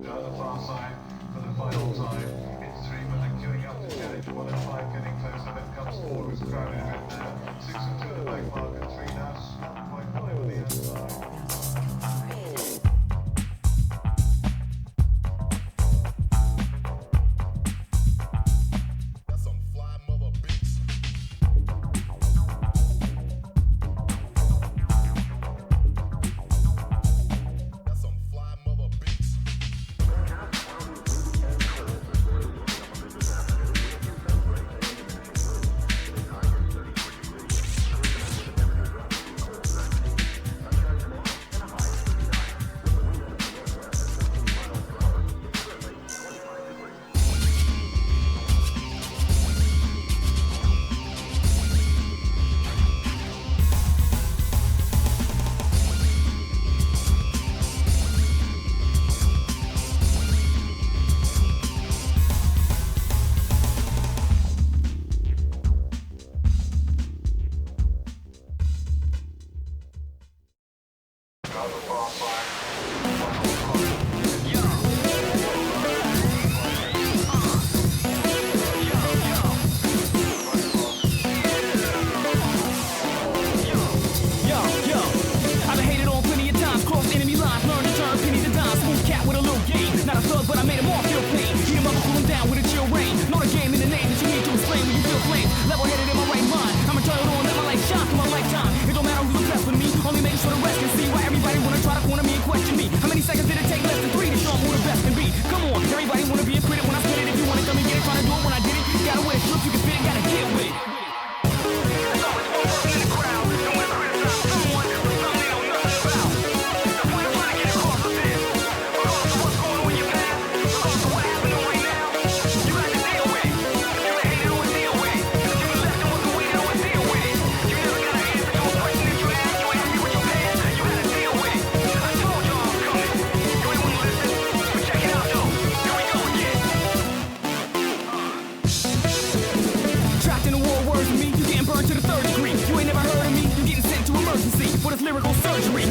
down the far side for the final time. It's 3 men queuing up to challenge 1 and 5 getting closer. Then comes 4 who's crowded a bit there. 6 and 2 at the back mark and 3 now snapped by 5 on the outside.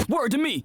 Word to me.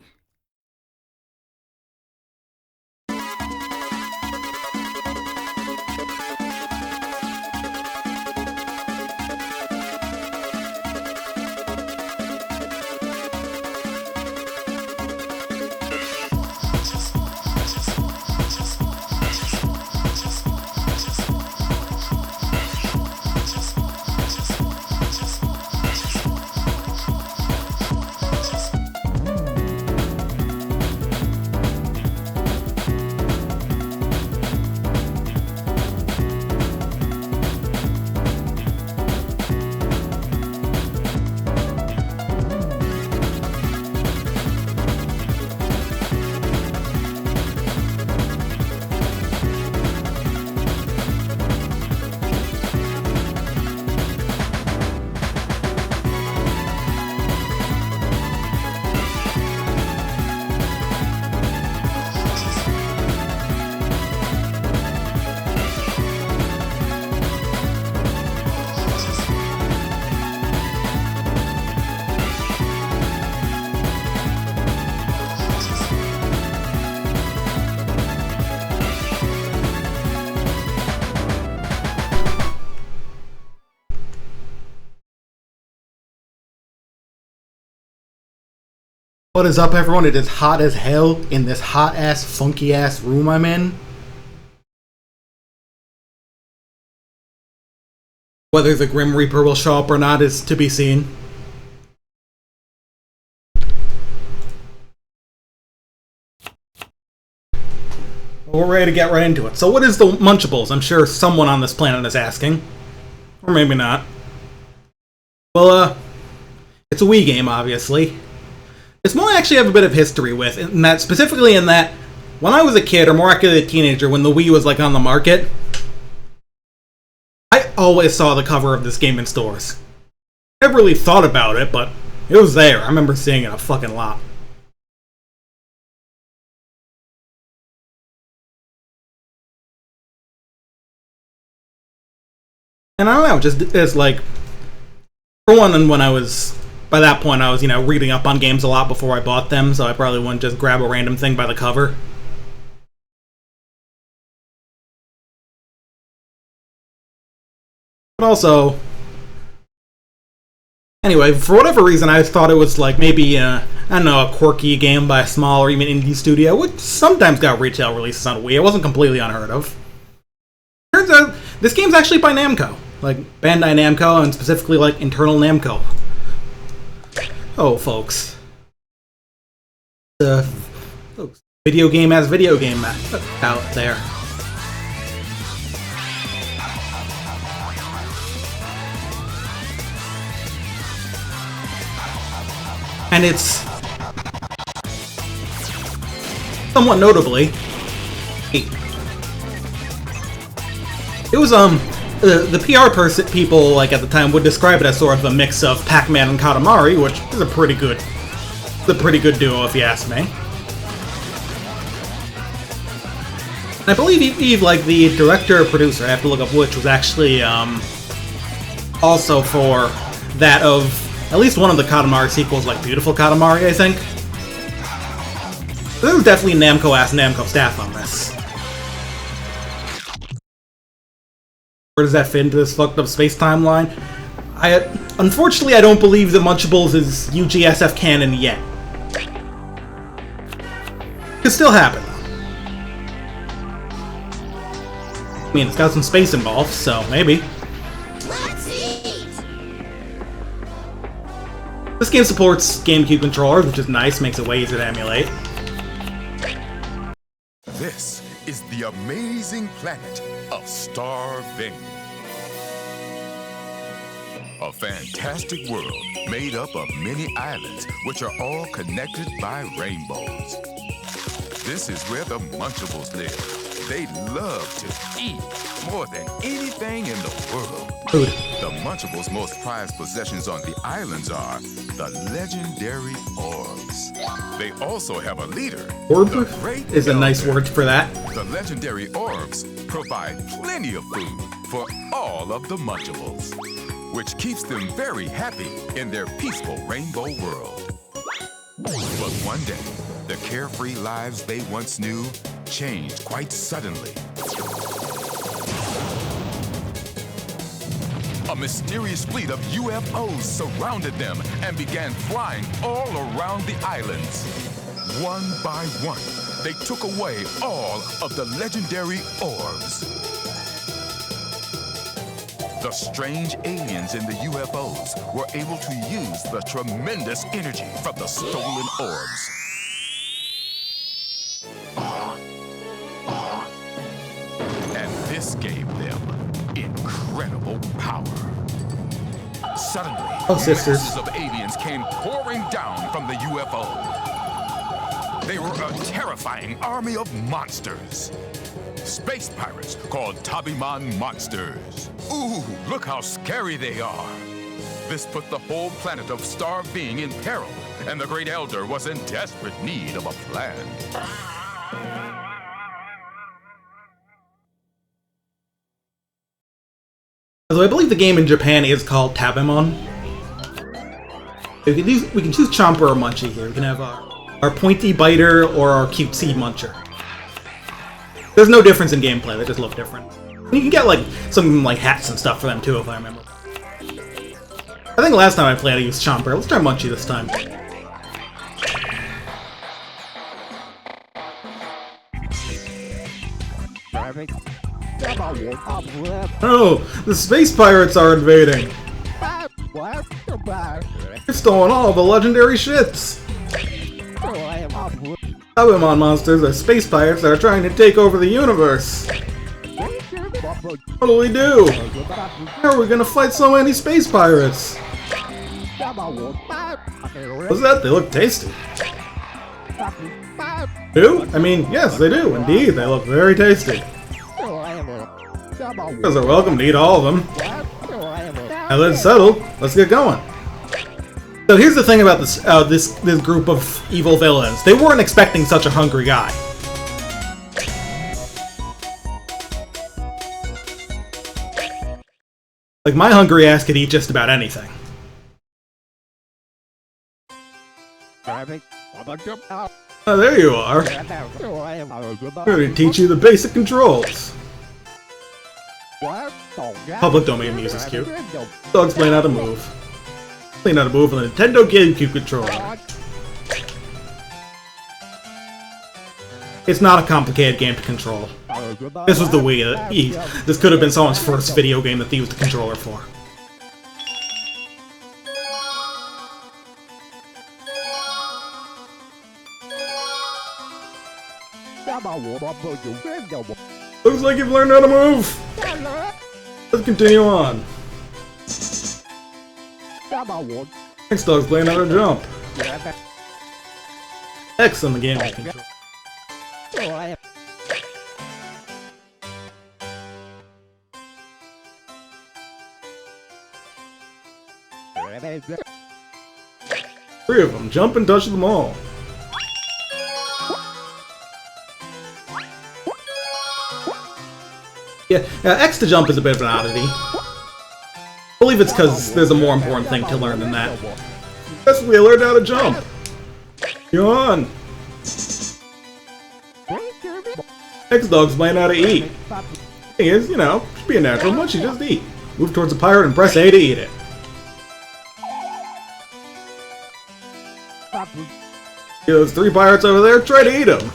What is up, everyone? It is hot as hell in this hot-ass, funky-ass room I'm in. Whether the Grim Reaper will show up or not is to be seen. We're ready to get right into it. So what is the Munchables? I'm sure someone on this planet is asking. Or maybe not. Well, it's a Wii game, obviously. It's one I actually have a bit of history with, in that, specifically in that, when I was a kid, or more accurately a teenager, when the Wii was like on the market, I always saw the cover of this game in stores. Never really thought about it, but it was there. I remember seeing it a fucking lot. And I don't know, just as like, for one, and when I was, by that point I was, reading up on games a lot before I bought them, so I probably wouldn't just grab a random thing by the cover. But also, anyway, for whatever reason, I thought it was like maybe, I don't know, a quirky game by a small or even indie studio, which sometimes got retail releases on Wii. It wasn't completely unheard of. Turns out, this game's actually by Namco. Like, Bandai Namco, and specifically, like, internal Namco. Oh, folks. Folks. Video game has video game out there. And it's somewhat notably, it was the PR people like at the time would describe it as sort of a mix of Pac-Man and Katamari, which is a pretty good duo if you ask me. And I believe like the director or producer, I have to look up which, was actually also for that of at least one of the Katamari sequels, like Beautiful Katamari, I think. There was definitely Namco staff on this. Where does that fit into this fucked up space timeline? Unfortunately, I don't believe that Munchables is UGSF canon yet. Could still happen. I mean, it's got some space involved, so maybe. This game supports GameCube controllers, which is nice, makes it way easier to emulate. This is the amazing planet of Starving. A fantastic world made up of many islands, which are all connected by rainbows. This is where the Munchables live. They love to eat more than anything in the world. Food. The Munchables' most prized possessions on the islands are the legendary orbs. They also have a leader. Orb the Great is a nice Elder. word for that. The legendary orbs provide plenty of food for all of the Munchables, which keeps them very happy in their peaceful rainbow world. But one day, the carefree lives they once knew changed quite suddenly. A mysterious fleet of UFOs surrounded them and began flying all around the islands. One by one, they took away all of the legendary orbs. The strange aliens in the UFOs were able to use the tremendous energy from the stolen orbs. And this gave them incredible power. Suddenly, sisters. masses of aliens came pouring down from the UFO. They were a terrifying army of monsters. Space pirates called Tabimon monsters. Ooh, look how scary they are. This put the whole planet of Starving in peril, and the Great Elder was in desperate need of a plan. Although I believe the game in Japan is called Tabimon. We can choose Chomper or Munchie here. We can have our pointy biter or our cutesy muncher. There's no difference in gameplay, they just look different. And you can get like some like hats and stuff for them too, if I remember. I think last time I played I used Chomper. Let's try Munchie this time. Oh, the space pirates are invading! They're stolen all the legendary shits! Tabimon monsters are space pirates that are trying to take over the universe! What do we do? How are we gonna fight so many space pirates? What's that? They look tasty. Do? I mean, yes, they do. Indeed, they look very tasty. You guys are welcome to eat all of them. Now that it's settled, let's get going. So here's the thing about this group of evil villains. They weren't expecting such a hungry guy. Like, my hungry ass could eat just about anything. Oh, there you are. I'm going to teach you the basic controls. Public domain music is cute. They'll explain how to move. Explain how to move on the Nintendo GameCube controller. It's not a complicated game to control. This was the Wii. This could have been someone's first video game that they used the controller for. Looks like you've learned how to move! Let's continue on. Next dog's playing how to jump. X on the game control. Three of them. Jump and touch them all. Yeah, X to jump is a bit of an oddity. I believe it's because there's a more important thing to learn than that. Successfully learned how to jump. Go on. X dog's playing how to eat. Thing is, you know, should be a natural. Once you just eat. Move towards a pirate and press A to eat it. See those three pirates over there? Try to eat them.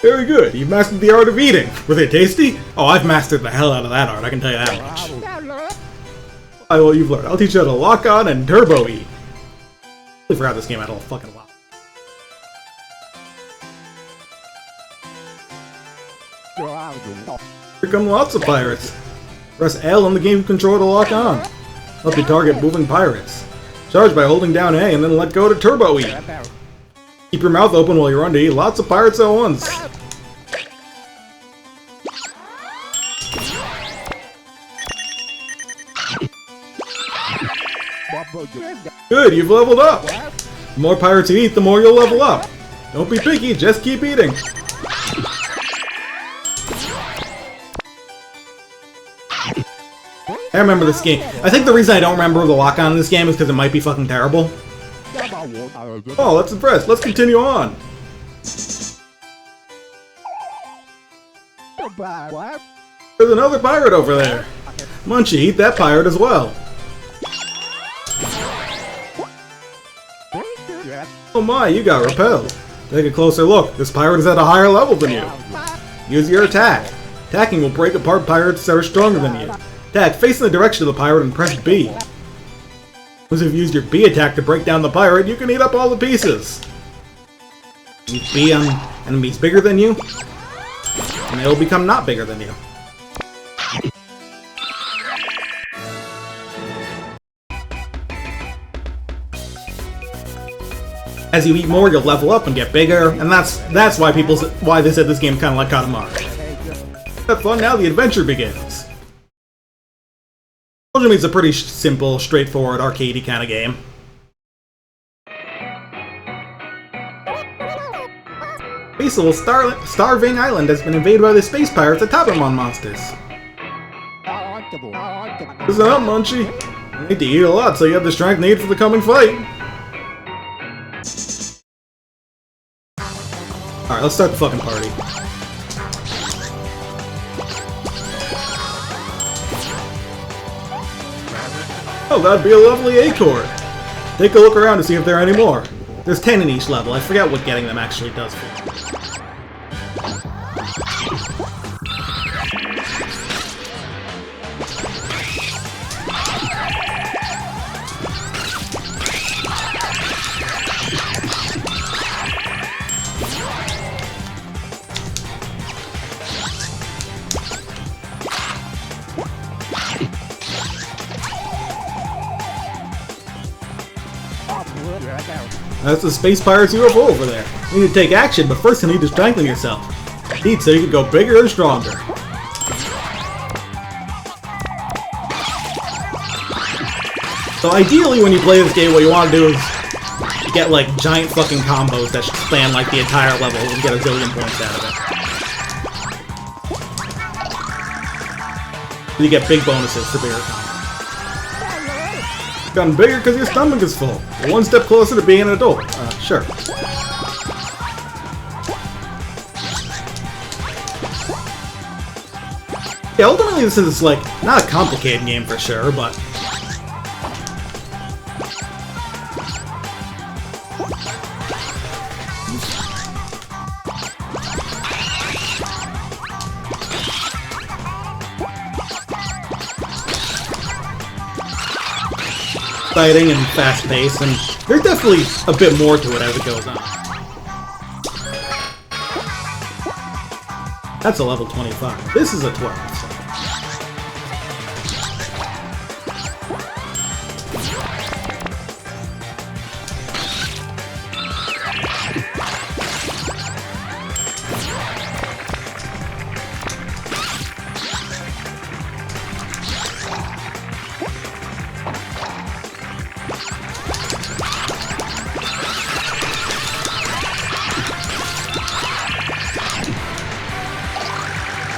Very good. You've mastered the art of eating. Were they tasty? Oh, I've mastered the hell out of that art. I can tell you that much. Well, you've learned. I'll teach you how to lock on and turbo eat. I forgot this game had a whole fucking lot. Here come lots of pirates. Press L on the game controller to lock on. Help you target moving pirates. Charge by holding down A and then let go to turbo eat. Keep your mouth open while you run to eat lots of pirates at once. Good, you've leveled up. The more pirates you eat, the more you'll level up. Don't be picky, just keep eating. I remember this game. I think the reason I don't remember the lock-on in this game is because it might be fucking terrible. Oh, that's impressed. Let's continue on. There's another pirate over there. Munchie, eat that pirate as well. Oh my, you got repelled. Take a closer look. This pirate is at a higher level than you. Use your attack. Attacking will break apart pirates that are stronger than you. Attack, face in the direction of the pirate and press B. Once you've used your B attack to break down the pirate, you can eat up all the pieces. Use B on enemies bigger than you, and they'll become not bigger than you. As you eat more, you'll level up and get bigger, and that's why they said this game kind of like Katamari. Have fun now, the adventure begins. Ultimately, it's a pretty simple, straightforward, arcadey kind of game. Peaceful starving island has been invaded by the space pirates, the Tabamon monsters. Listen up, Munchie. You need to eat a lot, so you have the strength needed for the coming fight. Alright, let's start the fucking party. Oh, that'd be a lovely acorn. Take a look around to see if there are any more. There's 10 in each level. I forget what getting them actually does for you. That's the Space Pirates UFO over there. You need to take action, but first you need to strengthen yourself. Indeed, so you can go bigger and stronger. So ideally, when you play this game, what you want to do is get like giant fucking combos that span like the entire level and get a zillion points out of it. You get big bonuses for bigger combos. Gotten bigger because your stomach is full. You're one step closer to being an adult. Sure. Yeah, ultimately this is, like, not a complicated game for sure, but... exciting and fast-paced, and there's definitely a bit more to it as it goes on. That's a level 25. This is a 12. So.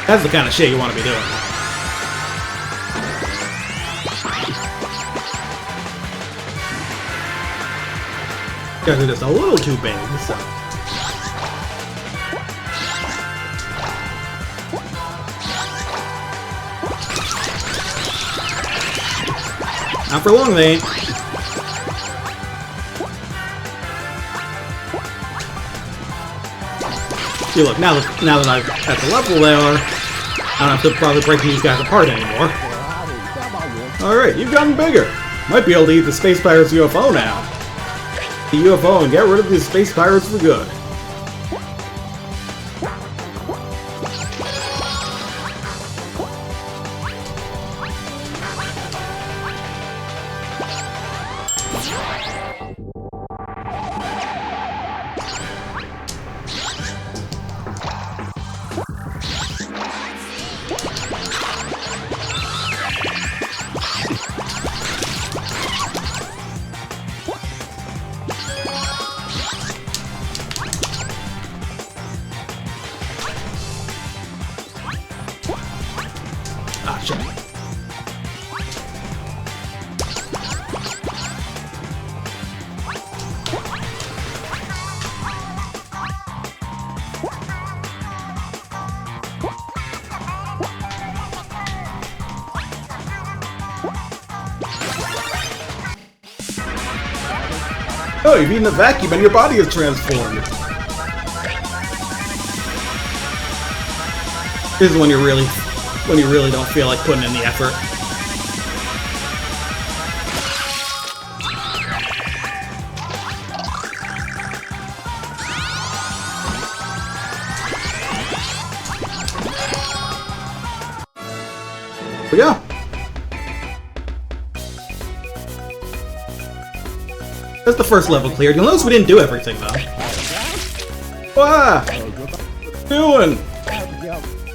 That's the kind of shit you want to be doing. Guys are just a little too big, so... Not for long, they ain't. See, look, now that I'm at the level they are, I don't have to bother breaking these guys apart anymore. Alright, you've gotten bigger. Might be able to eat the Space Pirates UFO now. The UFO and get rid of these Space Pirates for good. Ah, shit. Oh, you've eaten a vacuum and your body is transformed. This is when you really don't feel like putting in the effort. But yeah. That's the first level cleared. You'll notice we didn't do everything though. Ah! What are you doing?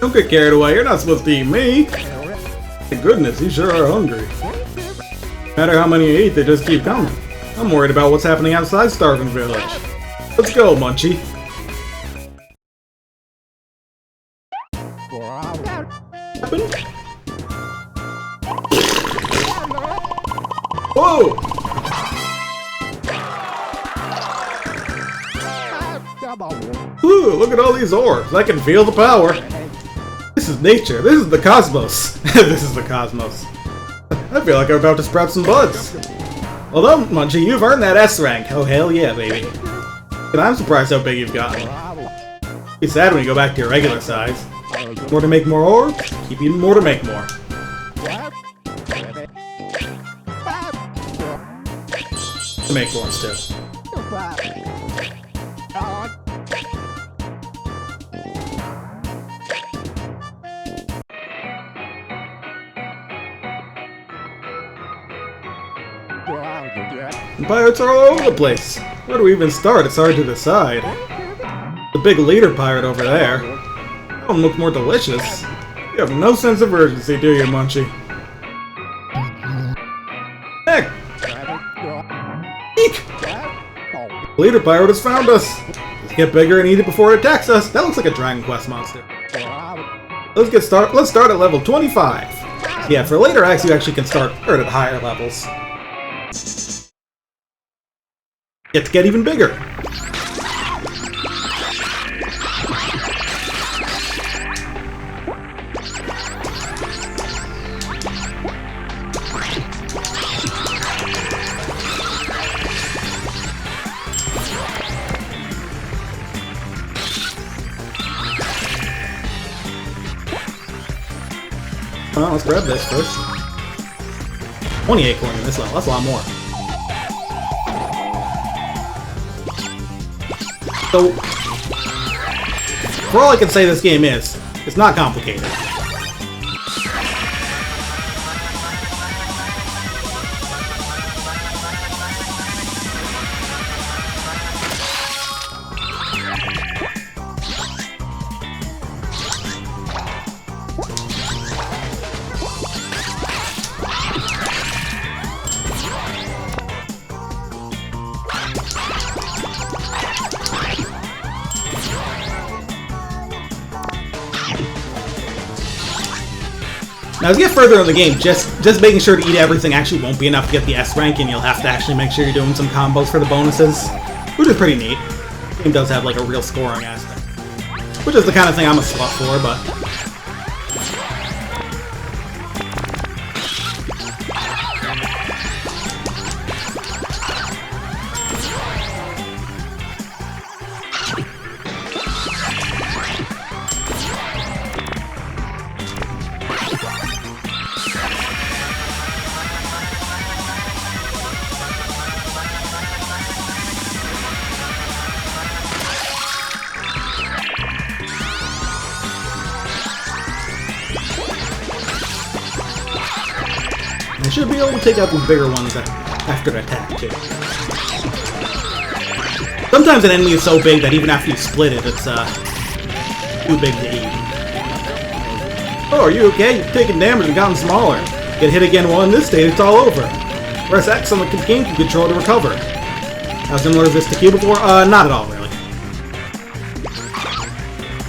Don't get carried away, you're not supposed to eat me! My goodness, you sure are hungry. No matter how many you eat, they just keep coming. I'm worried about what's happening outside Starving Village. Let's go, Munchie. Whoa! Ooh, look at all these orbs. I can feel the power. This is nature. This is the cosmos. This is the cosmos. I feel like I'm about to sprout some buds. Although, Munchie, you've earned that S rank. Oh, hell yeah, baby. And I'm surprised how big you've gotten. Be sad when you go back to your regular size. More to make more orbs? Keep eating more to make more. To make orbs, too. Pirates are all over the place. Where do we even start? It's hard to decide. The big leader pirate over there. That one looks more delicious. You have no sense of urgency, do you, Munchie? Heck! Eek! Leader pirate has found us! Let's get bigger and eat it before it attacks us. That looks like a Dragon Quest monster. Let's start at level 25. Yeah, for later acts you actually can start at higher levels. get even bigger. Well, let's grab this first. 28 coin in this level, that's a lot more. So, for all I can say this game is, it's not complicated. Now, as you get further in the game, just making sure to eat everything actually won't be enough to get the S rank, and you'll have to actually make sure you're doing some combos for the bonuses, which is pretty neat. The game does have like a real scoring aspect, which is the kind of thing I'm a slut for, but... I should be able to take out these bigger ones after an attack, too. Sometimes an enemy is so big that even after you split it, it's too big to eat. Oh, are you okay? You've taken damage and gotten smaller. Get hit again while in this state, it's all over. Press X on the GameCube controller to recover. How similar is this to Cubivore? Not at all, really.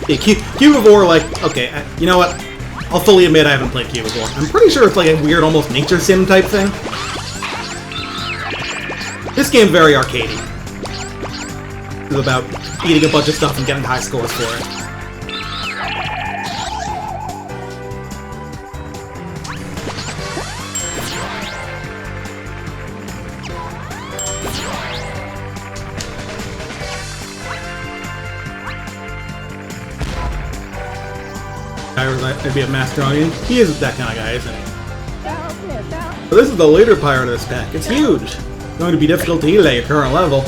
Yeah, Cubivore, like, okay, you know what? I'll fully admit I haven't played Cubivore. I'm pretty sure it's like a weird, almost nature sim type thing. This game's very arcadey. It's about eating a bunch of stuff and getting high scores for it. I'd be a master audience. He is that kind of guy, isn't he? So this is the later part of this pack. It's huge. It's going to be difficult to eat at your current level.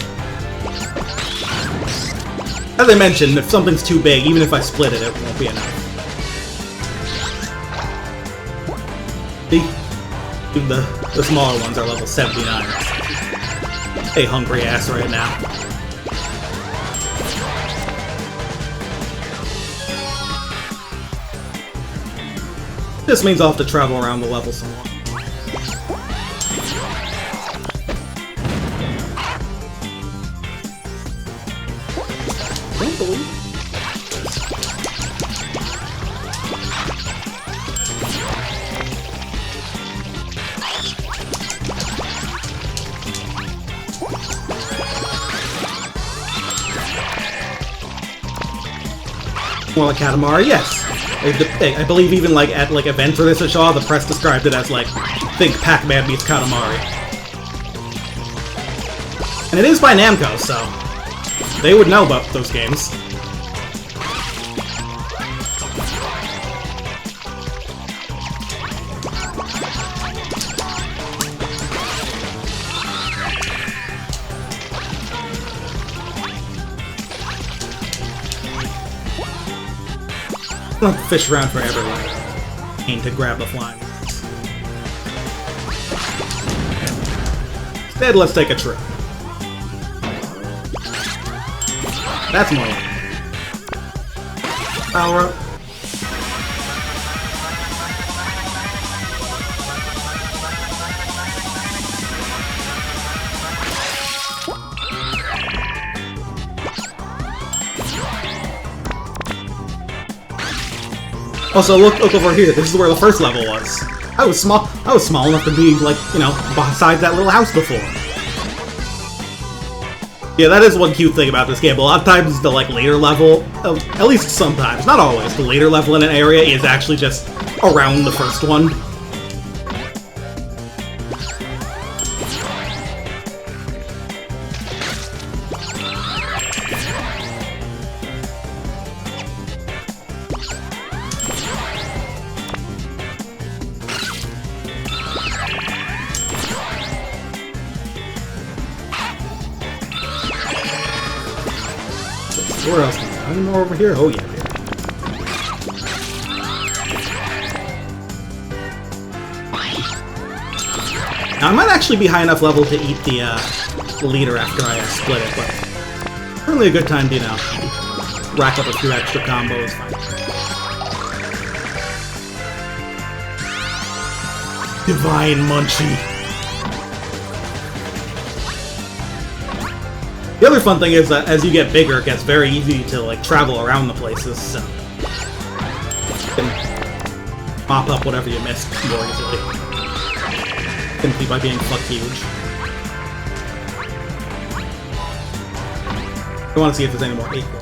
As I mentioned, if something's too big, even if I split it, it won't be enough. See? The smaller ones are level 79. Hey, hungry ass right now. This means I'll have to travel around the level somewhat. I don't believe it. More like Katamari, yes. I believe even like at like events for this at Shaw, the press described it as like, think Pac-Man meets Katamari. And it is by Namco, so they would know about those games. I don't have to fish around forever like aim to grab the flying ones. Instead, let's take a trip. That's more like it. Power up. Also, look over here. This is where the first level was. I was small enough to be, like, you know, beside that little house before. Yeah, that is one cute thing about this game. A lot of times the later level, at least sometimes, not always, the later level in an area is actually just around the first one. Where else? Any more over here? Oh yeah. Now I might actually be high enough level to eat the leader after I split it, but certainly a good time to, you know, rack up a few extra combos. Divine Munchie. The other fun thing is that as you get bigger, it gets very easy to travel around the places, so you can mop up whatever you missed more easily, simply by being fuck huge. I want to see if there's any more equal.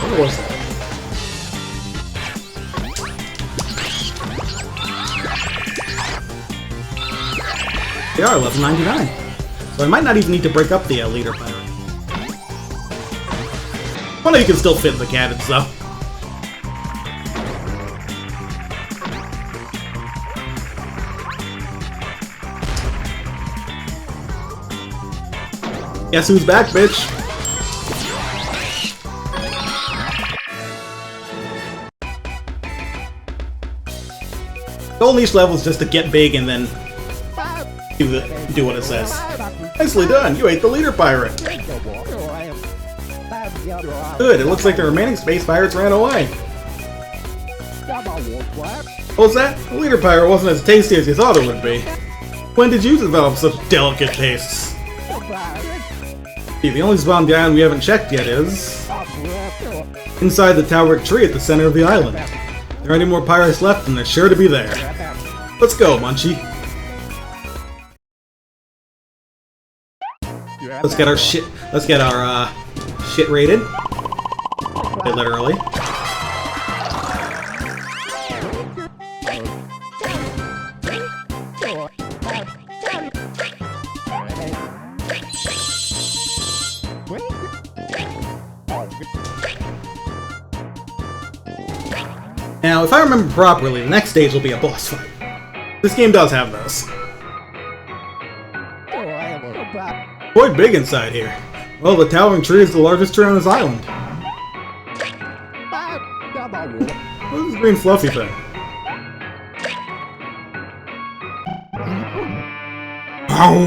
What was that? They are level 99, so I might not even need to break up the leader pirate. Well, you can still fit in the cannons, though. Guess who's back, bitch? Golden each level is just to get big and then do what it says. Nicely done, you ate the leader pirate. Good, it looks like the remaining space pirates ran away. What was that? The leader pirate wasn't as tasty as you thought it would be. When did you develop such delicate tastes? See, the only spot on the island we haven't checked yet is inside the tower tree at the center of the island. If there are any more pirates left, then they're sure to be there. Let's go, Munchie. Let's get our shit. Let's get our shit rated. Literally. Now, if I remember properly, the next stage will be a boss fight. This game does have those. Quite big inside here. Well, the towering tree is the largest tree on this island. What is this green fluffy thing? Ow!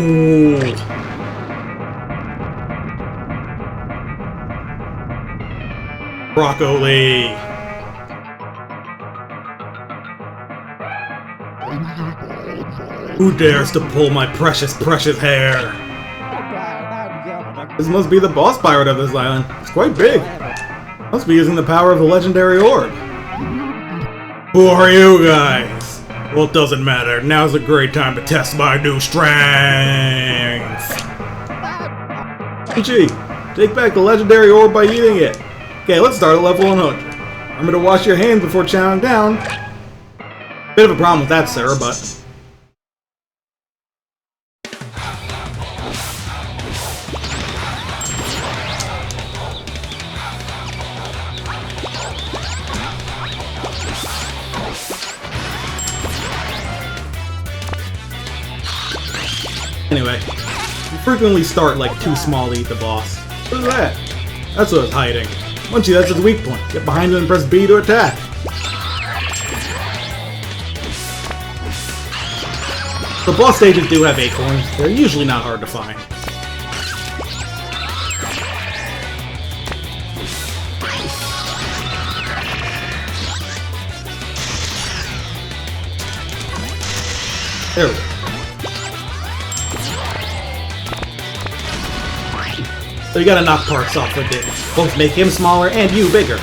Broccoli! Who dares to pull my precious, precious hair? This must be the boss pirate of this island. It's quite big. Must be using the power of the legendary orb. Who are you guys? Well, it doesn't matter. Now's a great time to test my new strength. Ichi, take back the legendary orb by eating it. Okay, let's start at level 100. Remember to wash your hands before chowing down. Bit of a problem with that, sir, but... Anyway, you frequently start too small to eat the boss. What is that? That's what it's hiding. Munchie, that's its weak point. Get behind it and press B to attack. The boss stages do have acorns. They're usually not hard to find. There we go. you gotta knock parts off with it. Both make him smaller and you bigger.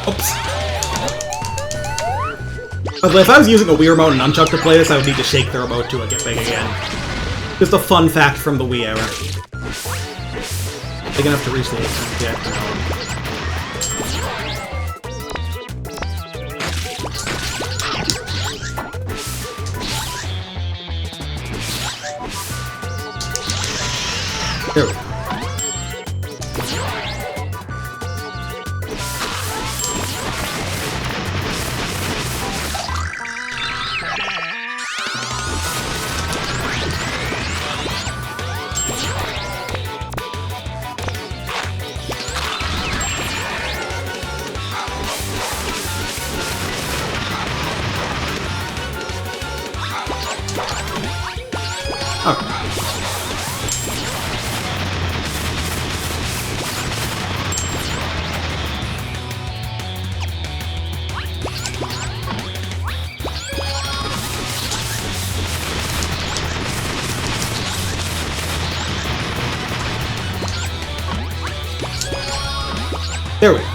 Oops. But if I was using a Wii remote and nunchuck to play this, I would need to shake the remote to get big again. Just a fun fact from the Wii era. Big enough to reach the 8 yet. There we go. Okay. There we go.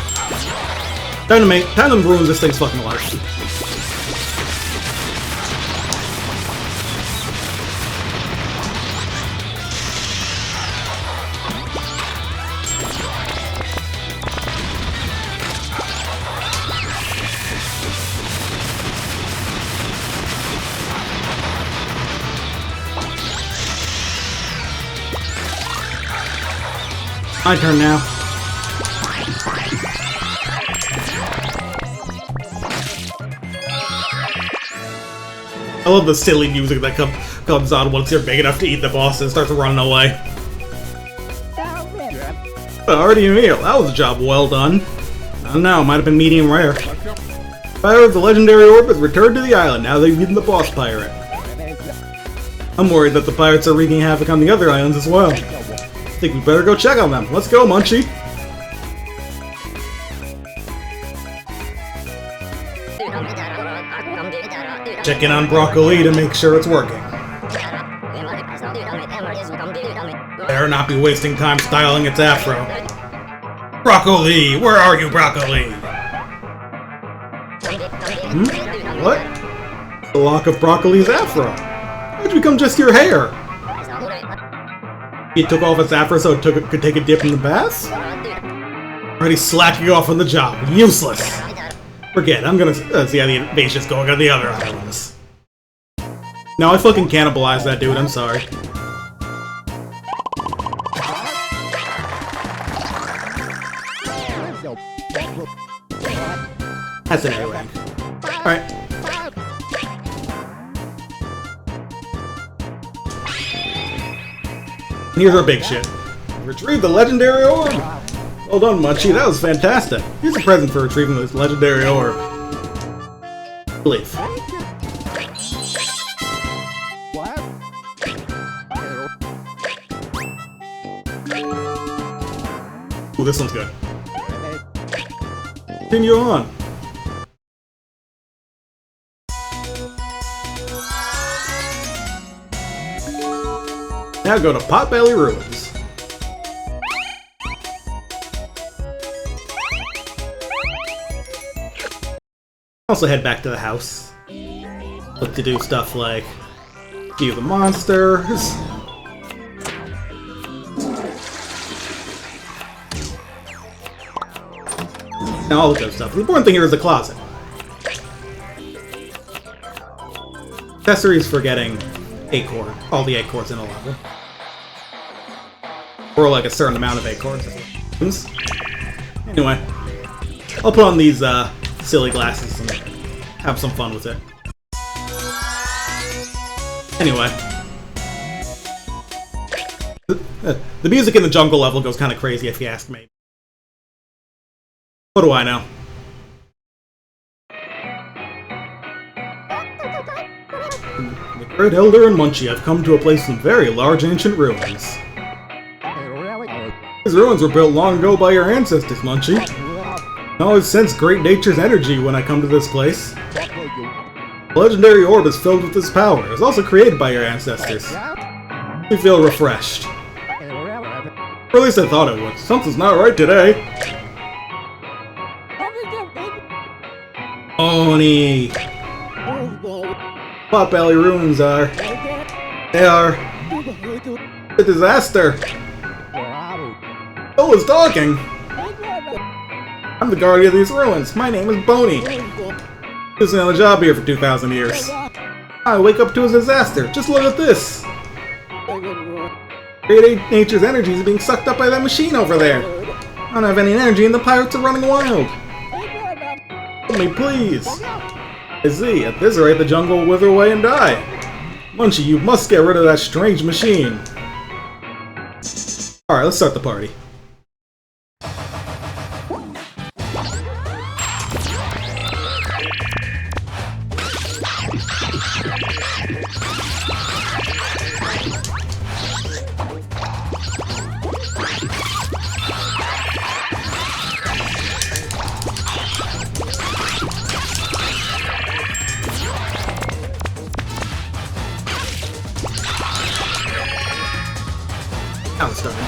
Time to ruin this thing's fucking life. My turn now. I love the silly music that comes on once you're big enough to eat the boss and starts running away. Already meal. That was a job well done. I don't know, might have been medium rare. Fire of the legendary orb has returned to the island now they've beaten the boss pirate. I'm worried that the pirates are wreaking havoc on the other islands as well. I think we better go check on them. Let's go, Munchie! Check in on Broccoli to make sure it's working. Better not be wasting time styling its afro. Broccoli! Where are you, Broccoli? What? The lock of Broccoli's afro. How'd you become just your hair? He took off its afro so it could take a dip in the bath? Already slacking off on the job. Useless! Forget it. I'm gonna see how the invasion's going on the other islands. No, I fucking cannibalized that dude. I'm sorry. That's an A rank. Alright. Here's our big shit. Retrieve the legendary orb! Well done, Munchie. That was fantastic. Here's a present for retrieving this legendary orb. Leaf. Ooh, this one's good. Continue on. Now go to Potbelly Ruins. Also head back to the house. Look to do stuff like view the monsters. And all the good stuff. The important thing here is the closet. Accessories for getting acorn. All the acorns in a level. Or like a certain amount of acorns. Anyway. I'll put on these silly glasses and have some fun with it. Anyway. The music in the jungle level goes kind of crazy if you ask me. What do I know? Great Elder and Munchie have come to a place in very large ancient ruins. These ruins were built long ago by your ancestors, Munchie. I always sense great nature's energy when I come to this place. The legendary orb is filled with this power. It was also created by your ancestors. We feel refreshed. Or at least I thought it would. Something's not right today. Oni! Potbelly ruins are... They are... a disaster! Bill is talking! I'm the guardian of these ruins. My name is Boney. This is on the job here for 2,000 years. I wake up to a disaster. Just look at this! Great nature's energy is being sucked up by that machine over there. I don't have any energy and the pirates are running wild. Help me, please. I see. At this rate, the jungle will wither away and die. Munchie, you must get rid of that strange machine. Alright, let's start the party. Now it's starting.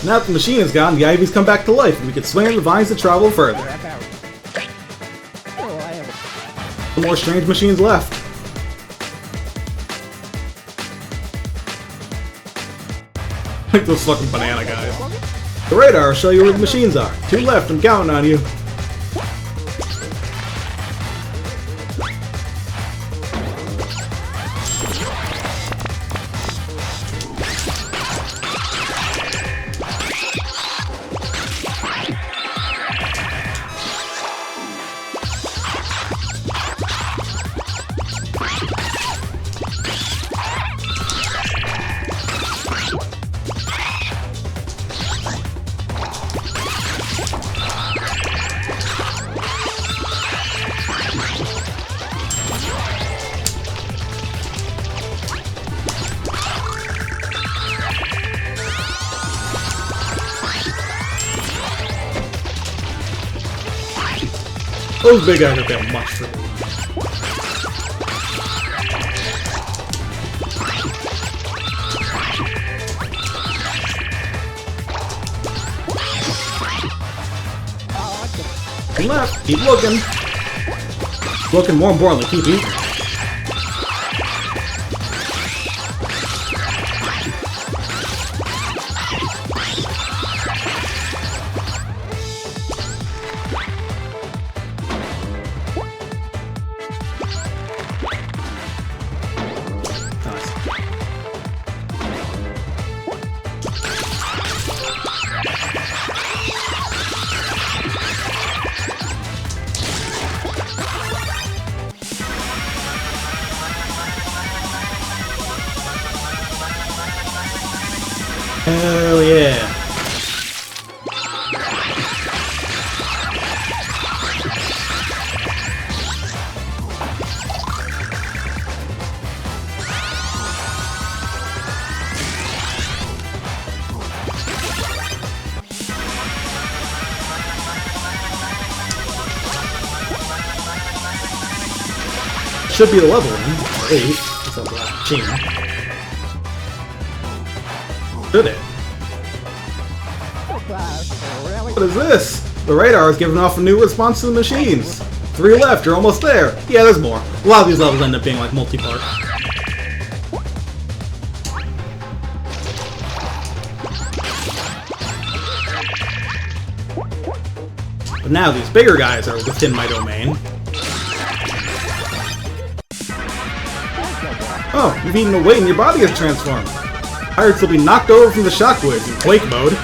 Now that the machine is gone, the ivy's come back to life, and we can swing at the vines to travel further. No more strange machines left. Like those fucking banana guys. The radar will show you where the machines are. 2 left, I'm counting on you. Those big guys are that much for me. Left, keep looking. Looking, more importantly, keep eating. Hell yeah. Should be the level one, or 8. It's a machine. Should it? What is this? The radar is giving off a new response to the machines. 3 left, you're almost there. Yeah, there's more. A lot of these levels end up being like multi-part. But now these bigger guys are within my domain. Oh, you've eaten away and your body has transformed. Pirates will be knocked over from the shockwaves in Quake mode.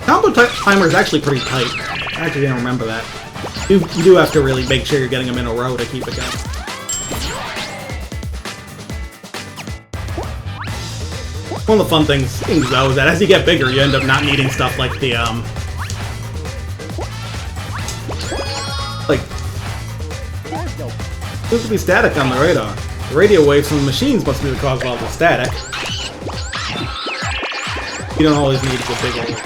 Combo timer is actually pretty tight. I actually didn't remember that. You do have to really make sure you're getting them in a row to keep it going. One of the fun things though is that as you get bigger, you end up not needing stuff like the seems to be static on the radar. The radio waves from the machines must be the cause of all the static. You don't always need the big old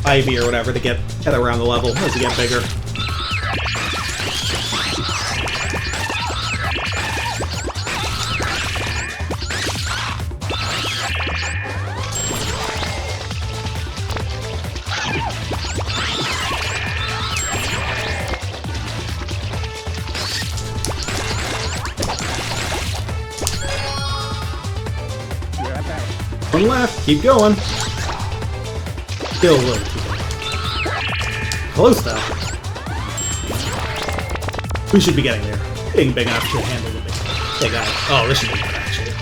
Ivy or whatever to get around the level as you get bigger. One left, keep going. Still a little too big. Close though. We should be getting there. Getting big enough to handle the big guy. Oh, this should be good actually.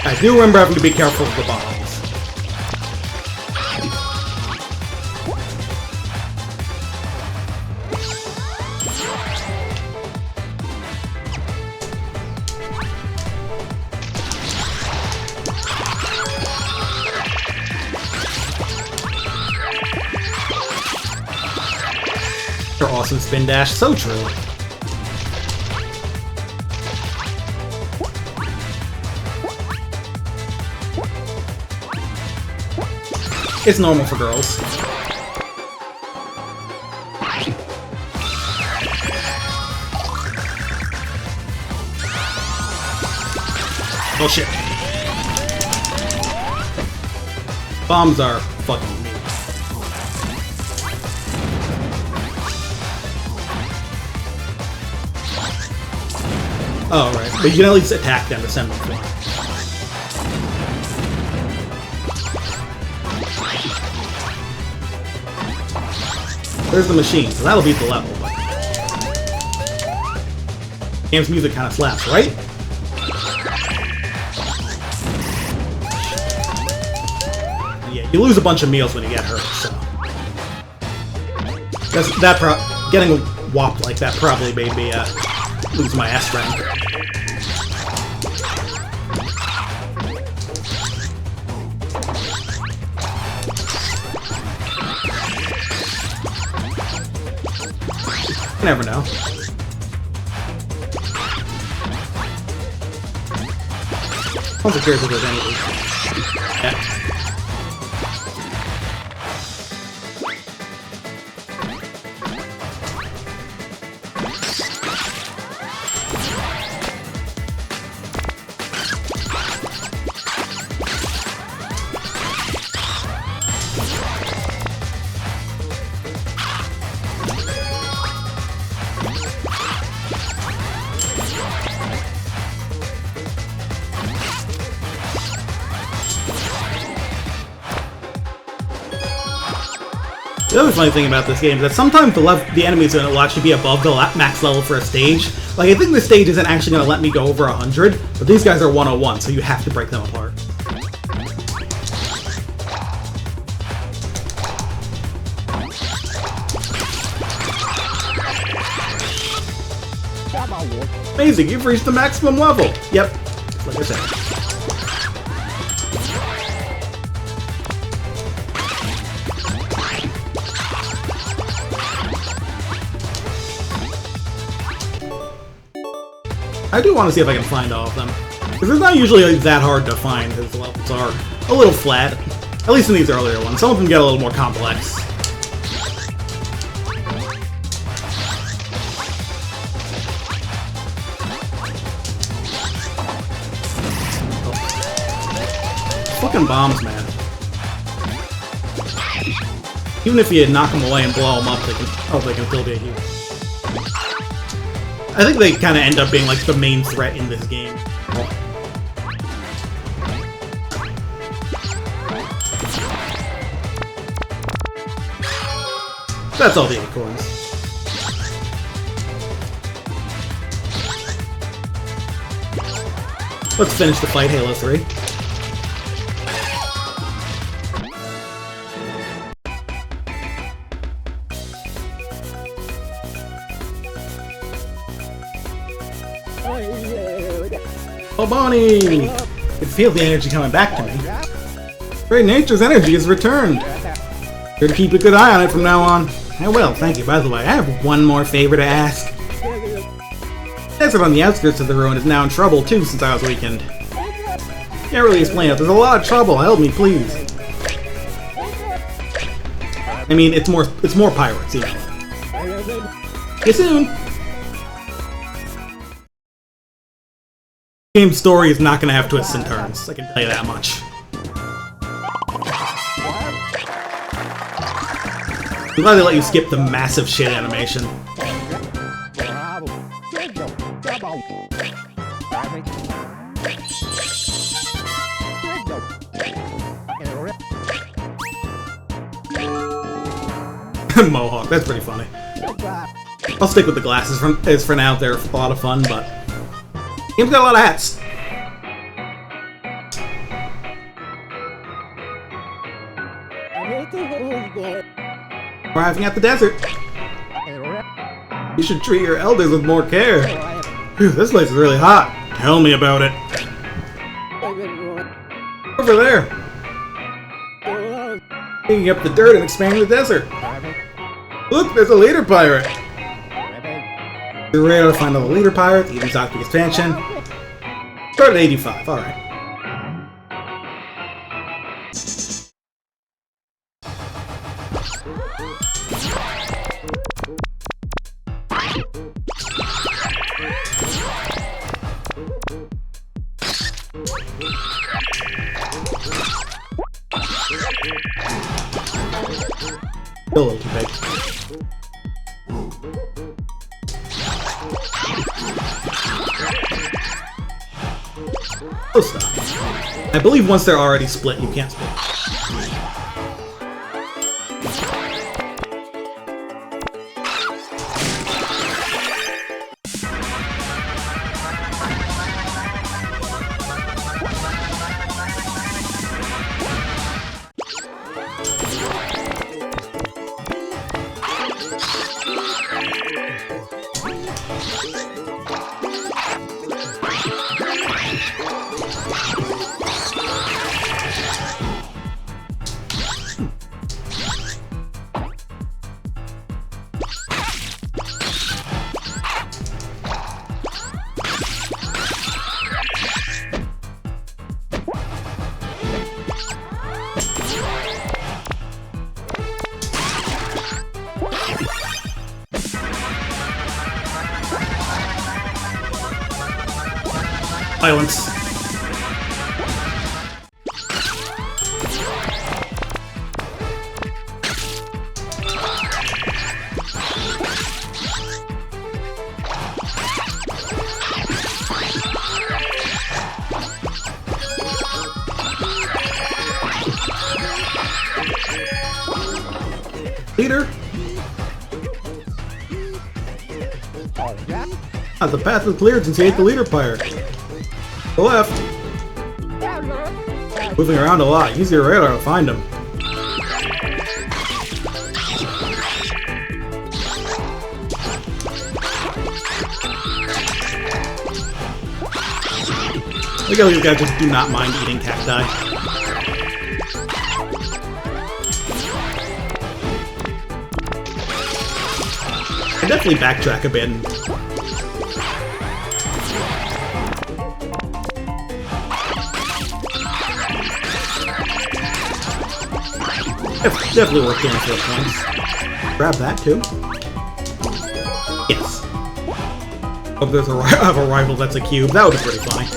I do remember having to be careful with the bombs. Awesome spin dash, so true. It's normal for girls. Oh shit. Bombs are fucking mean. Oh, right. But you can at least attack them to send them flying. There's the machine, so that'll beat the level. But game's music kind of slaps, right? Yeah, you lose a bunch of meals when you get hurt, so... Getting whopped like that probably made me, lose my S rank. You never know. I'm also curious if there's anything. Yeah. The other funny thing about this game is that sometimes the enemies will actually be above the max level for a stage. Like, I think this stage isn't actually going to let me go over 100, but these guys are 101, so you have to break them apart. Amazing, you've reached the maximum level! Yep, like I said. I do want to see if I can find all of them. Because it's not usually that hard to find, because the levels are a little flat. At least in these earlier ones. Some of them get a little more complex. Oh. Fucking bombs, man. Even if you knock them away and blow them up, they can still be a huge. I think they kind of end up being like the main threat in this game. That's all the acorns. Let's finish the fight, Halo 3. Oh, Bonnie! I can feel the energy coming back to me. Great Nature's energy has returned. Sure to keep a good eye on it from now on. I will, thank you. By the way, I have one more favor to ask. The desert on the outskirts of the ruin is now in trouble too since I was weakened. Can't really explain it. There's a lot of trouble. Help me, please. I mean, it's more pirates, you know. See you soon. Game's story is not going to have twists and turns. I can tell you that much. I'm glad they let you skip the massive shit animation. Mohawk, that's pretty funny. I'll stick with the glasses for now. They're a lot of fun, but game's got a lot of hats. Arriving at the desert. You should treat your elders with more care. Whew, this place is really hot. Tell me about it. Over there. Digging up the dirt and expanding the desert. Look, there's a leader pirate. You're ready to find all the leader pirate, the exotic expansion. Start at 85, alright. Still a little too big. Oh, stop. I believe once they're already split, you can't split. Violence. Leader. The path was cleared since he ate the leader pirate. The left. Moving around a lot. Use your radar to find him. Look how these guys just do not mind eating cacti. I definitely backtrack a bit. It's definitely worth doing for points. Grab that too. Yes. Oh, there's a rival that's a cube. That would be pretty funny.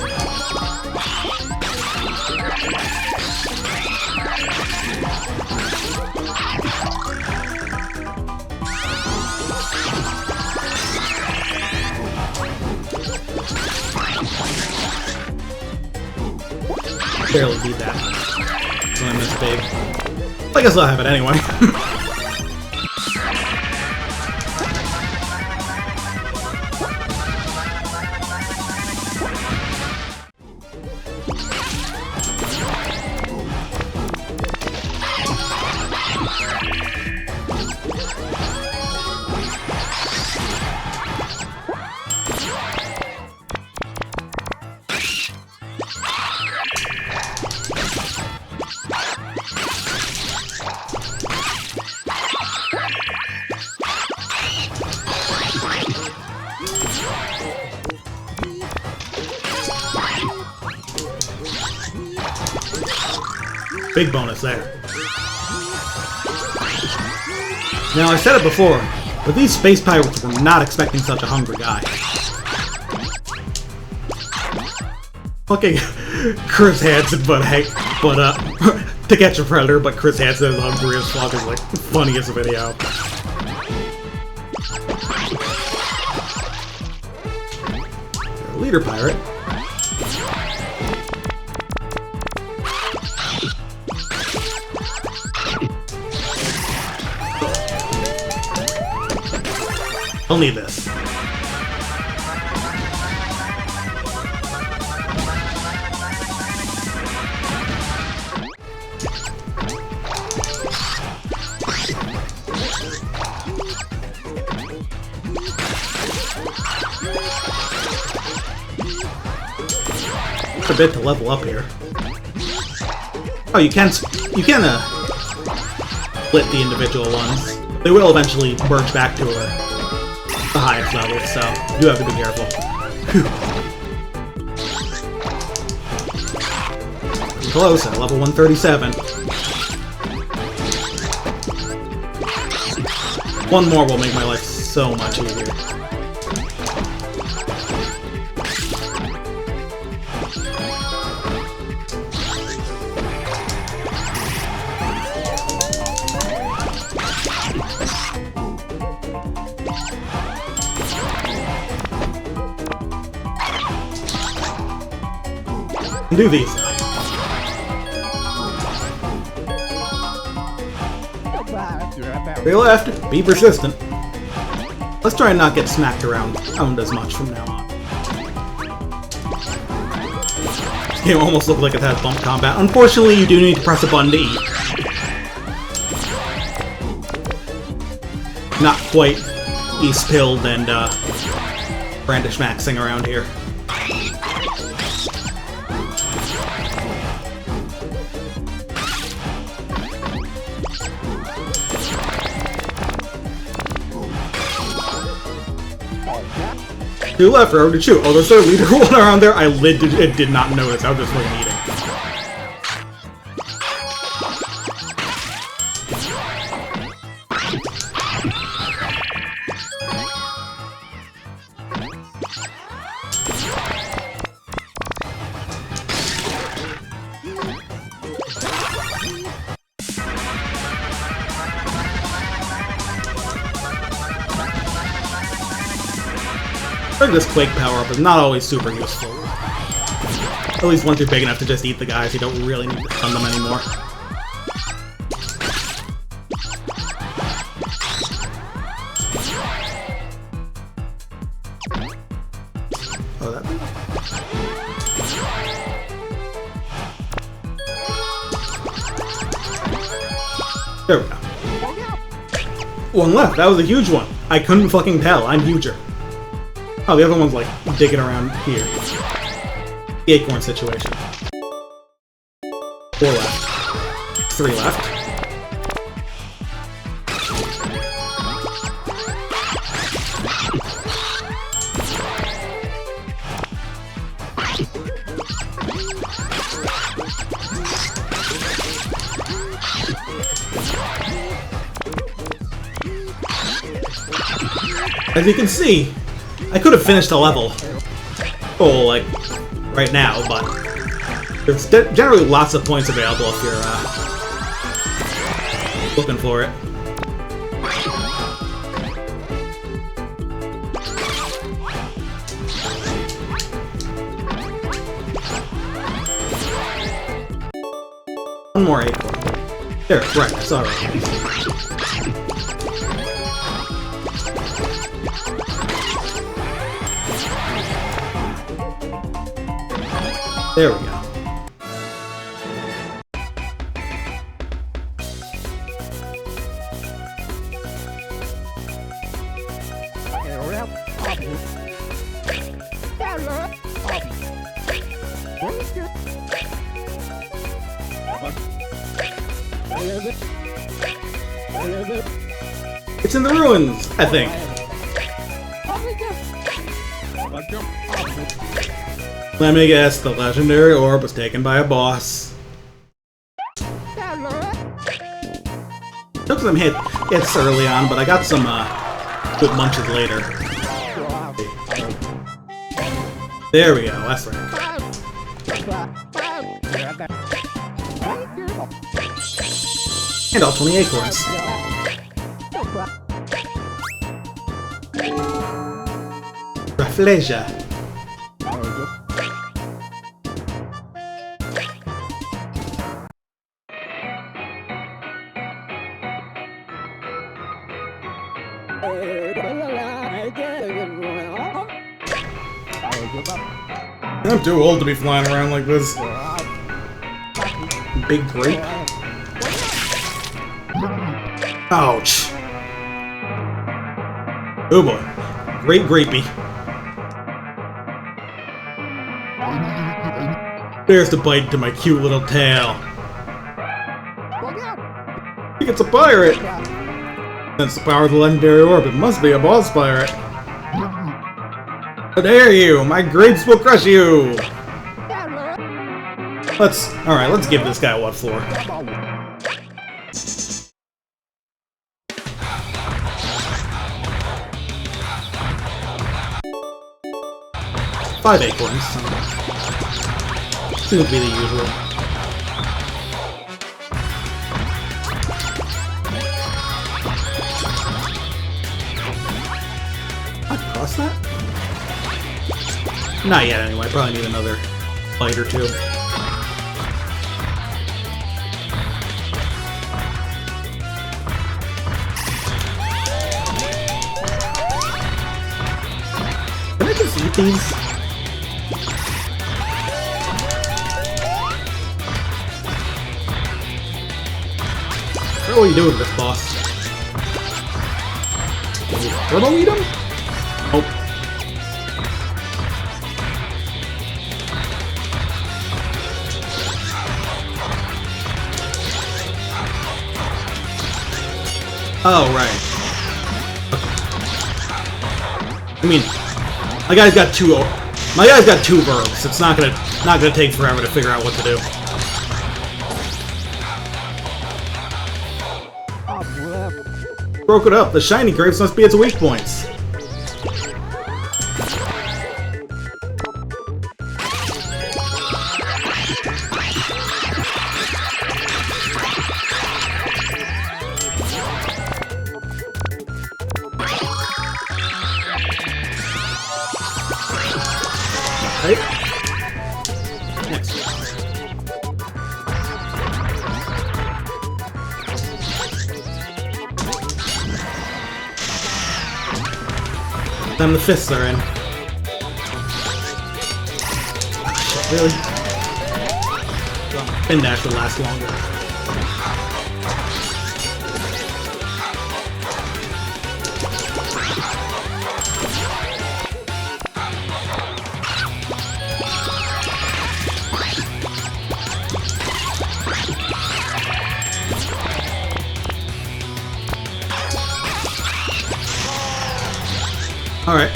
Barely beat that. So I'm this big. I guess I'll have it anyway. Big bonus there. Now, I said it before, but these space pirates were not expecting such a hungry guy. Fucking Chris Hansen, To Catch a Predator, but Chris Hansen is hungry as fuck is like the funniest video. Leader pirate. I'll need this. A bit to level up here. Oh, you can split the individual ones. They will eventually merge back to the highest level, so you have to be careful. Whew. Close at level 137. One more will make my life so much easier. Do these. Stay left. Be persistent. Let's try and not get smacked around as much from now on. This game almost looks like it has bump combat. Unfortunately, you do need to press a button to eat. Not quite East-pilled and brandish maxing around here. Two left, row to shoot. Oh, there's a leader one around there. I did not notice. I was just fucking eating. This Quake power-up is not always super useful. At least once you're big enough to just eat the guys, you don't really need to stun them anymore. Oh, that... There we go. One left. That was a huge one. I couldn't fucking tell. I'm huger. Oh, the other one's like digging around here. The acorn situation. 4 left. 3 left. As you can see, I could have finished the level, like, right now, but there's generally lots of points available if you're, looking for it. One more acorn. There, right, that's alright. There we go. It's in the ruins, I think. Let me guess, the legendary orb was taken by a boss. took some hits early on, but I got some good munches later. There we go, that's right. And all 20 acorns. Rafflesia. I'm too old to be flying around like this. Big grape. Ouch. Oh boy. Great grapey. There's the bite to my cute little tail. I think it's a pirate. That's the power of the legendary orb. It must be a boss pirate. How dare you! My grapes will crush you! Let's give this guy what for. Five acorns. Seems to be the usual. I cross that? Not yet, anyway. I probably need another bite or two. Can I just eat these? What are you doing with this, boss? Turbo eat him? Nope. Oh, right. I mean, my guy's got two verbs. It's not gonna take forever to figure out what to do. Broke it up. The shiny grapes must be its weak points. Right? Next. Then the fists are in. Shit, really? Well, Pin Dash will last longer. Alright.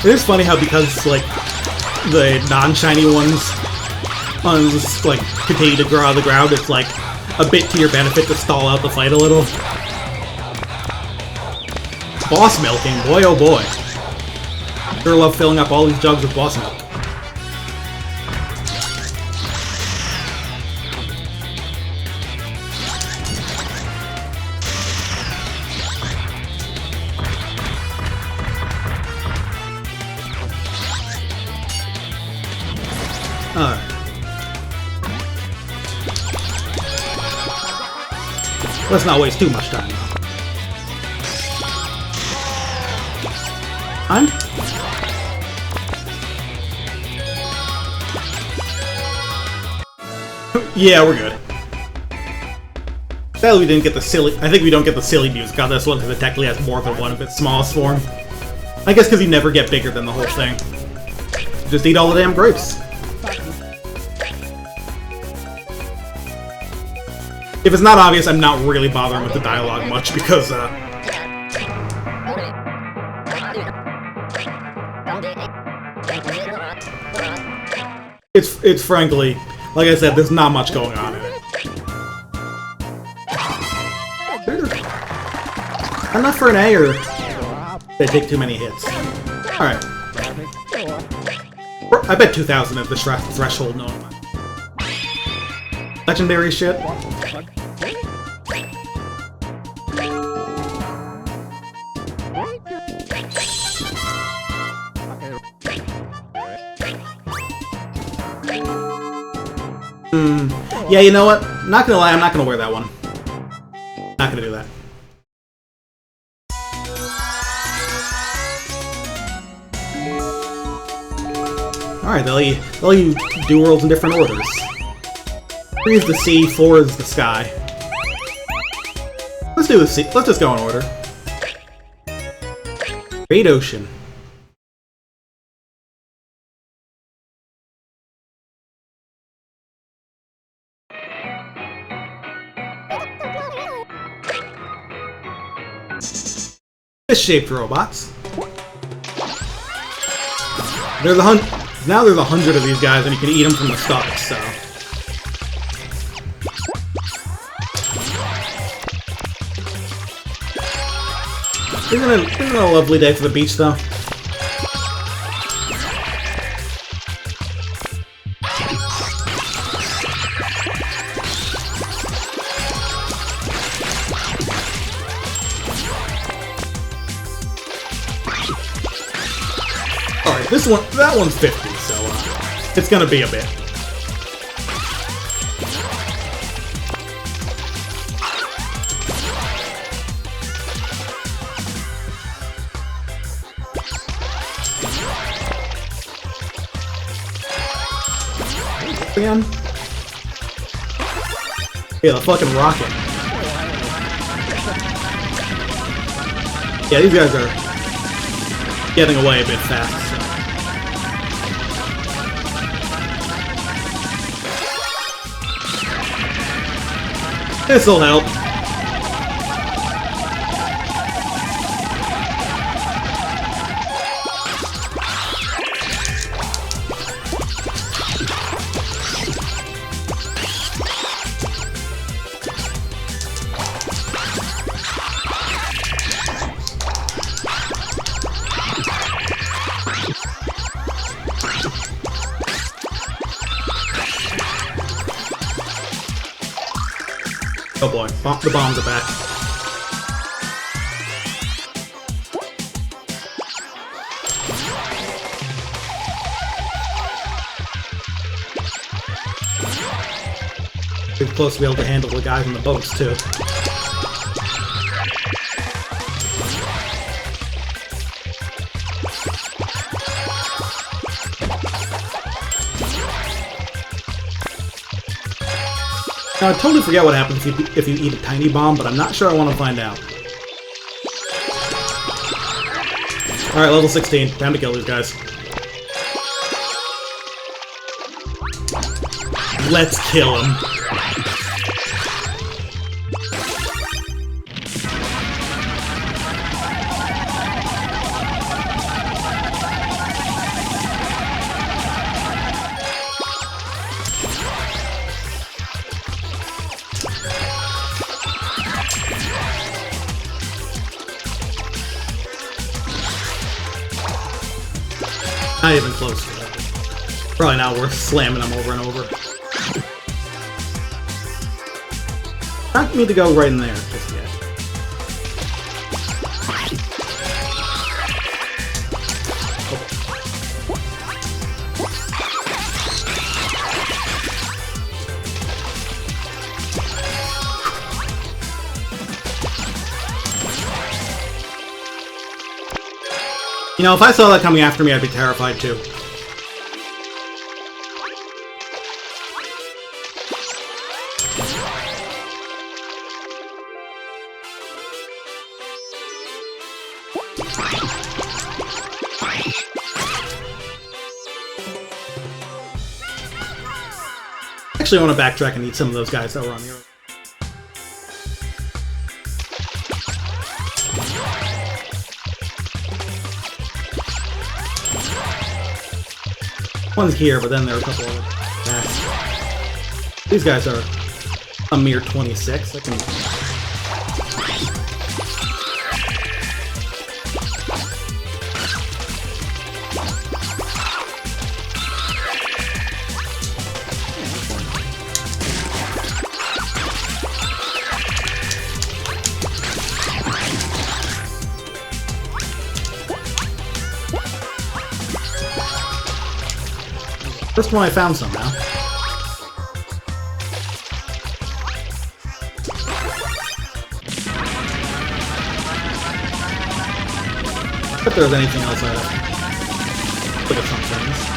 It is funny how because, like, the non-shiny ones like, continue to grow out of the ground, it's, like, a bit to your benefit to stall out the fight a little. Boss milking, boy oh boy. Sure love filling up all these jugs with boss milk. Alright. Let's not waste too much time. Fine. Yeah, we're good. Sadly, we didn't get the silly. I think we don't get the silly music on this one because it technically has more than one of its smallest form. I guess because you never get bigger than the whole thing. Just eat all the damn grapes. If it's not obvious, I'm not really bothering with the dialogue much because, it's frankly, like I said, there's not much going on in it. Enough for an A, or they take too many hits? Alright. I bet 2,000 is the threshold, no. Legendary shit. Yeah, you know what? Not gonna lie, I'm not gonna wear that one. Not gonna do that. Alright, they'll you do worlds in different orders. 3 is the sea, 4 is the sky. Let's do the sea. Let's just go in order. Great Ocean. Fish-shaped robots. There's now there's 100 of these guys, and you can eat them from the stomach. So. Isn't it a lovely day for the beach, though? Alright, that one's 50, so it's gonna be a bit. Again? Yeah, the fucking rocket. Yeah, these guys are getting away a bit fast. So. This'll help. Oh boy, the bombs are back. We're supposed to be able to handle the guys in the boats too. Now, I totally forget what happens if you eat a tiny bomb, but I'm not sure I want to find out. Alright, level 16. Time to kill these guys. Let's kill him. Not even close to that. Probably not worth slamming them over and over. Not me to go right in there just yet. You know, if I saw that coming after me, I'd be terrified too. Actually, I want to backtrack and eat some of those guys that were on the earth. One's here, but then there are a couple of attacks. These guys are a mere 26. I can... First one I found somehow. If there's anything else I'd look at some things.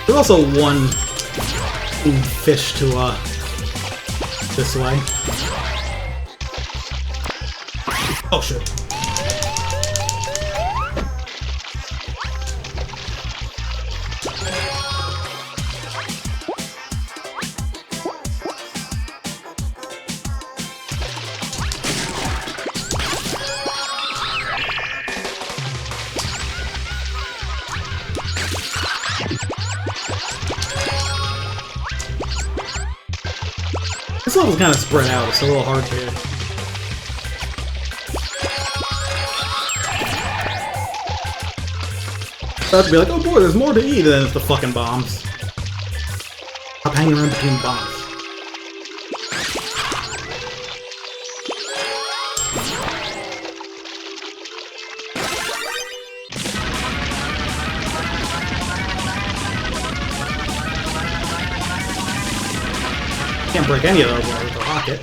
There's also one fish to, this way. Oh shit. This level's kind of spread out, it's a little hard to... About to be like, oh boy, there's more to eat, and then it's the fucking bombs. Stop hanging around between bombs. Can't break any of those with a rocket.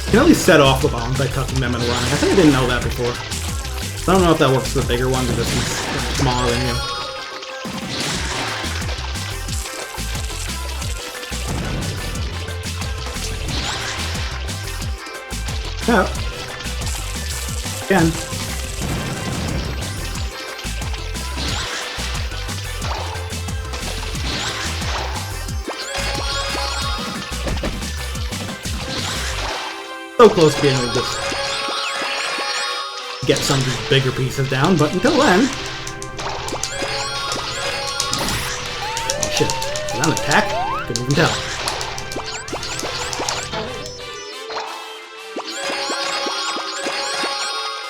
You can at least set off the bombs by touching them and running. I think I didn't know that before. I don't know if that works for the bigger ones or just smaller than you. Yeah. Again. So close to being able to just get some of these bigger pieces down, but until then... Oh shit. Is that an attack? Couldn't even tell.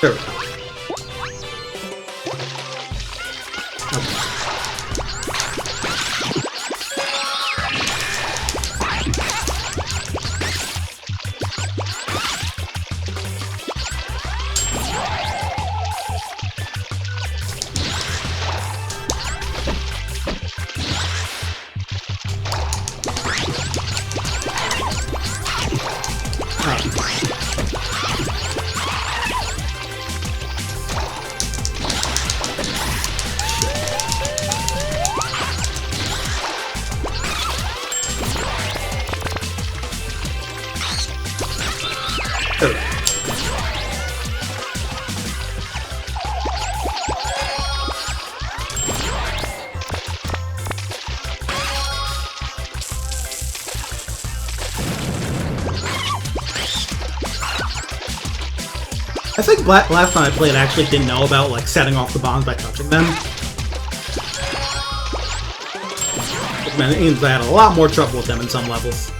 There we go. I think last time I played I actually didn't know about like setting off the bombs by touching them. It means I had a lot more trouble with them in some levels.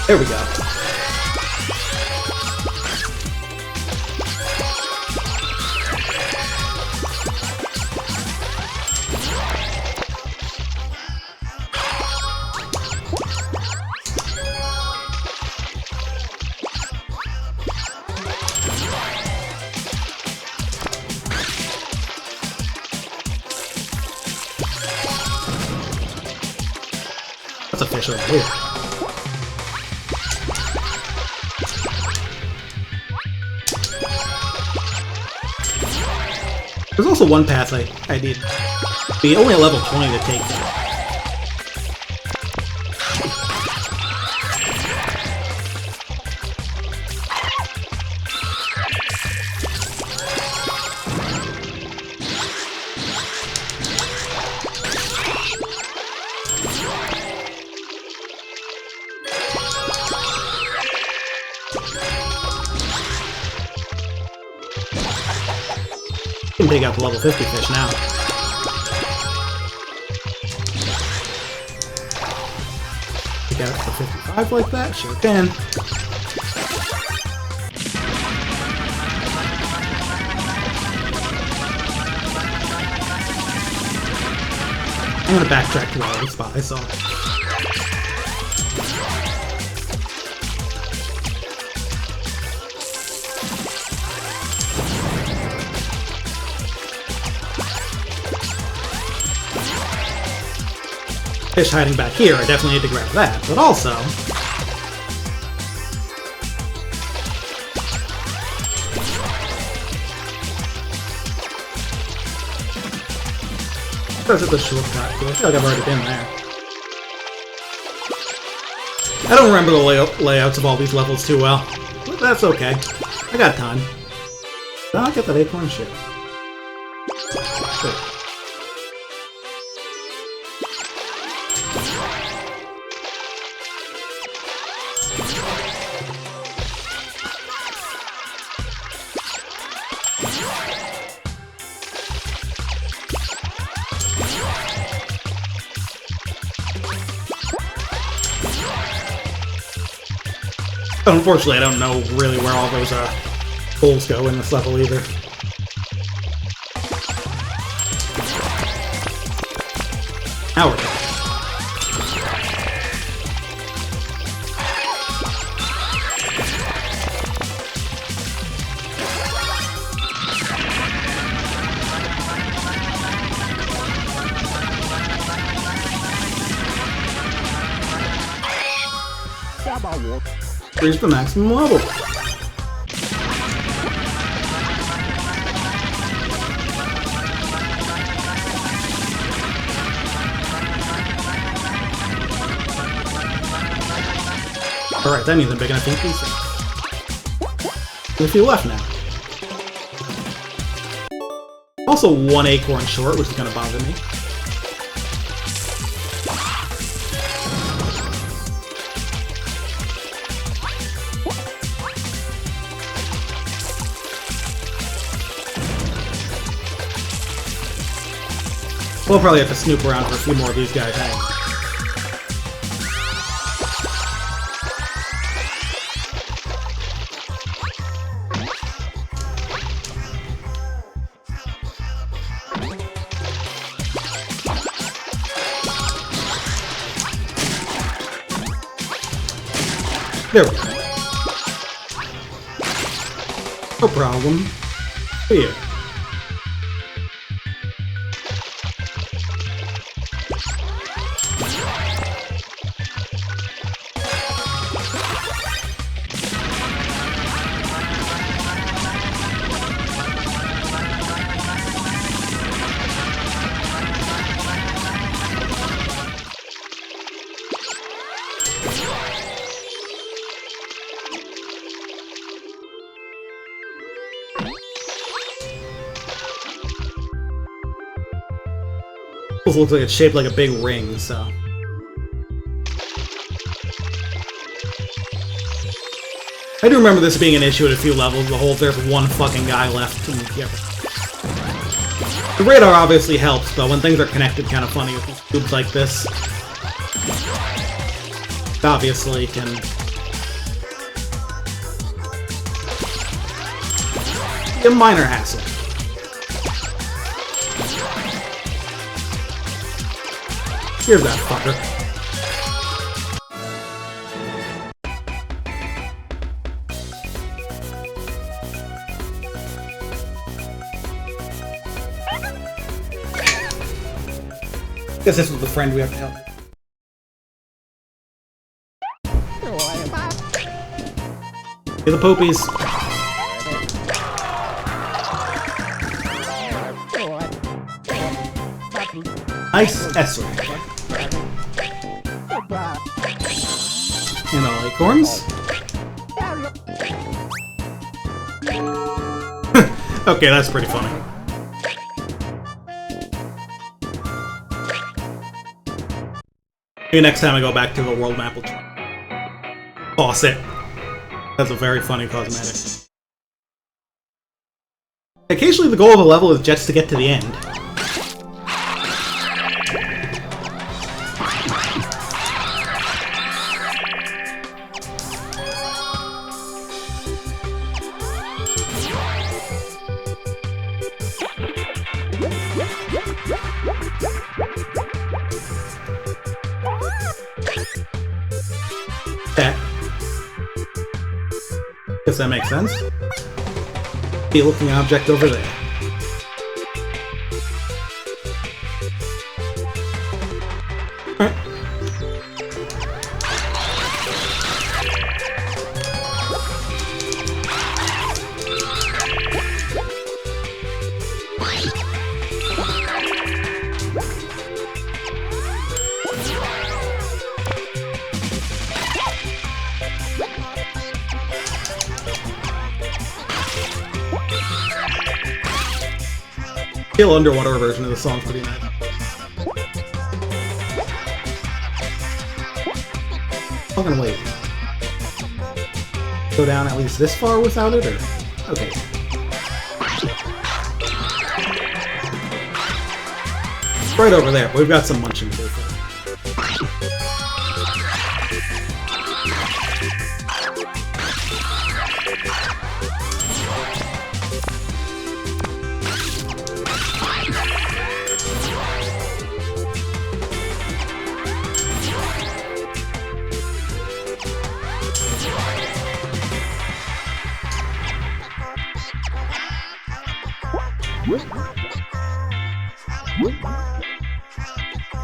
There we go. That's a fish over here. There's also one path I need. Be only at level 20 to take that. Can dig up level 50 fish now. Dig out to 55 like that? Sure can. I'm gonna backtrack to the spot I saw. Fish hiding back here, I definitely need to grab that, but also... There's the shortcut. I feel like I've already been there. I don't remember the layouts of all these levels too well, but that's okay. I got time. Then I'll get that acorn shit. Good. Unfortunately, I don't know really where all those holes go in this level either. Now we're done. Reach the maximum level. Alright, that means I'm big enough to eat these things. There's a few left now. Also one acorn short, which is gonna bother me. We'll probably have to snoop around for a few more of these guys hang. There we go. No problem. Here. This looks like it's shaped like a big ring, so... I do remember this being an issue at a few levels, the whole there's one fucking guy left. And, yeah. The radar obviously helps, but when things are connected, kind of funny with these tubes like this. It obviously can a minor hassle. Here's that fucker. Guess this was the friend we have to help. Get the poopies. Nice S rank. And all acorns. Okay, that's pretty funny. Maybe next time I go back to the world map, we'll try. Toss it. That's a very funny cosmetic. Occasionally the goal of a level is just to get to the end. Guess that makes sense. The looking object over there. Alright. The underwater version of the song's pretty nice. I'm gonna wait. Go down at least this far without it, or? Okay. Right over there, but we've got some munching to do for it.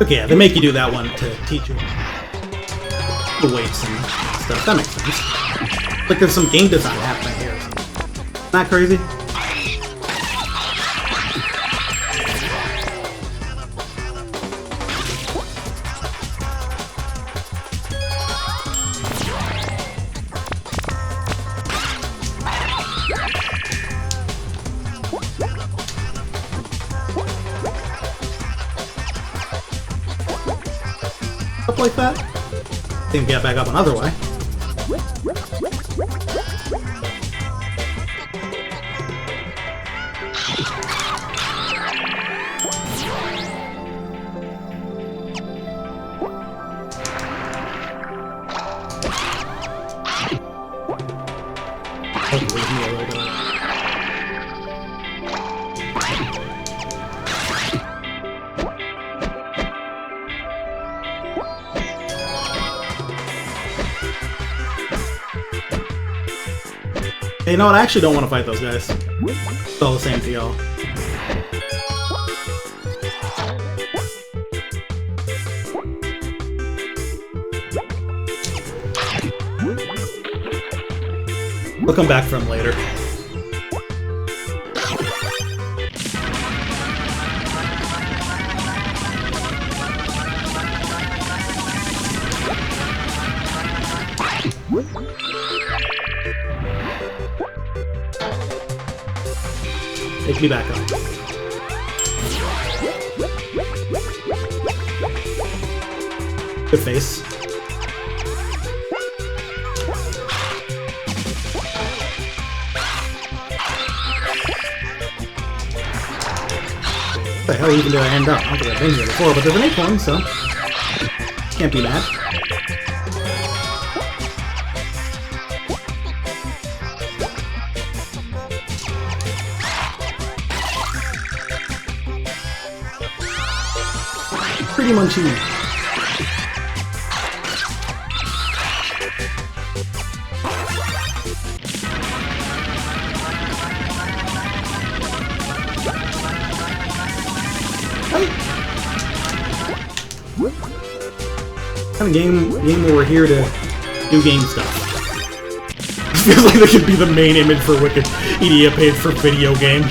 Okay, yeah, they make you do that one to teach you the weights and stuff. That makes sense. Like there's some game design happening here. Isn't that crazy? Up like that. Then get back up another way. Leave me a little bit. Hey, you know what? I actually don't want to fight those guys. It's all the same to y'all. We'll come back for him later. Take me back up. Good face. What the hell even did I end up? I don't think I've been here before, but there's an acorn, so can't be mad. pretty munchy. Kind of game where we're here to do game stuff. It feels like that could be the main image for Wikipedia page for video game.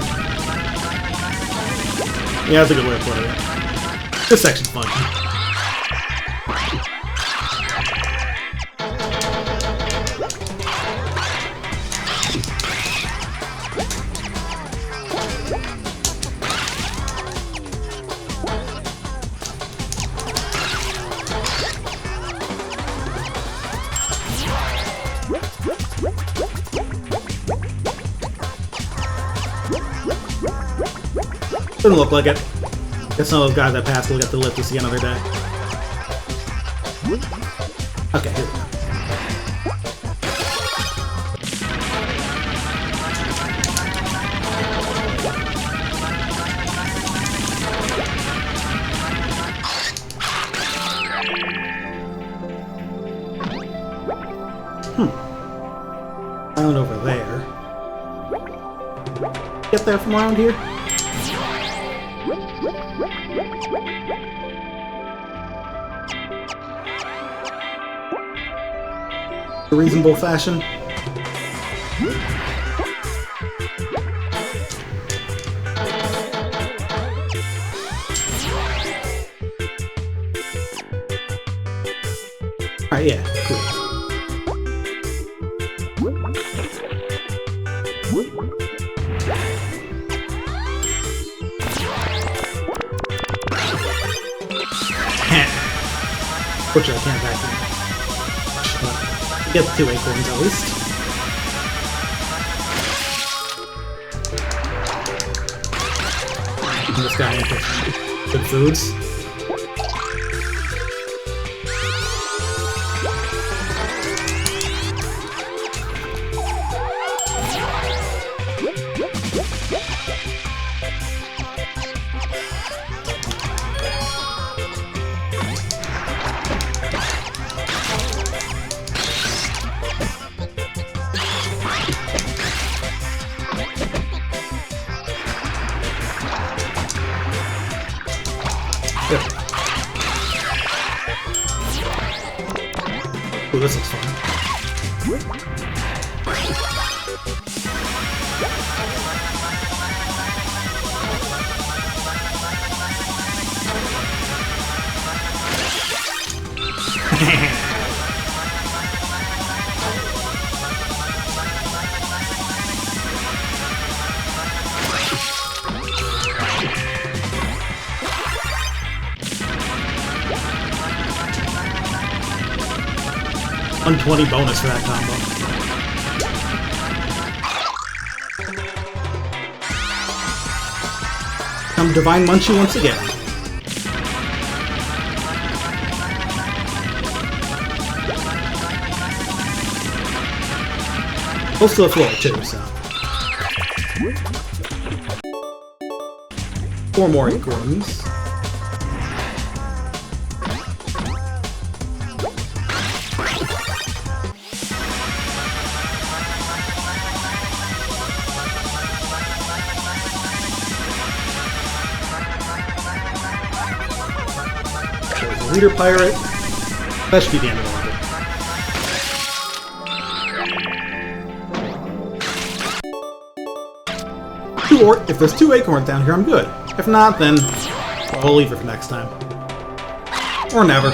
Yeah, that's a good way of putting it. This section's fun. Doesn't look like it. Guess some of those guys that passed will get to live to see another day. Okay, here we go. Island over there. Get there from around here? A reasonable fashion. Alright, yeah, cool. Fortunately, I can't vacuum. Get 2 acorns at least. And this guy ain't good foods. Ooh, this looks fun. $120 bonus for that combo. Come Divine Munchie once again. Close to the floor too, so. 4 more acorns. Leader pirate. That should be the end of the level. If there's 2 acorns down here, I'm good. If not, then I'll leave it for next time. Or never.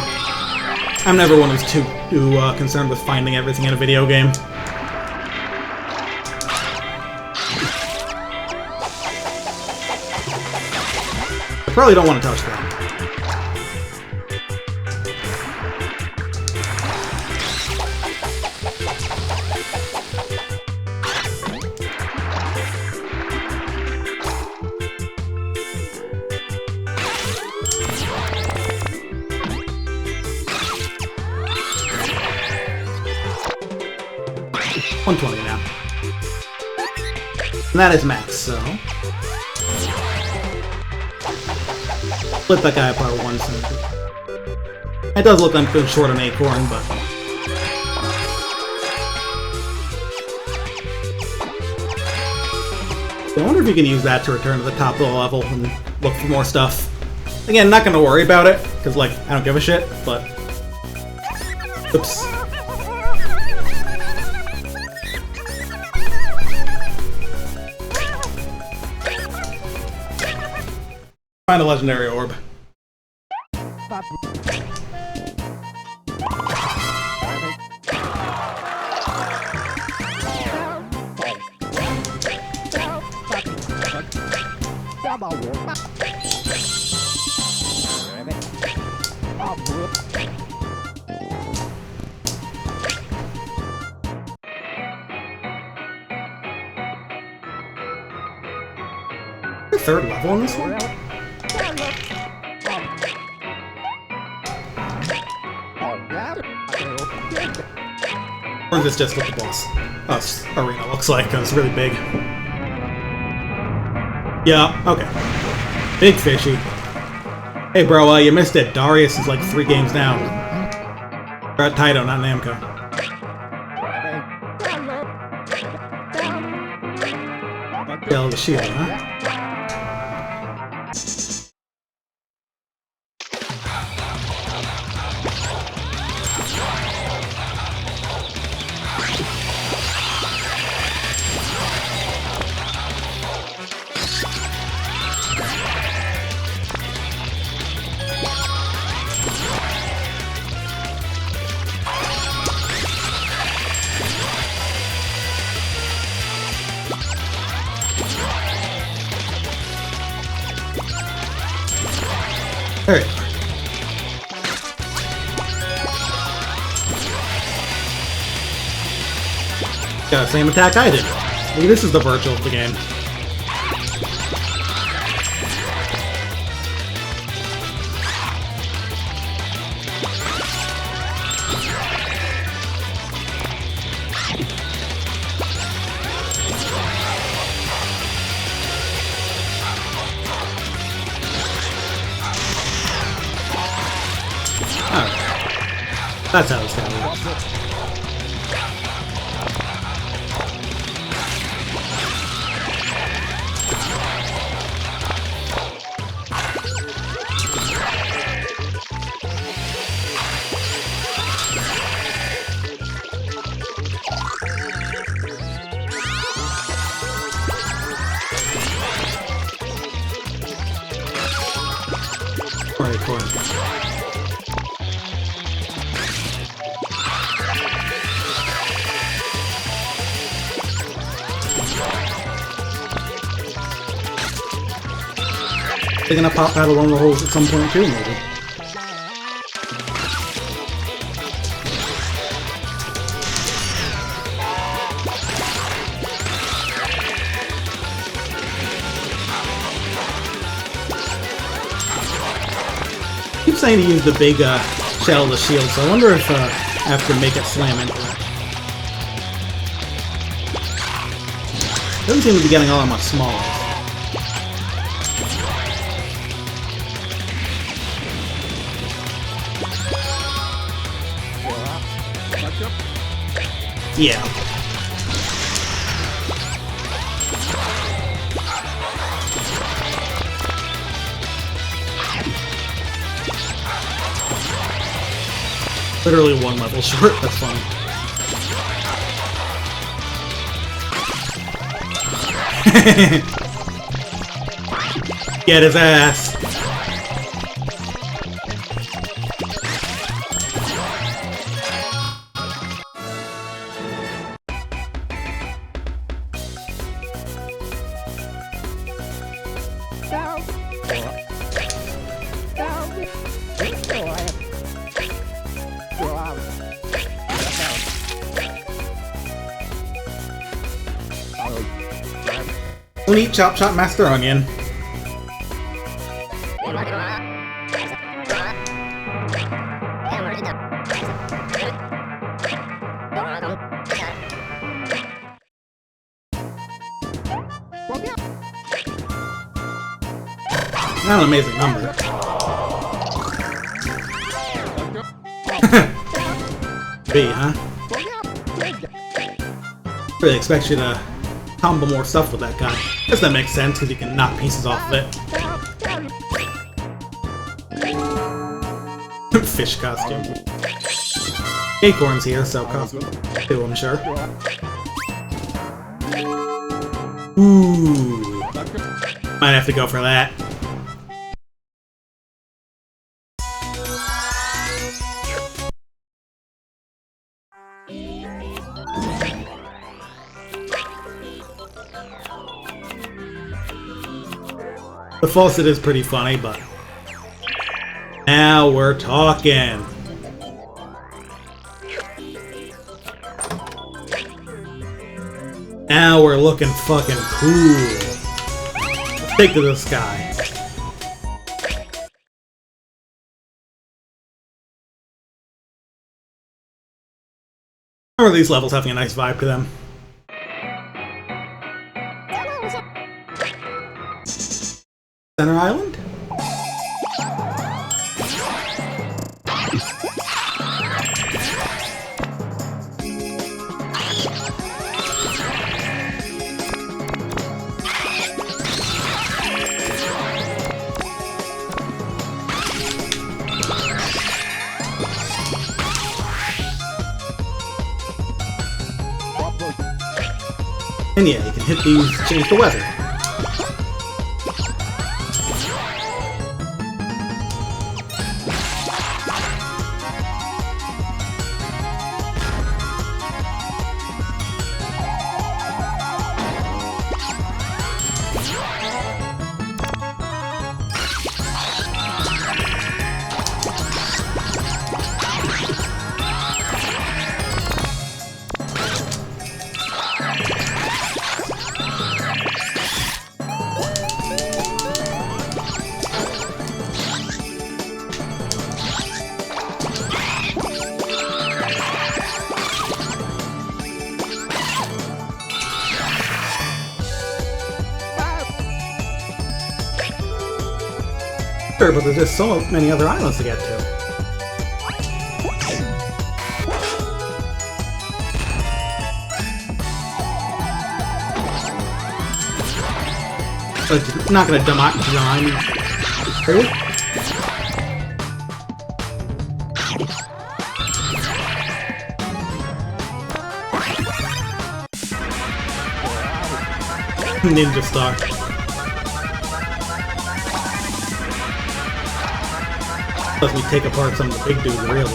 I'm never one who's too concerned with finding everything in a video game. I probably don't want to touch that. $120 now. And that is max, so... Split that guy apart 1 cent. It does look like I'm short an acorn, but... I wonder if you can use that to return to the top of the level and look for more stuff. Again, not gonna worry about it, because, like, I don't give a shit, but... Oops. Find a legendary orb. The third level in this one? Or is this just what the boss arena looks like? It's really big. Yeah, okay. Big fishy. Hey bro, you missed it. Darius is like 3 games down. We're at Taito, not Namco. Kill the shield, huh? Alright. Got the same attack I did. Maybe this is the virtual of the game. That's how it's gonna work. Alright, cool. They're gonna pop out along the holes at some point too, maybe. I keep saying to use the big shell of the shield, so I wonder if I have to make it slam into it. Doesn't seem to be getting all that much smaller. Yeah. Literally 1 level short, that's funny. Get his ass! Don't eat Chop Chop Master Onion. Not an amazing number. B, huh? Really expect you to combo more stuff with that guy. Guess that makes sense, because you can knock pieces off of it. Fish costume. Acorn's here, so costume too, I'm sure. Ooh. Might have to go for that. The faucet is pretty funny, but now we're talking. Now we're looking fucking cool. Let's take to the sky. I remember these levels having a nice vibe to them. Center Island? And yeah, you can hit these, change the weather. Sure, but there's just so many other islands to get to. But not gonna dumb out John. Really? Ninja Star. Let me take apart some of the big dudes really.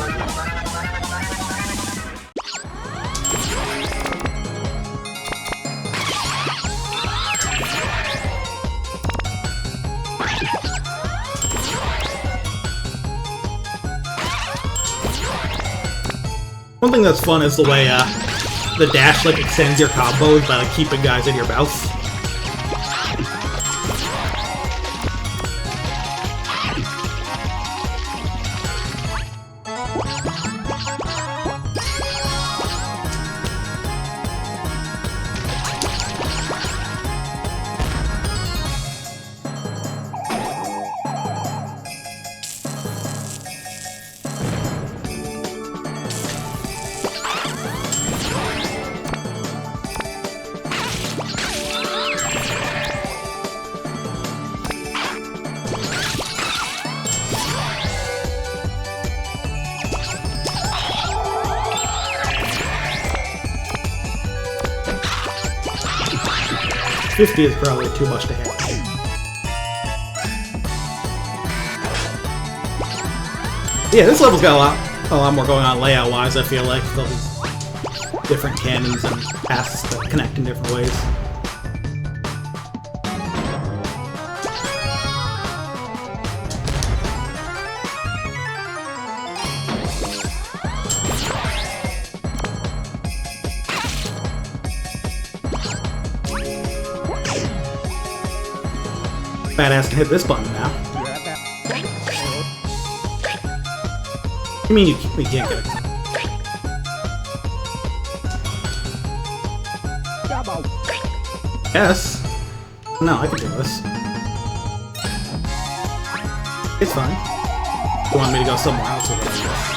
One thing that's fun is the way the dash like extends your combos by like keeping guys in your mouth. $50 is probably too much to hit. Yeah, this level's got a lot more going on layout-wise, I feel like, with all these different cannons and paths that connect in different ways. Badass can hit this button now. I mean, you can't get it. Yes. No, I can do this. It's fine. You want me to go somewhere else with it, I guess.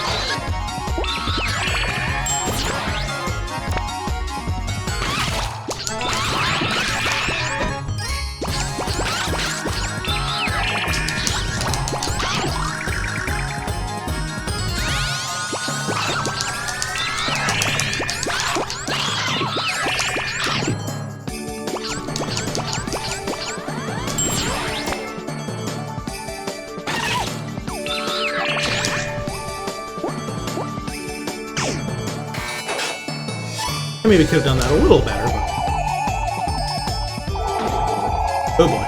I maybe could have done that a little better, but... Oh boy.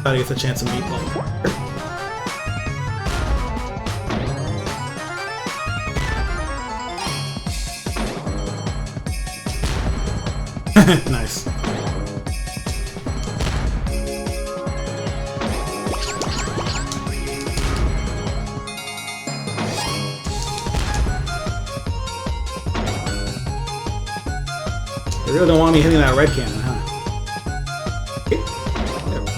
Thought he gets a chance to meet Bubble. Nice. They really don't want me hitting that red cannon, huh? Okay. There we go.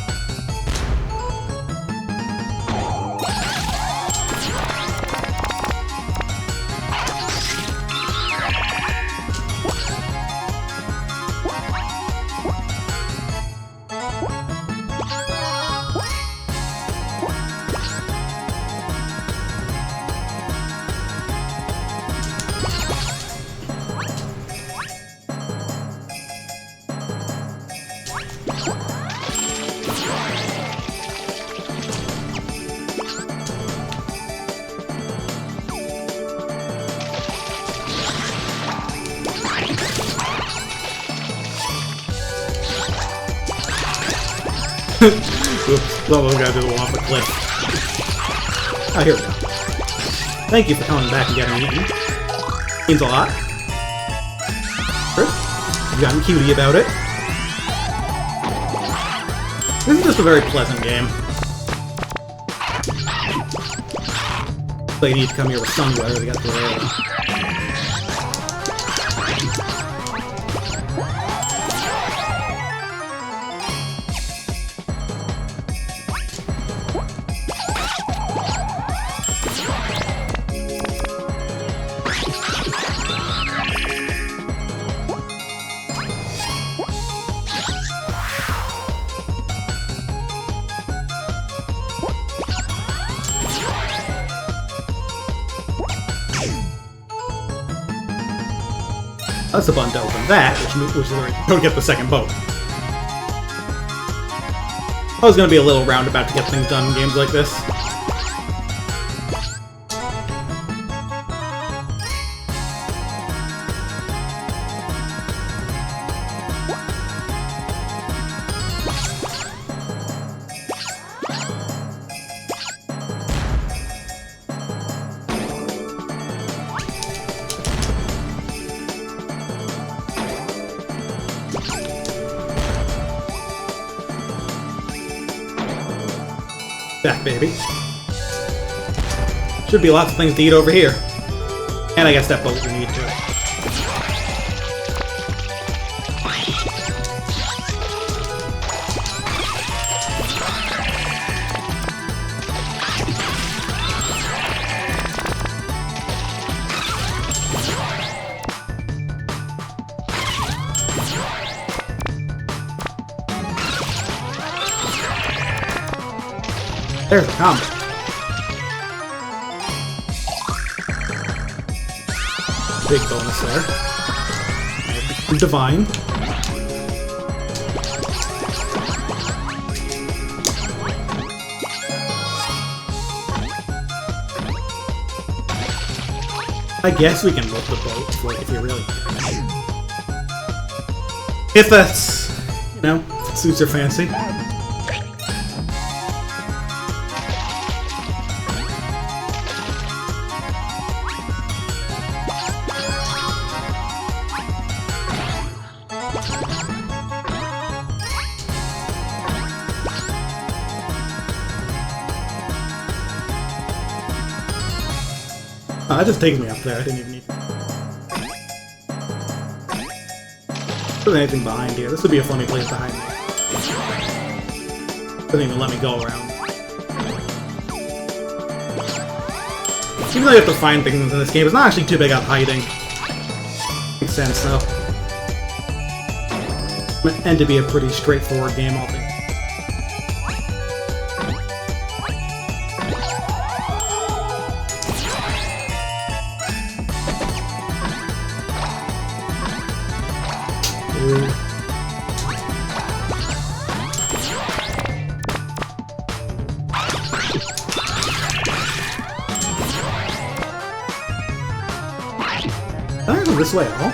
Oops, Lobo's gotta do off a cliff. Oh, here we go. Thank you for coming back and getting me eaten. Means a lot. You've gotten cutie about it. This is just a very pleasant game. They need to come here with sun weather to get through it. That's the button to open that, which is where you get the second boat. I was gonna be a little roundabout to get things done in games like this. Back, baby. Should be lots of things to eat over here. And I guess that boat we need to. There's the combo. Big bonus there. Divine. I guess we can load the boat if you really care. If that's, you know, if it suits your fancy. Oh, that just takes me up there. I didn't even need to. There's anything behind here. This would be a funny place behind me. Doesn't even let me go around. Even though you have to find things in this game, it's not actually too big on hiding. Makes sense, though. It's meant to be a pretty straightforward game, all things. Ooh. Can I go this way at all?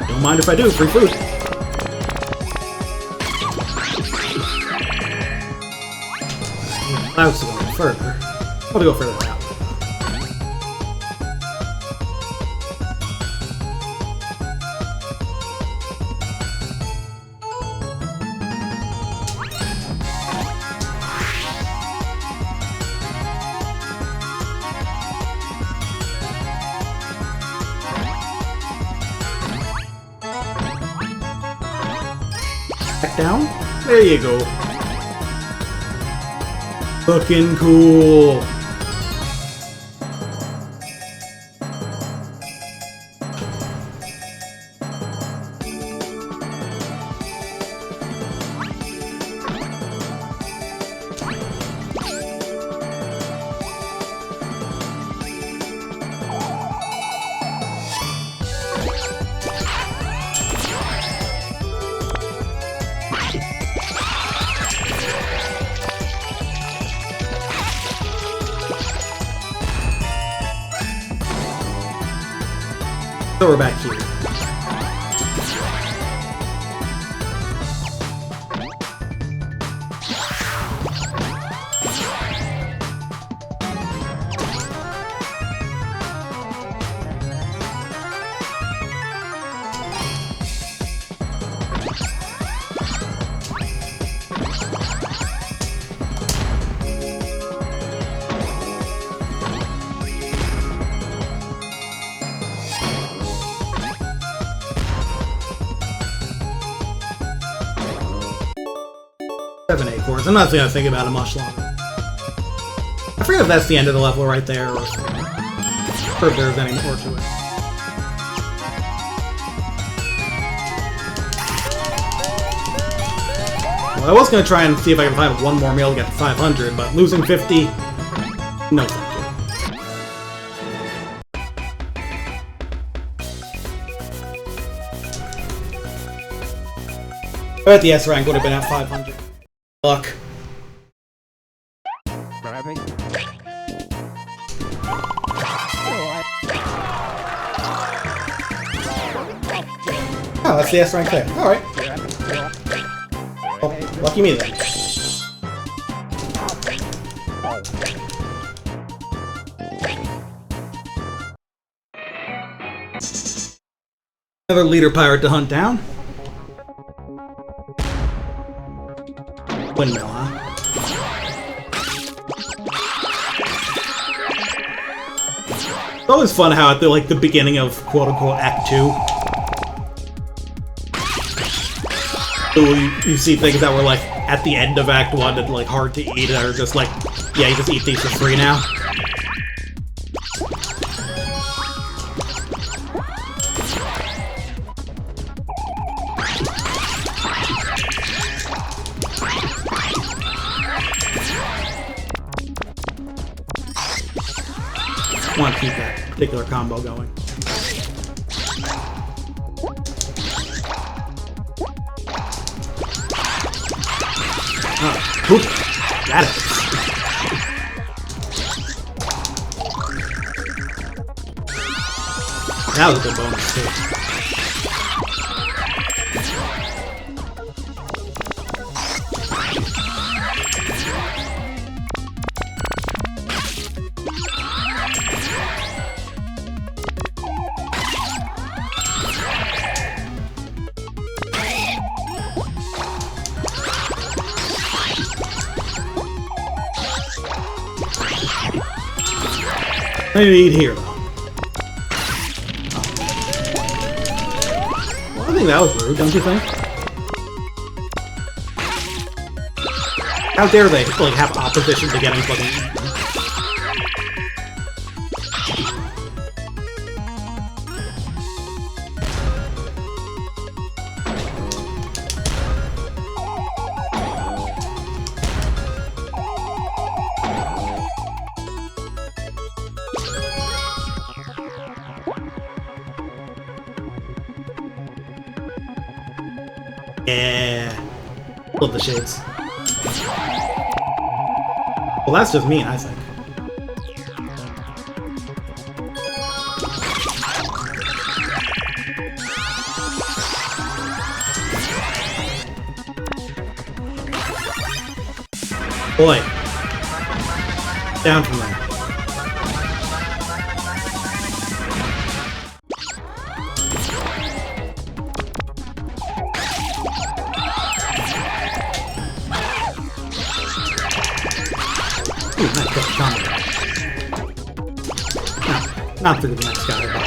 Don't mind if I do, free food. I was going further. I'll go further out. Back down? There you go. Looking cool. So we're back here. Seven acorns. I'm not gonna think about it much longer. I forget if that's the end of the level right there, or if there's any more to it. Well, I was gonna try and see if I can find one more meal to get to 500, but losing 50, no thank you. I bet the S rank would have been at 500. Luck. Oh, that's the S rank there. Alright. Oh, lucky me then. Another leader pirate to hunt down. Windmill, huh? It's always fun how at the beginning of quote-unquote Act 2, so you see things that were like at the end of Act 1 and like hard to eat, that are just like, yeah, you just eat these for free now. I want to keep that particular combo going. Oh, poop. Got it. That was a good bonus too. I need to eat here, though. Well, I think that was rude, don't you think? How dare they, like, have opposition to getting fucking eaten? Yeah. Love the shades. Well, that's just me, I think. Boy. Down from there. Ooh, nice quick combo. No, not through the next guy, but...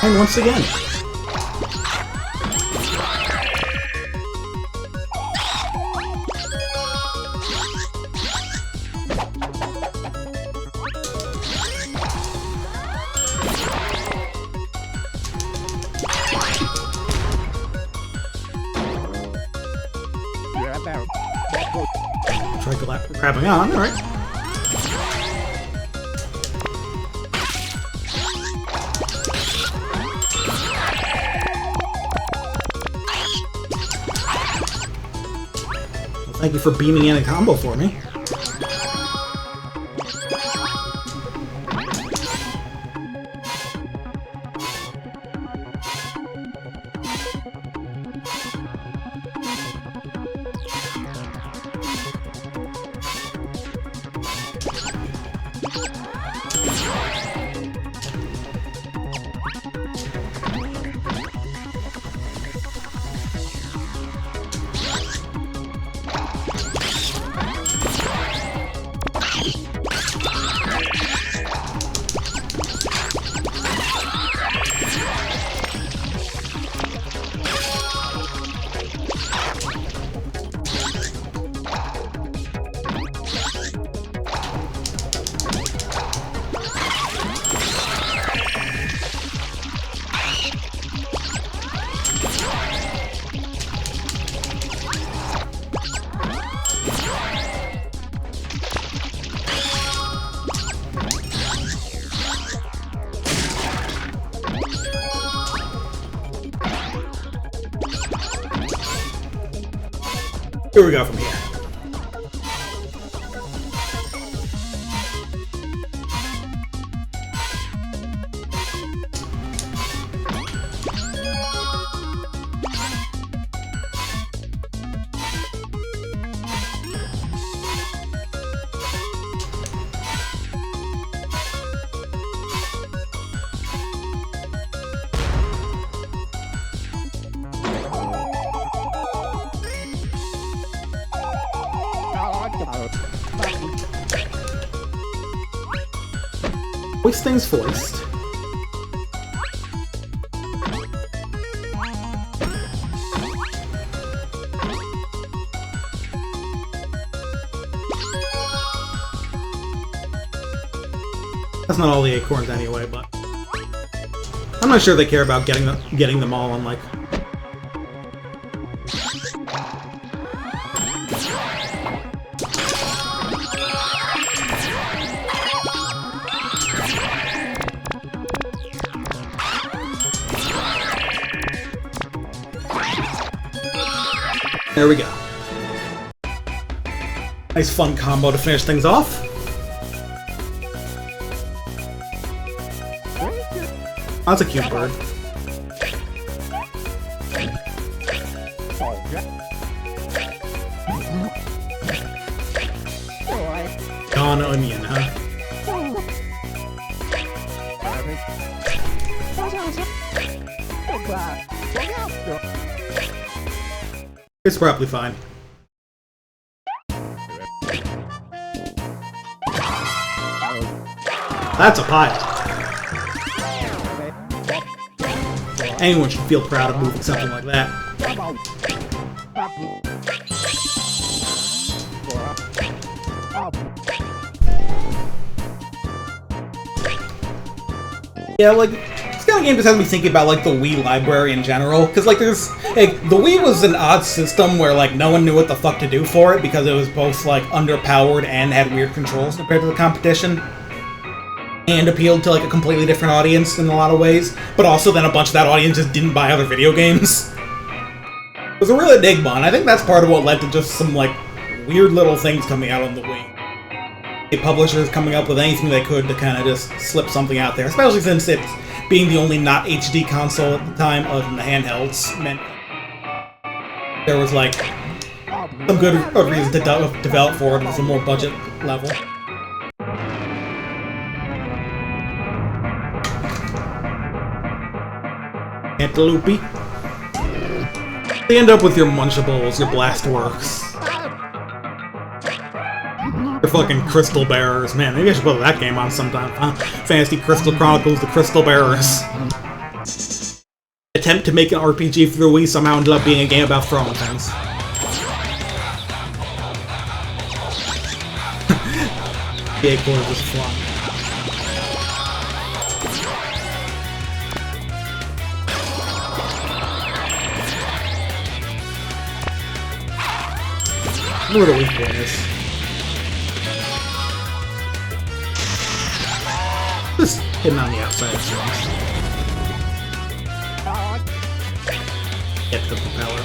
And once again. Try grabbing on, alright. Thank you for beaming in a combo for me. Here we go from here. Voice things voiced. That's not all the acorns anyway, but I'm not sure they care about getting them all on like. There we go. Nice fun combo to finish things off. That's a cute bird. Gone onion, huh? It's probably fine. That's a pile. Anyone should feel proud of moving something like that. Yeah, like, this kind of game just has me thinking about, like, the Wii library in general. Because, like, the Wii was an odd system where, like, no one knew what the fuck to do for it because it was both, like, underpowered and had weird controls compared to the competition. And appealed to, like, a completely different audience in a lot of ways. But also then a bunch of that audience just didn't buy other video games. It was a real enigma, and I think that's part of what led to just some, like, weird little things coming out on the Wii. Publishers coming up with anything they could to kind of just slip something out there, especially since it's being the only not HD console at the time other than the handhelds meant there was like some good reason to develop for it as a more budget level. Antelope. They end up with your Munchables, your Blastworks. Your fucking Crystal Bearers. Man, maybe I should put that game on sometime, huh? Fantasy Crystal Chronicles, the Crystal Bearers. Attempt to make an RPG for the Wii somehow ended up being a game about throwing things. The acorn was flop. I know what a weak point is. Just hitting on the outside of things. Get the propeller.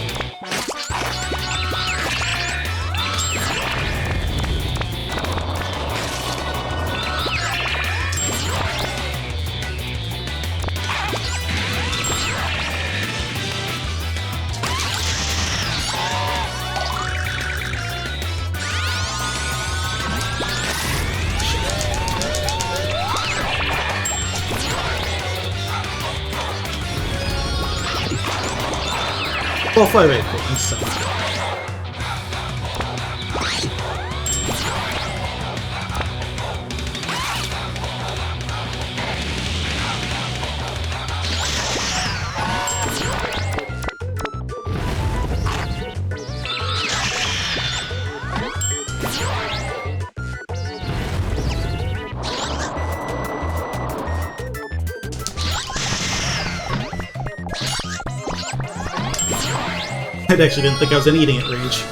Well, fly rate points, so. I actually didn't think I was in eating at range.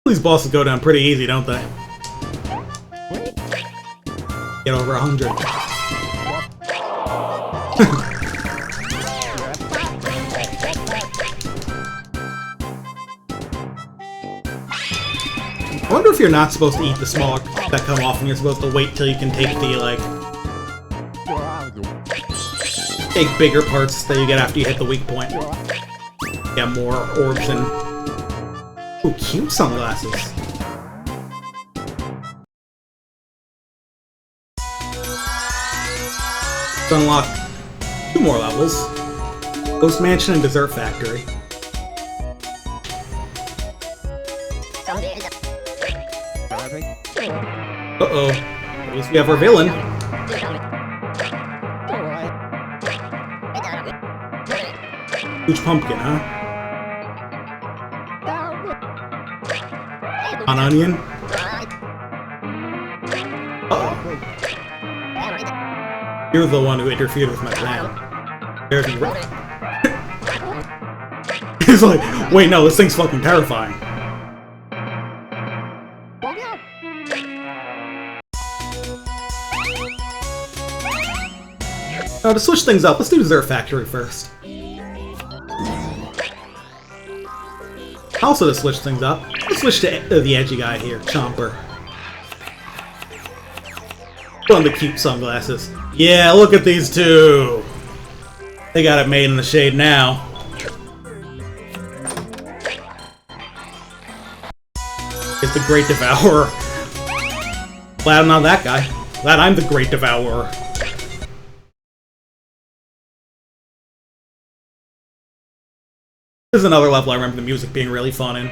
These bosses go down pretty easy, don't they? Get over 100. I wonder if you're not supposed to eat the smaller that come off and you're supposed to wait till you can take the, like... take bigger parts that you get after you hit the weak point. Get more orbs and... Ooh, cute sunglasses. To unlock 2 more levels. Ghost Mansion and Dessert Factory. Uh-oh. At least we have our villain. Huge pumpkin, huh? An onion? Uh-oh. You're the one who interfered with my plan. There's the right. He's like, wait, no, this thing's fucking terrifying. Now, to switch things up, let's do Dessert Factory first. Also, to switch things up, let's switch to the edgy guy here, Chomper. Put on the cute sunglasses. Yeah, look at these two! They got it made in the shade now. It's the Great Devourer. Glad I'm not that guy. Glad I'm the Great Devourer. This is another level I remember the music being really fun in.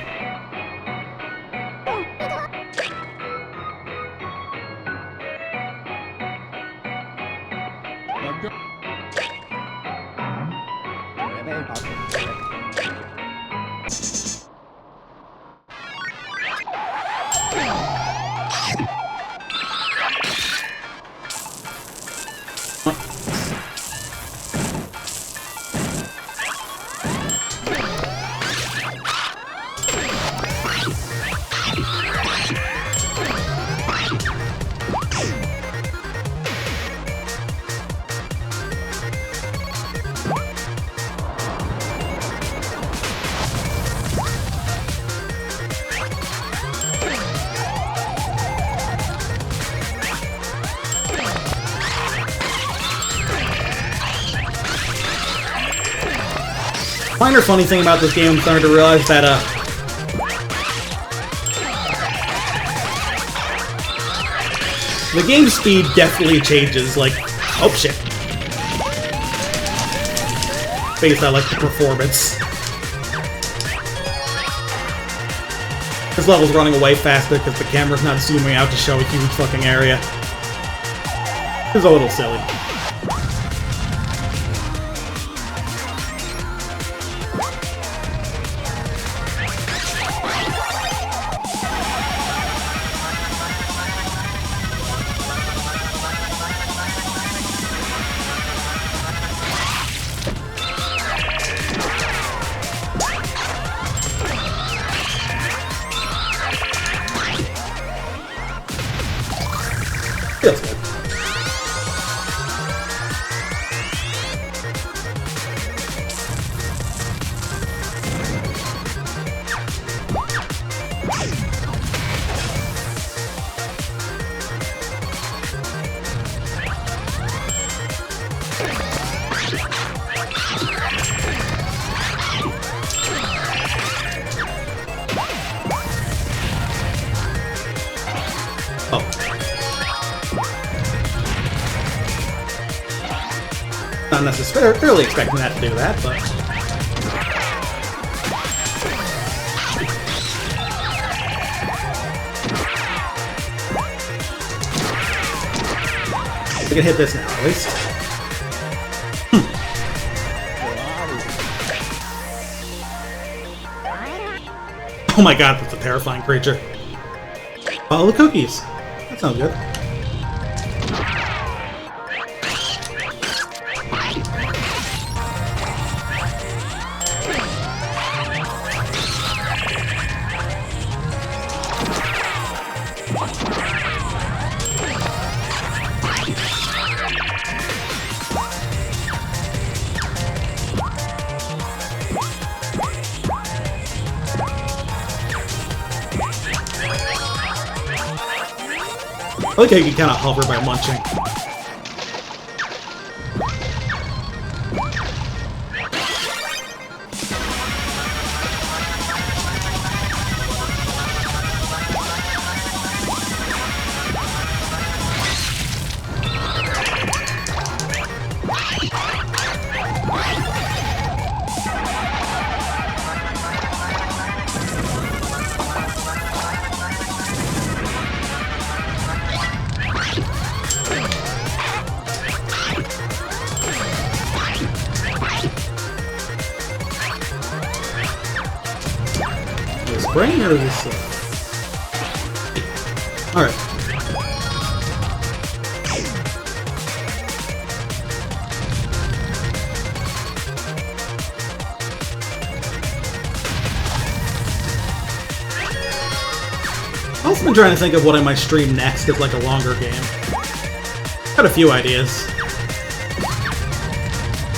Minor funny thing about this game, I'm starting to realize that, the game speed definitely changes, like, oh shit. Based on, like, the performance. This level's running away faster because the camera's not zooming out to show a huge fucking area. It's a little silly. Feels good. Oh. Not necessarily expecting that to do that, but... we can hit this now, at least. Oh my god, that's a terrifying creature. Follow the cookies. That sounds good. I like how you can kind of hover by munching. Brain or is this alright. I've also been trying to think of what I might stream next as like a longer game. Got a few ideas.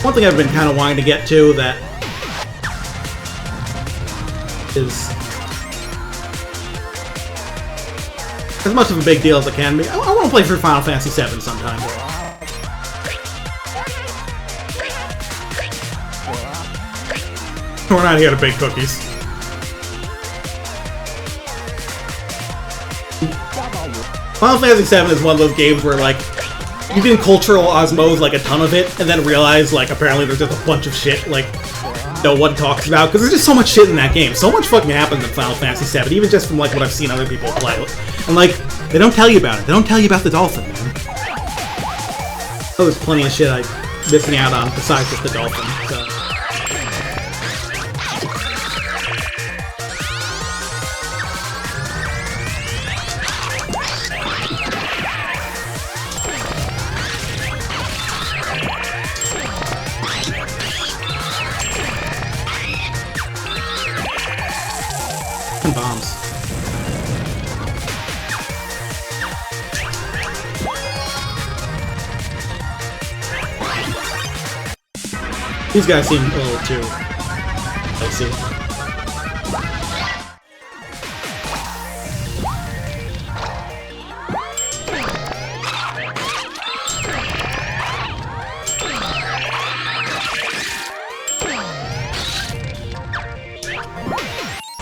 One thing I've been kind of wanting to get to that is as much of a big deal as it can be. I want to play through Final Fantasy VII sometime. We're not here to bake cookies. Final Fantasy VII is one of those games where, like, you can cultural osmose, like, a ton of it, and then realize, like, apparently there's just a bunch of shit, like, know what it talks about, because there's just so much shit in that game. So much fucking happens in Final Fantasy VII, even just from like what I've seen other people play. And like, they don't tell you about it. They don't tell you about the dolphin, man. Oh, there's plenty of shit I'm missing out on besides just the dolphin. So. Bombs. These guys seem a little too icy.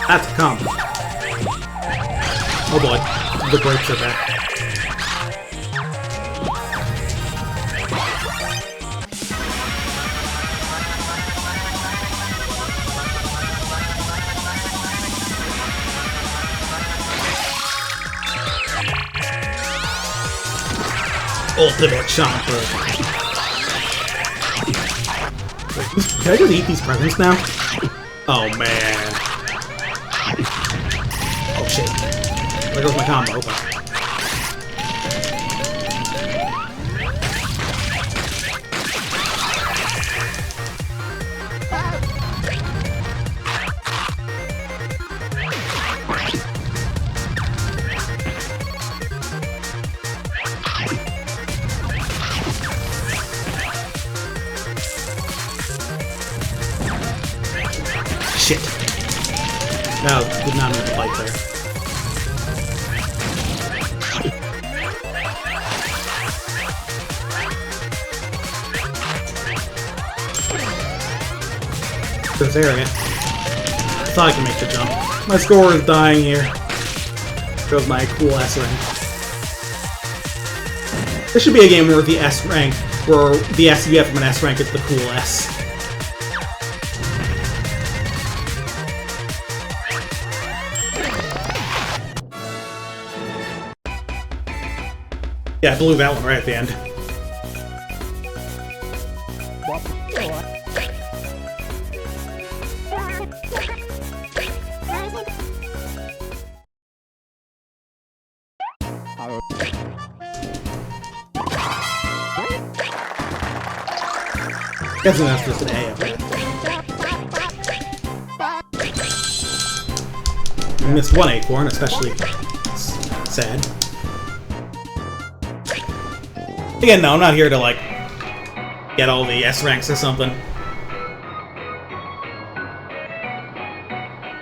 That's a combo. Oh boy, the brakes are back. Ultimate shot through. Can I just eat these presents now? Oh man. Oh shit. There goes my combo. Okay. Shit. No, did not mean to fight there. This area. Thought I could make the jump. My score is dying here. Goes my cool S rank. This should be a game where the S rank, where the S you get from an S rank is the cool S. Yeah, I blew that one right at the end. Guessing that's just an A. I missed one acorn, especially sad. Again, no, I'm not here to, like, get all the S ranks or something.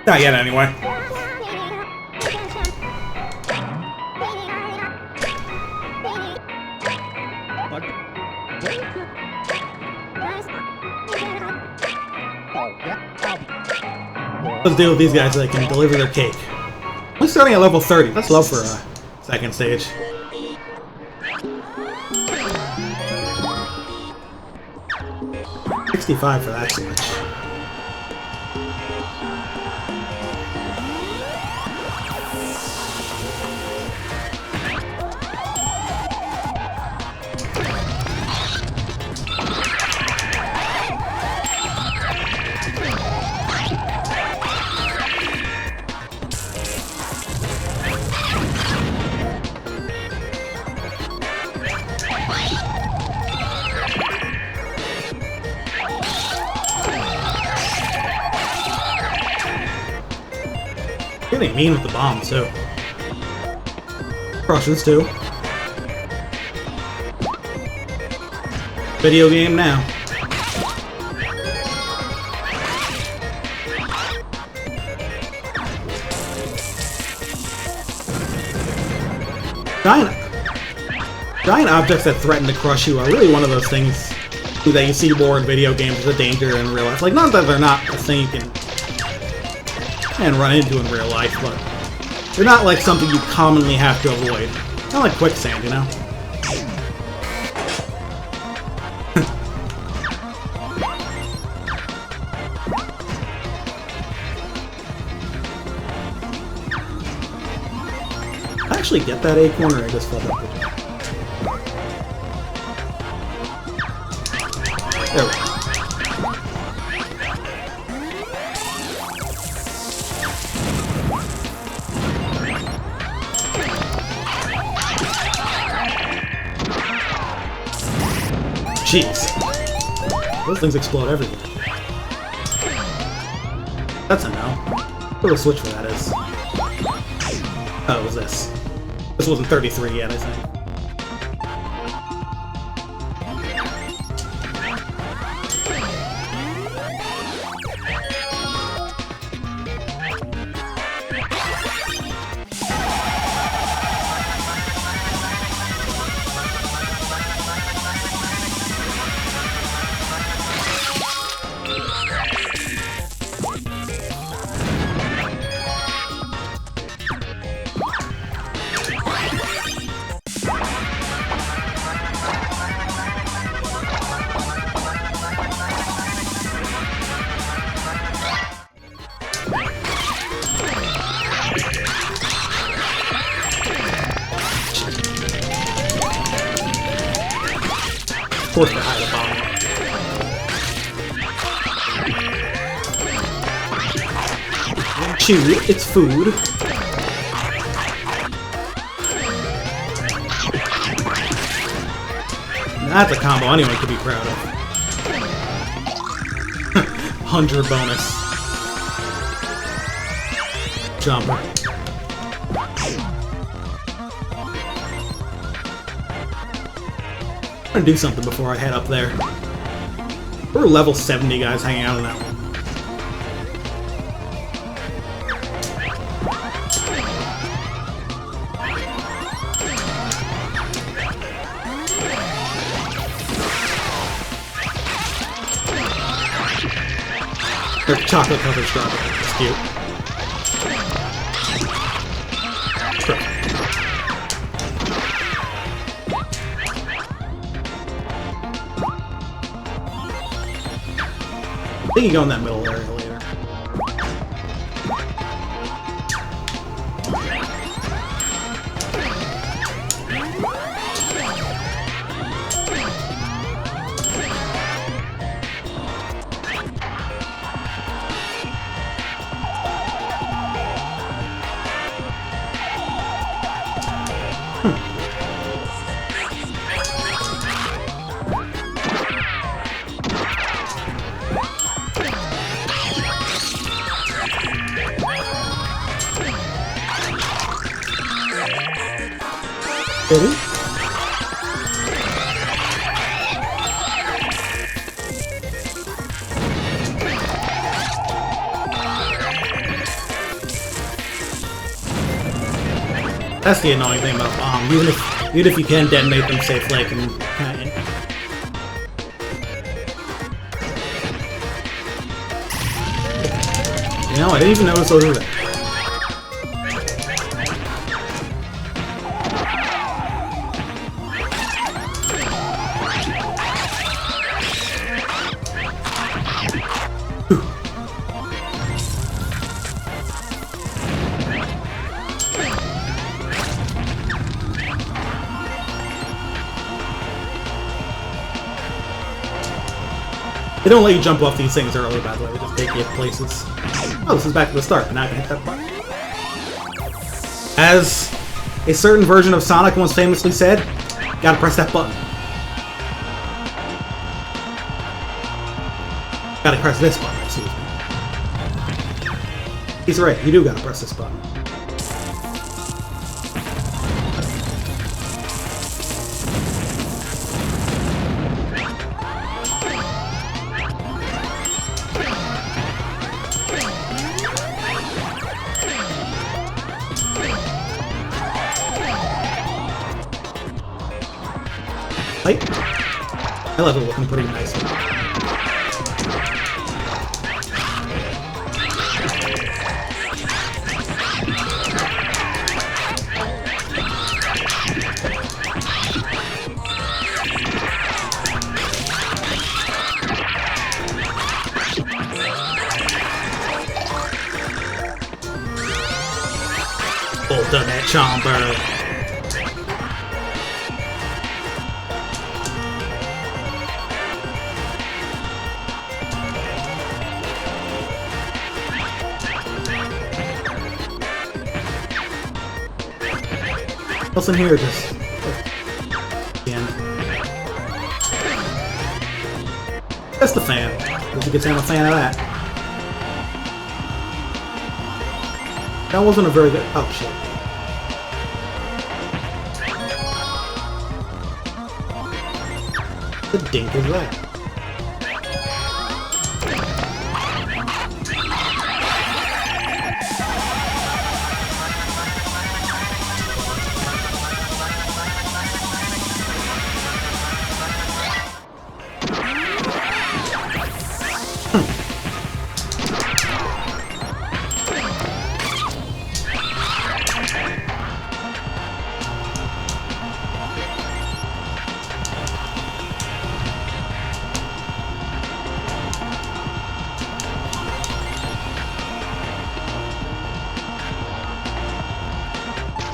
Not yet, anyway. Let's deal with these guys so they can deliver their cake. We're starting at level 30. That's low for a second stage. $65 for that sandwich. Really mean with the bombs, too. Prussians, too. Video game now. Giant objects that threaten to crush you are really one of those things that you see more in video games as a danger in real life. Like, not that they're not a thing you can run into in real life, but they're not like something you commonly have to avoid. Not like quicksand, you know? actually get that acorn, or I just fell up the jump? There we go. Jeez. Those things explode everywhere. That's a no. What the switch for that is? Oh, it was this. This wasn't 33 yet, I think. Of course they hide a bomb. And chew its food. That's a combo anyone could be proud of. 100 bonus. Jumper. I'm gonna do something before I head up there. We're level 70 guys hanging out on that one. There's chocolate covered strawberry. It's cute. I think you go in that middle area later. Ready? That's the annoying thing about bombs. Even if you can detonate them safely, I can You know, I didn't even notice those were there. They don't let you jump off these things early, by the way. They just take you places. Oh, this is back to the start, but now I can hit that button. As a certain version of Sonic once famously said, gotta press that button. Gotta press this button, excuse me. He's right, you do gotta press this button. I love it looking pretty nice. Bolt on that chomper. Listen here, just again. That's the fan. Because you could say I'm a fan of that. That wasn't a very good. Oh shit. The dink is that?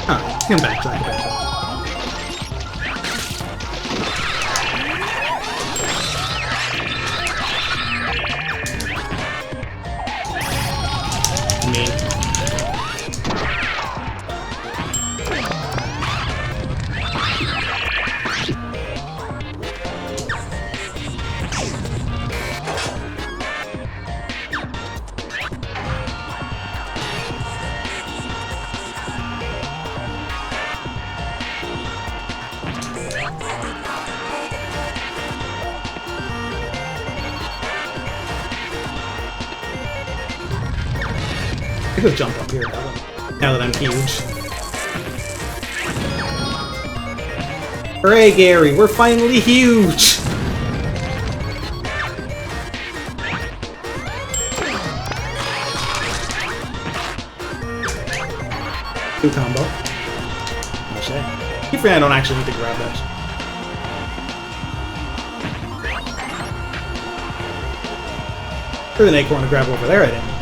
Alright, come backtrack a bit. Me. I could jump up here now that I'm huge. Hooray, Gary! We're finally huge! Two combo. Oh shit. Keep forgetting I don't actually need to grab that. There's an acorn to grab over there, I didn't.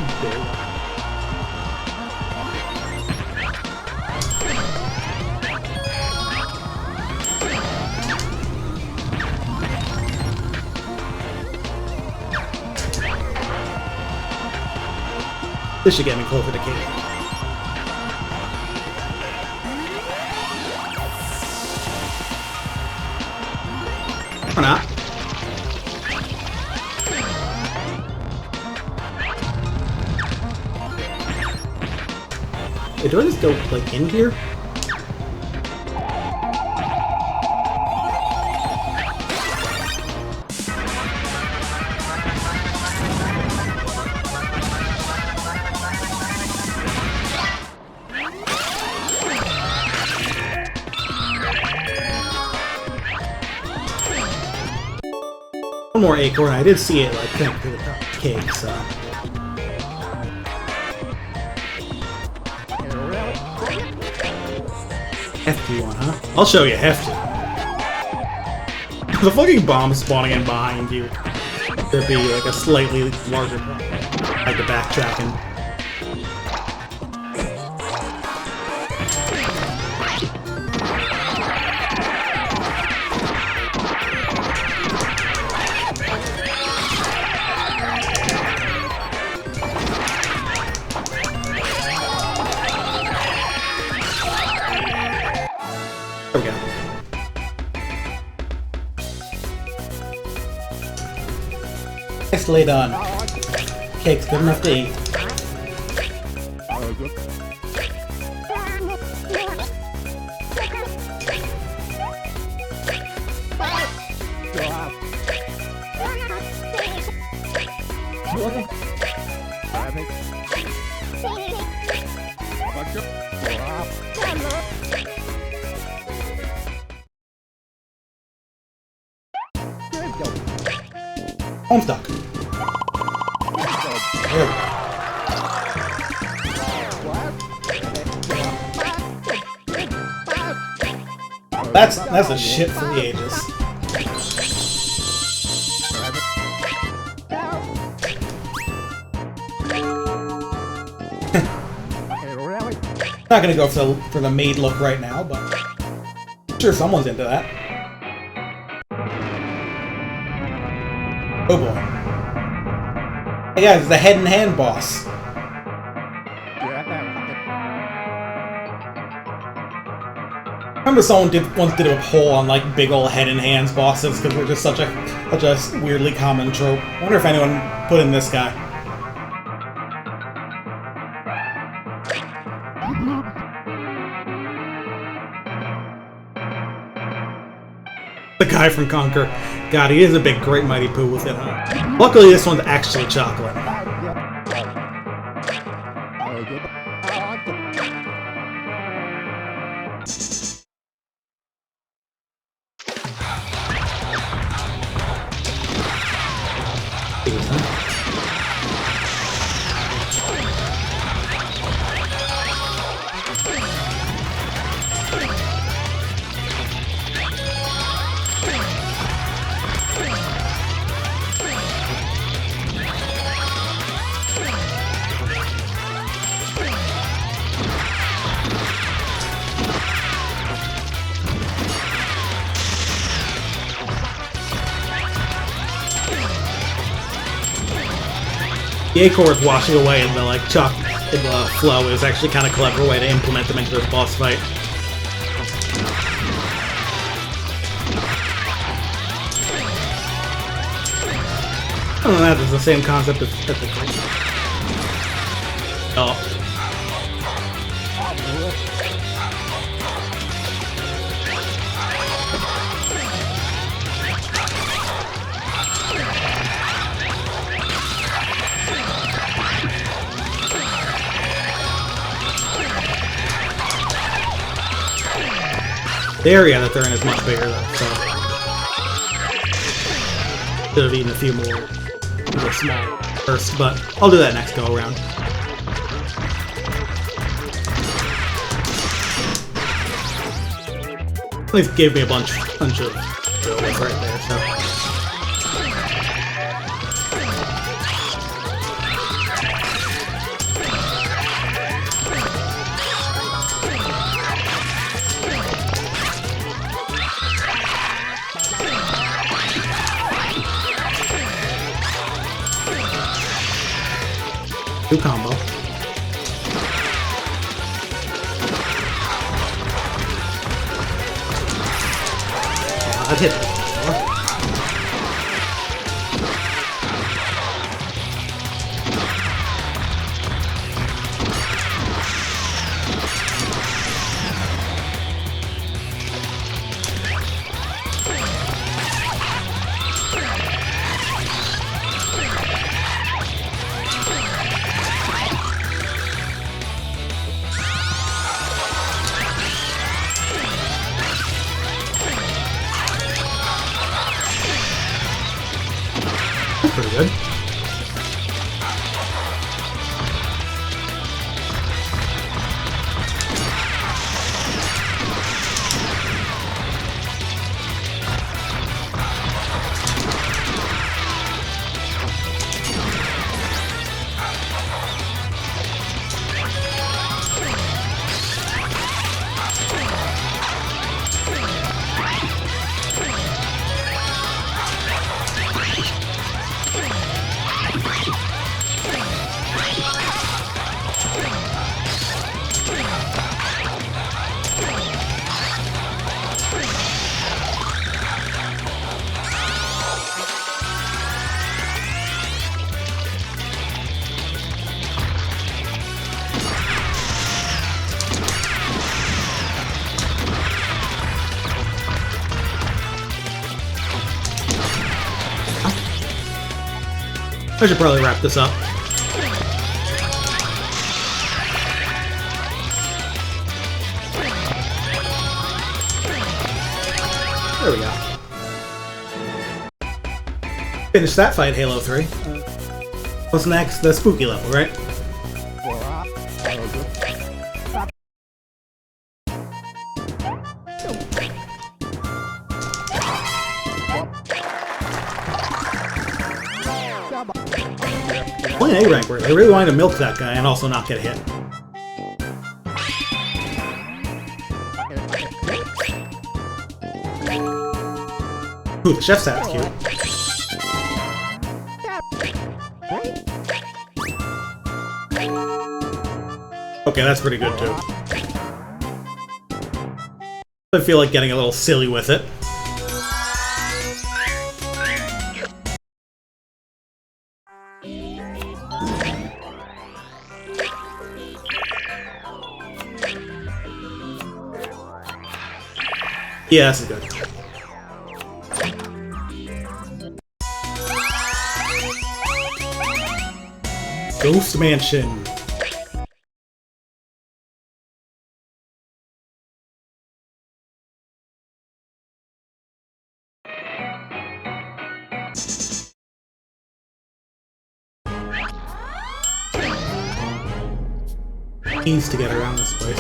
This should get me closer to cake. Or not. Hey, do I just go, like, in here? One more acorn. I did see it like connect to the top of the cake, so. Hefty one, huh? I'll show you hefty. The fucking bomb spawning in behind you. There'd be like a slightly larger problem. Like the backtracking. There we go. Nicely done. Cake's good enough to eat. I'm stuck. There we go. That's a shit for the ages. Not gonna go for the maid look right now, but I'm sure someone's into that. Oh boy. Hey guys, it's the head-in-hand boss. remember someone once did a poll on like big old head and hands bosses because they're just such a weirdly common trope. I wonder if anyone put in this guy. The guy from Conquer. God, he is a big Great Mighty Pooh with it, huh? Luckily, this one's actually chocolate. The acorns washing away in the in the flow is actually kind of clever way to implement them into this boss fight. I don't know, that is the same concept as the Oh. The area that they're in is much bigger though, so should have eaten a few more really small first, but I'll do that next go around. At least gave me a bunch of builds right there, so. New combo. I'd hit it. Pretty good. I should probably wrap this up. There we go. Finish that fight, Halo 3. What's next? The spooky level, right? Playing A rank, where they really wanted to milk that guy and also not get hit. Ooh, the chef's hat's cute. Okay, that's pretty good too. I feel like getting a little silly with it. Yeah, this is good. Ghost Mansion. Keys to get around this place.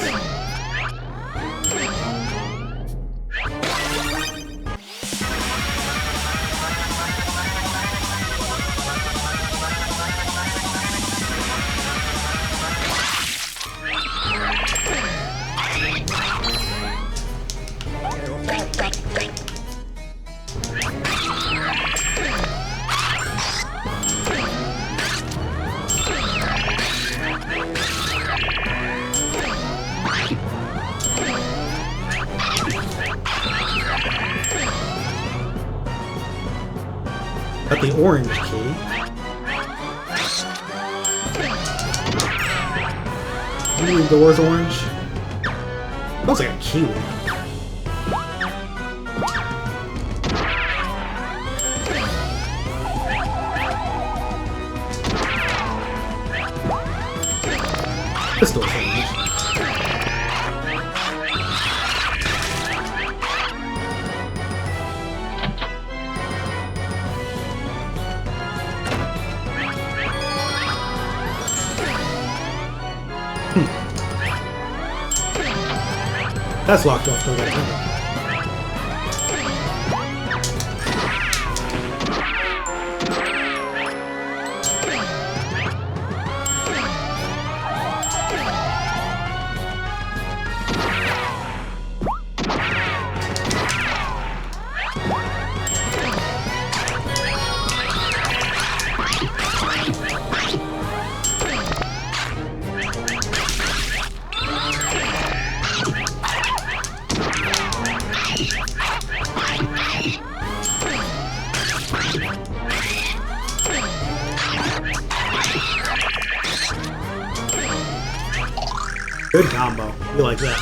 Got the orange key. Ooh, the door's orange. Looks like a kiwi. This door's orange. That's locked off till I get it. Good combo. You like that.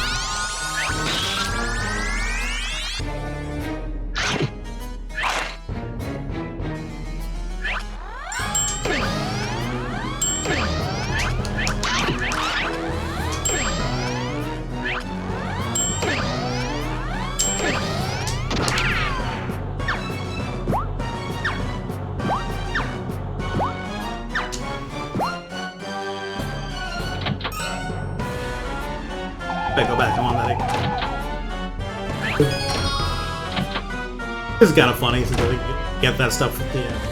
Go back, come on, Betty. This is kind of funny to really get that stuff at the end.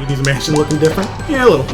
These mansions looking different? Yeah, a little.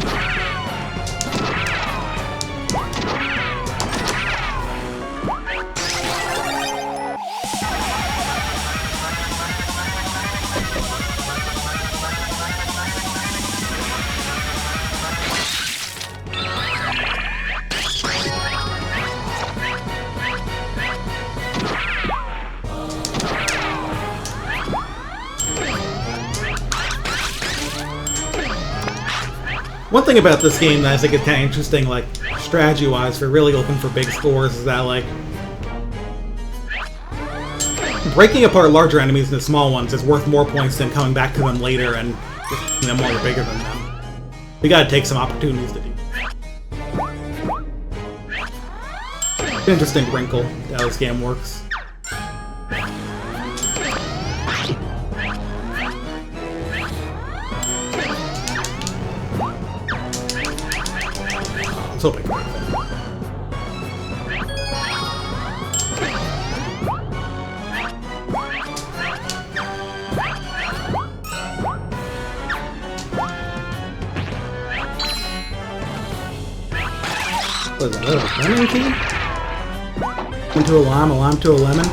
One thing about this game that I think is kind of interesting, like, strategy-wise, for really looking for big scores, is that, like, breaking apart larger enemies into small ones is worth more points than coming back to them later and just making them while you're bigger than them. You gotta take some opportunities to do. It's an interesting wrinkle to how this game works. I was hoping for that. What is that? A lemon key? Into a lime to a lemon?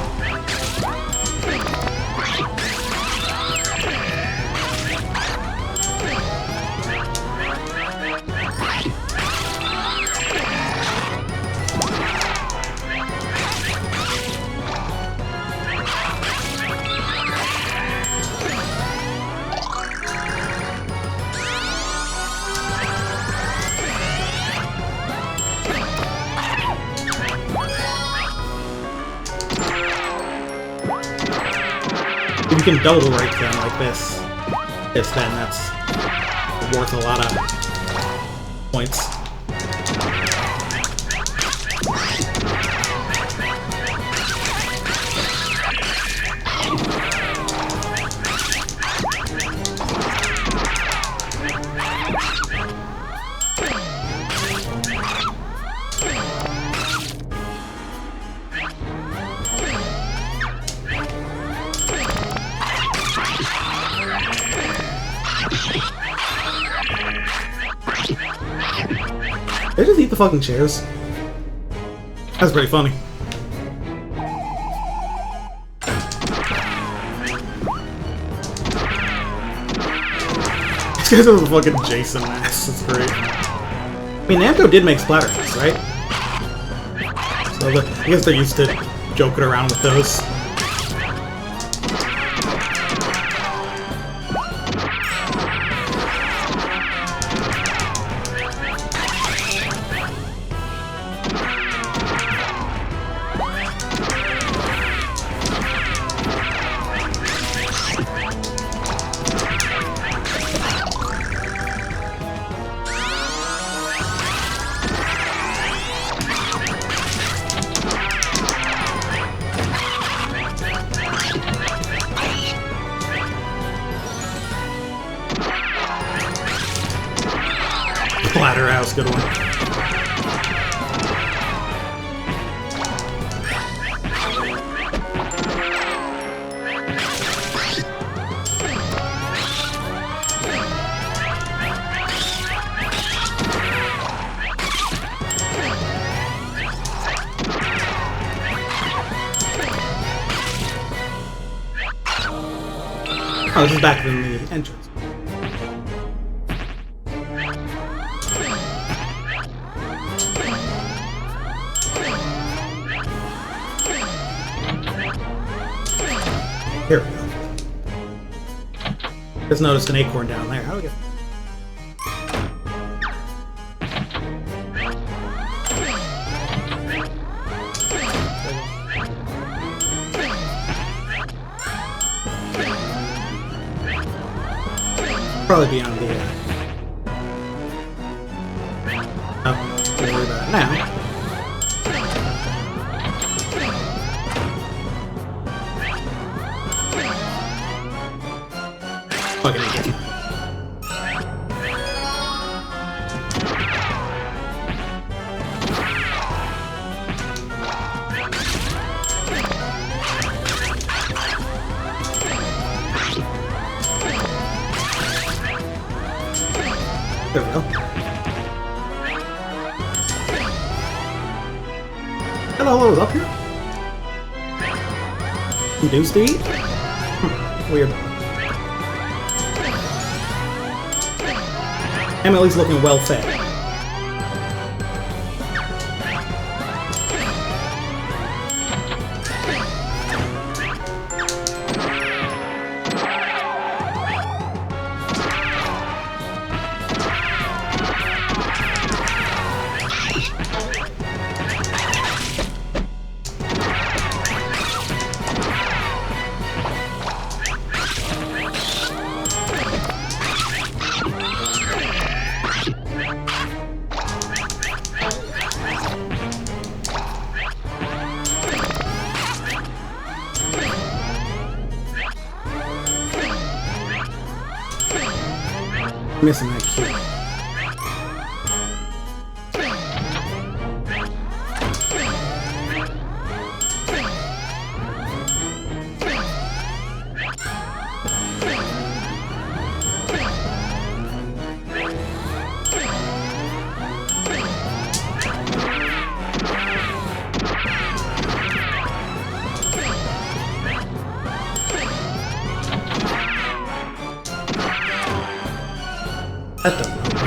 If you can double right them like this, then that's worth a lot of points. They just eat the fucking chairs. That's pretty funny. These guys have a fucking Jason mask. That's great. I mean, Namco did make Splatterhouse, right? So I guess they're used to joking around with those. Splatterhouse, good one. Oh, this is back in the entrance. Here we go. Just noticed an acorn down there. How do we get... Probably be on the... Oh, don't worry about it now. Fucking idiot. There we go. Hello, was up here? Some dudes to eat? Weird. I'm at least looking well fed. Missing that key. That doesn't help me.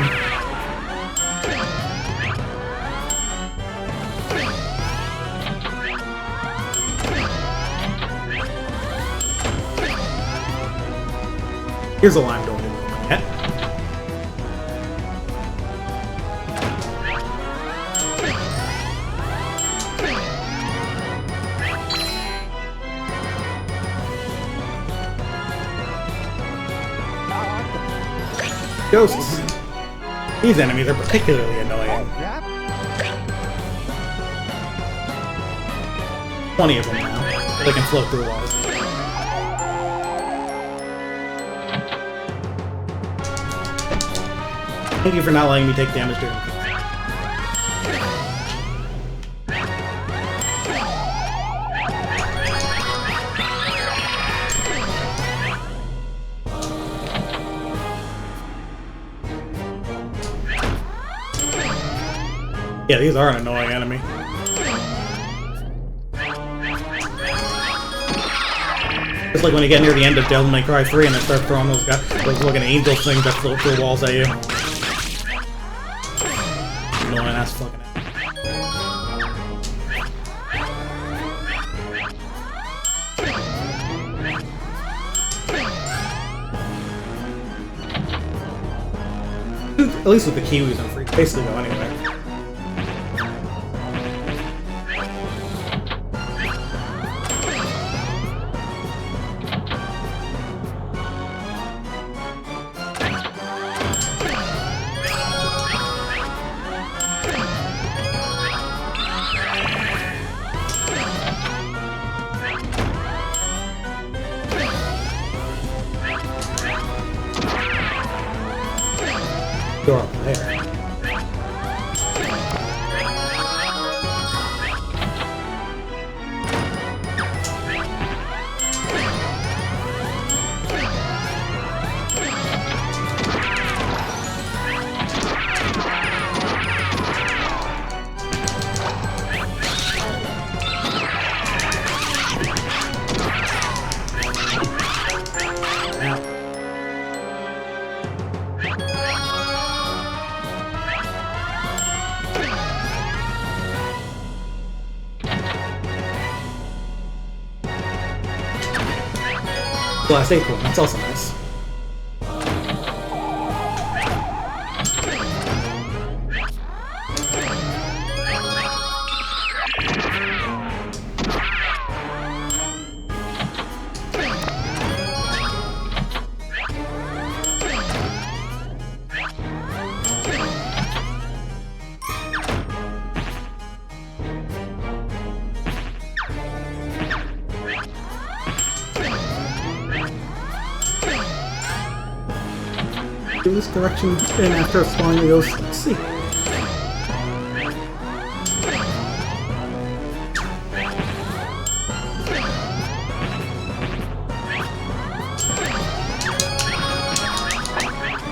Here's a line door to open yet. Ghosts. These enemies are particularly annoying. 20 of them now. They can float through walls. Thank you for not letting me take damage during this. Yeah, these are an annoying enemy. Just like when you get near the end of Devil May Cry 3 and they start throwing those looking angel things that float through walls at you. Annoying ass fucking At least with the Kiwis, I'm free to basically go anywhere. Door up there. Glass acorn, that's also nice. Do this direction in after spawning the ghost. Let's see.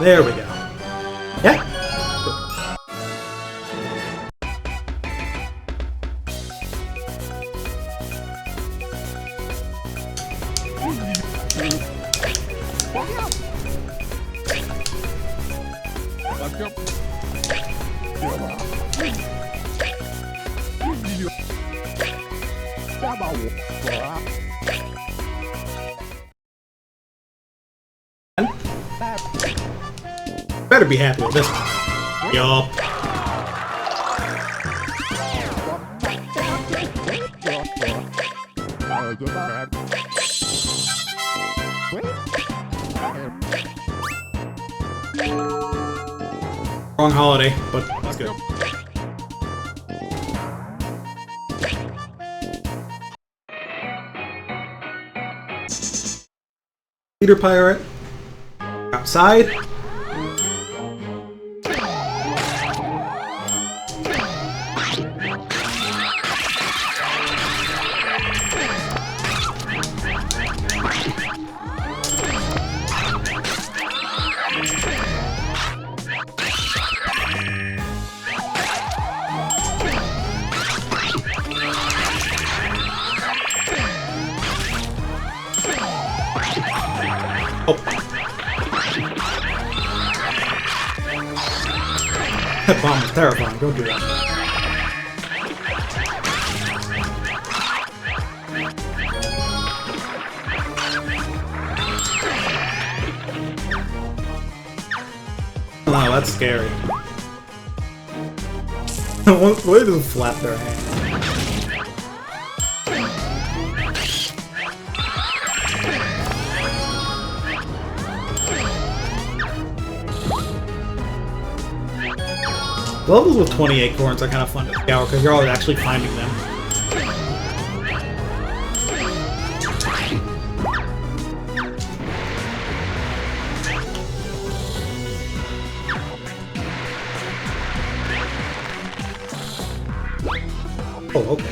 There we go. Yeah? Better be happy with this one. Yup. Wrong holiday, but that's good. Leader pirate. Outside. That bomb was terrifying. Don't do that. Wow, that's scary. Why do they flap their hands? Levels with 20 acorns are kind of fun to scour because you're always actually finding them. Oh, okay.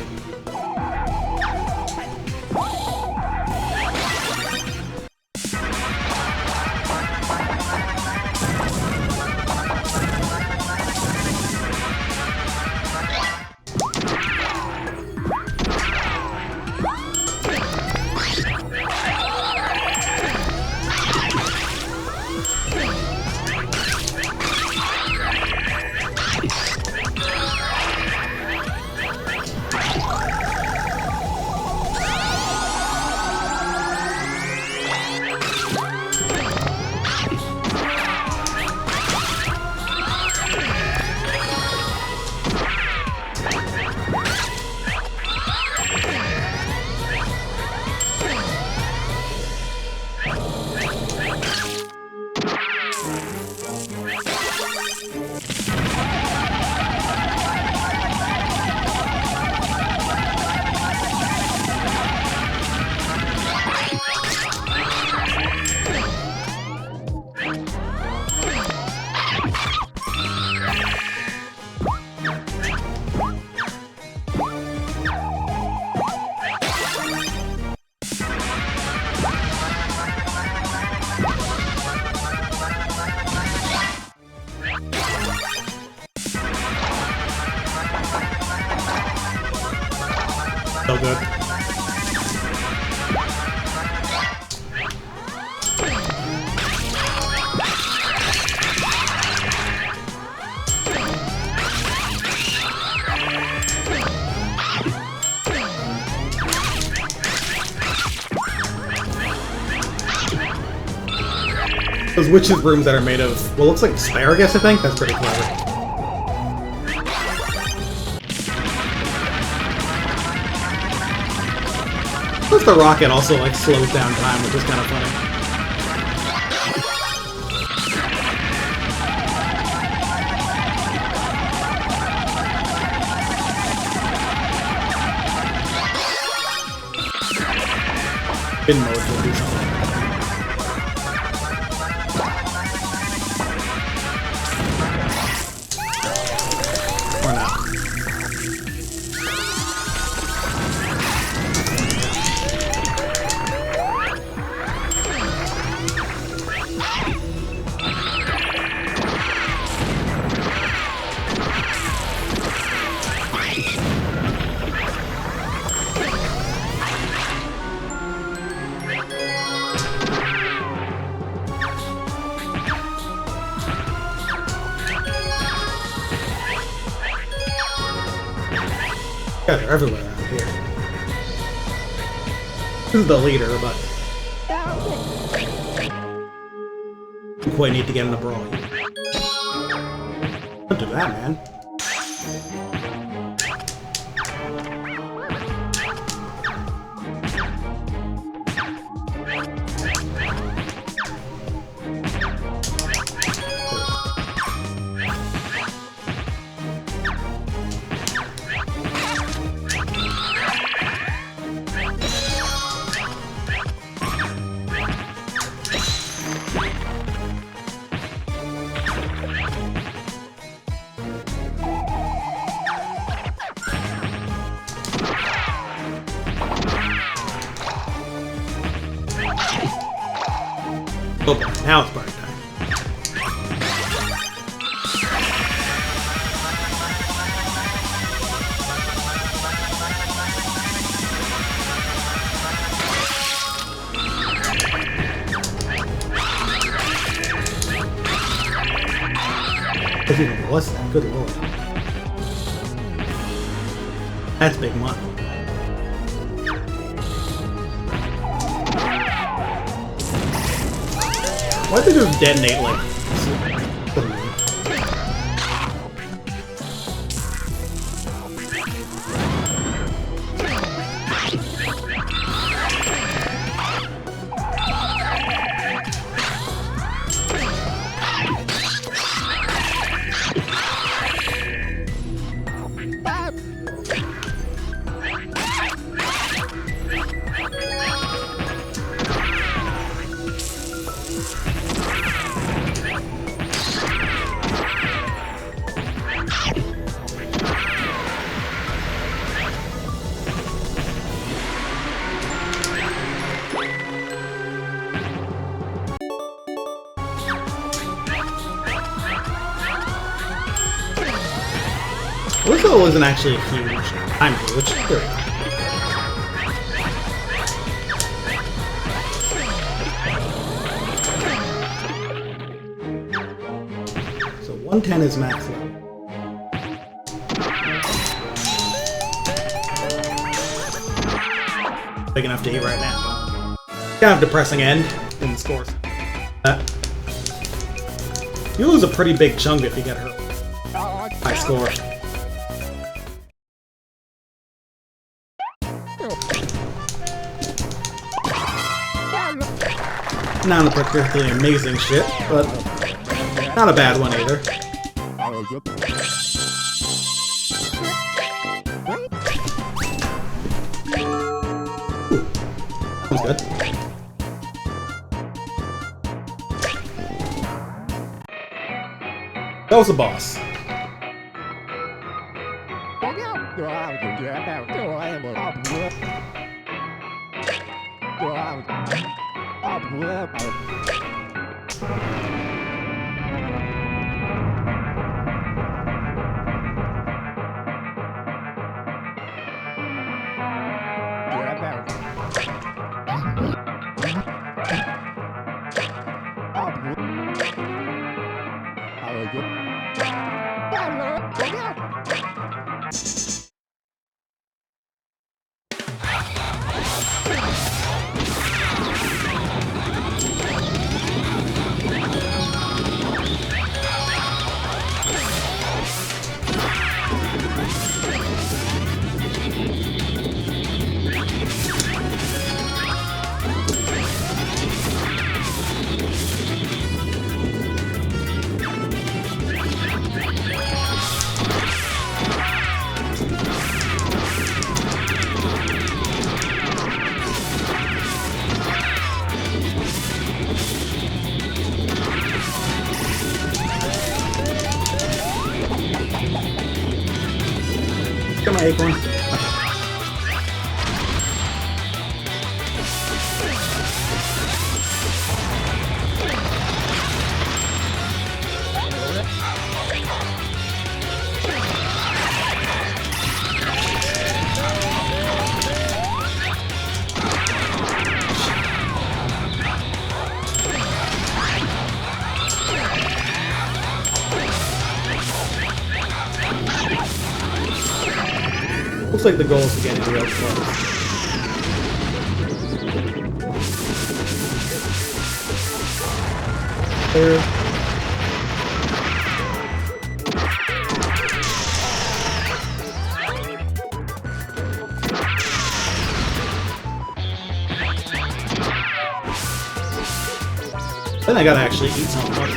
So good. Those witches' rooms that are made of, well, looks like asparagus, I think? That's pretty clever. Plus the rocket also, like, slows down time, which is kind of funny. Spin mode will do something. Or not. Yeah, they're everywhere around here. This is the leader, but you quite need to get in the brawl. Don't do that, man. Oh, now it's party time. If even was that, good lord. That's big money. Why'd they just detonate like suddenly? Whistle wasn't actually a huge time glitch. There we go. So 110 is max level. Big enough to eat right now. Kind of depressing end in the scores. You lose a pretty big chunk if you get hurt. High score. Not a particularly amazing shit, but not a bad one either. Ooh, sounds good. That was a boss. Got my acorn. Looks like the goal is to get it real close. There. Then I gotta actually eat some more.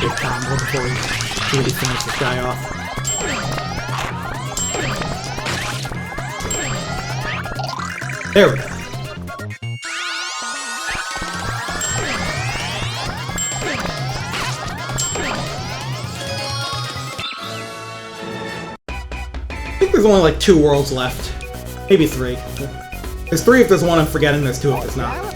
big combo before we really finish this guy off. There we go. I think there's only like 2 worlds left. Maybe 3. There's 3 if there's one I'm forgetting, there's 2 if there's not.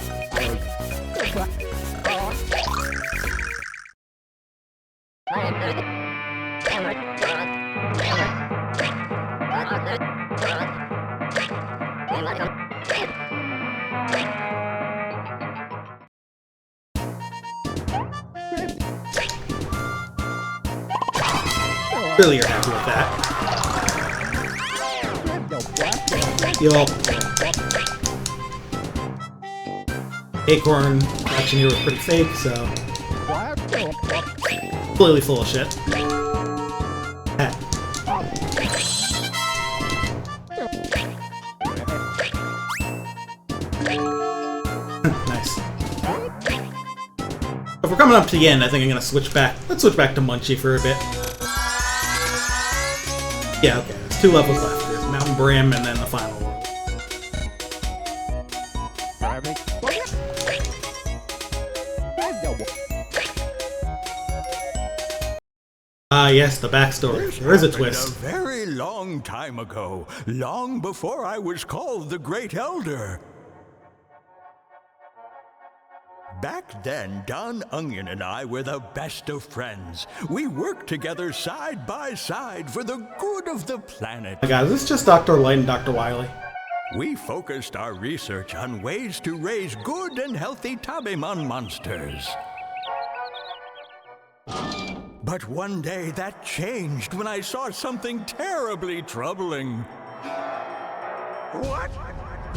Really, you're happy with that. Yo. Acorn action here was pretty fake, so completely full of shit. Hat. Nice. If we're coming up to the end, I think I'm gonna switch back. Let's switch back to Munchie for a bit. Yeah, okay. There's 2 levels left. There's Mountain Brim and then the final world. Yes, the backstory. There is a twist. A very long time ago, long before I was called the Great Elder. Back then, Don Onion and I were the best of friends. We worked together side by side for the good of the planet. Oh my god, is this just Dr. Light and Dr. Wily? We focused our research on ways to raise good and healthy Tabimon monsters. But one day that changed when I saw something terribly troubling. What?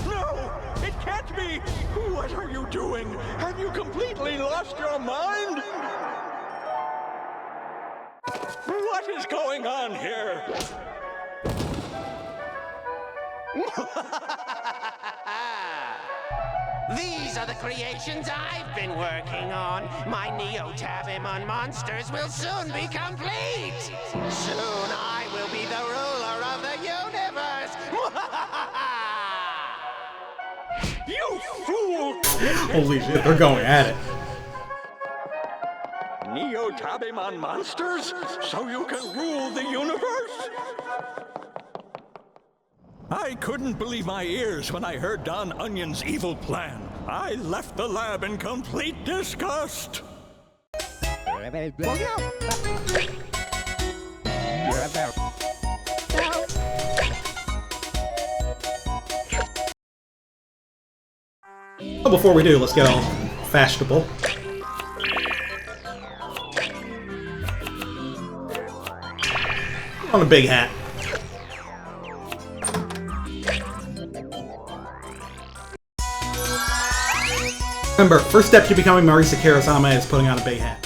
No! It can't be! What are you doing? Have you completely lost your mind? What is going on here? These are the creations I've been working on. My Neo-Tabimon monsters will soon be complete. Soon I will be the ruler of the universe. You fool! Holy shit, they're going at it. Neo-Tabimon monsters? So you can rule the universe? I couldn't believe my ears when I heard Don Onion's evil plan. I left the lab in complete disgust. Well, before we do, let's get all fashionable. On a big hat. Remember, first step to becoming Marisa Karasama is putting on a big hat.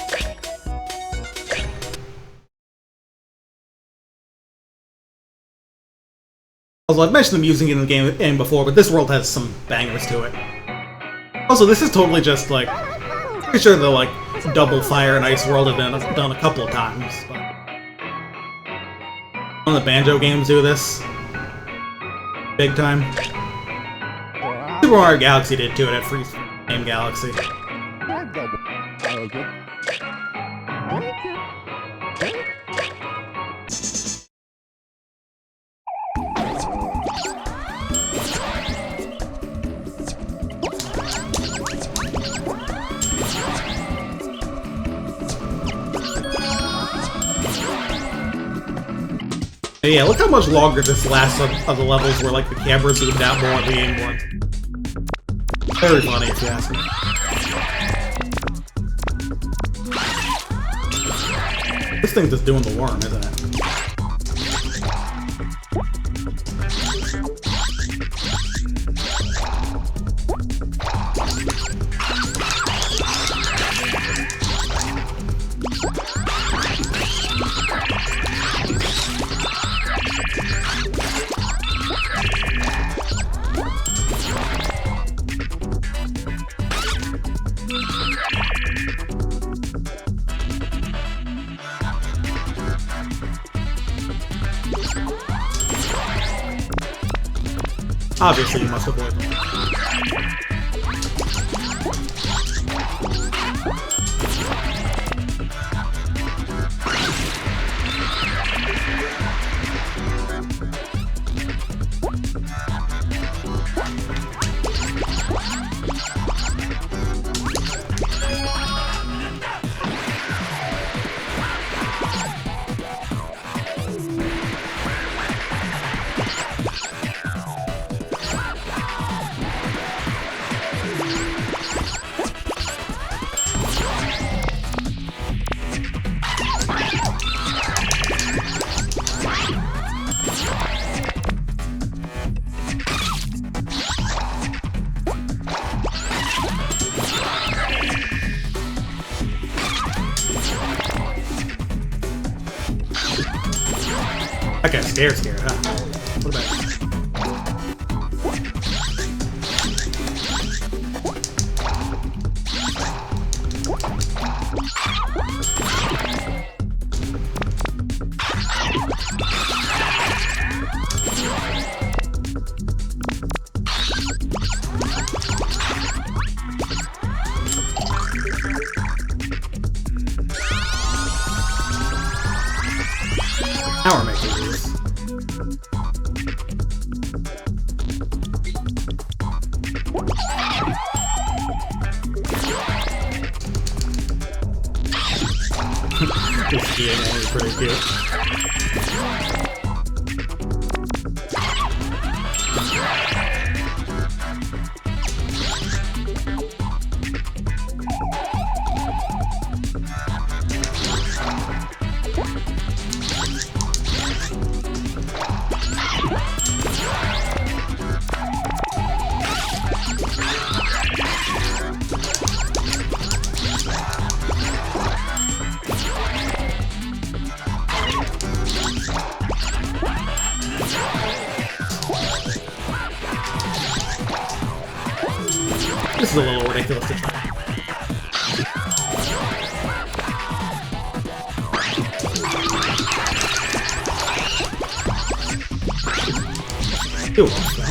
Also, I've mentioned them using it in the game before, but this world has some bangers to it. Also, this is totally just, like, pretty sure the, like, double fire and ice world have been done a couple of times, but... One of the Banjo games do this. Big time. Super Mario Galaxy did too, it had Free Game Galaxy. Yeah, look how much longer this lasts of the levels where, like, the camera zoomed out more on the Game Boy. Very funny, if you ask me. This thing's just doing the worm, isn't it? Obviously, you must avoid them. That guy's scared, huh? What about it? Now we're making moves. This GMO is pretty cute. This is a little ridiculous to try. It works, though.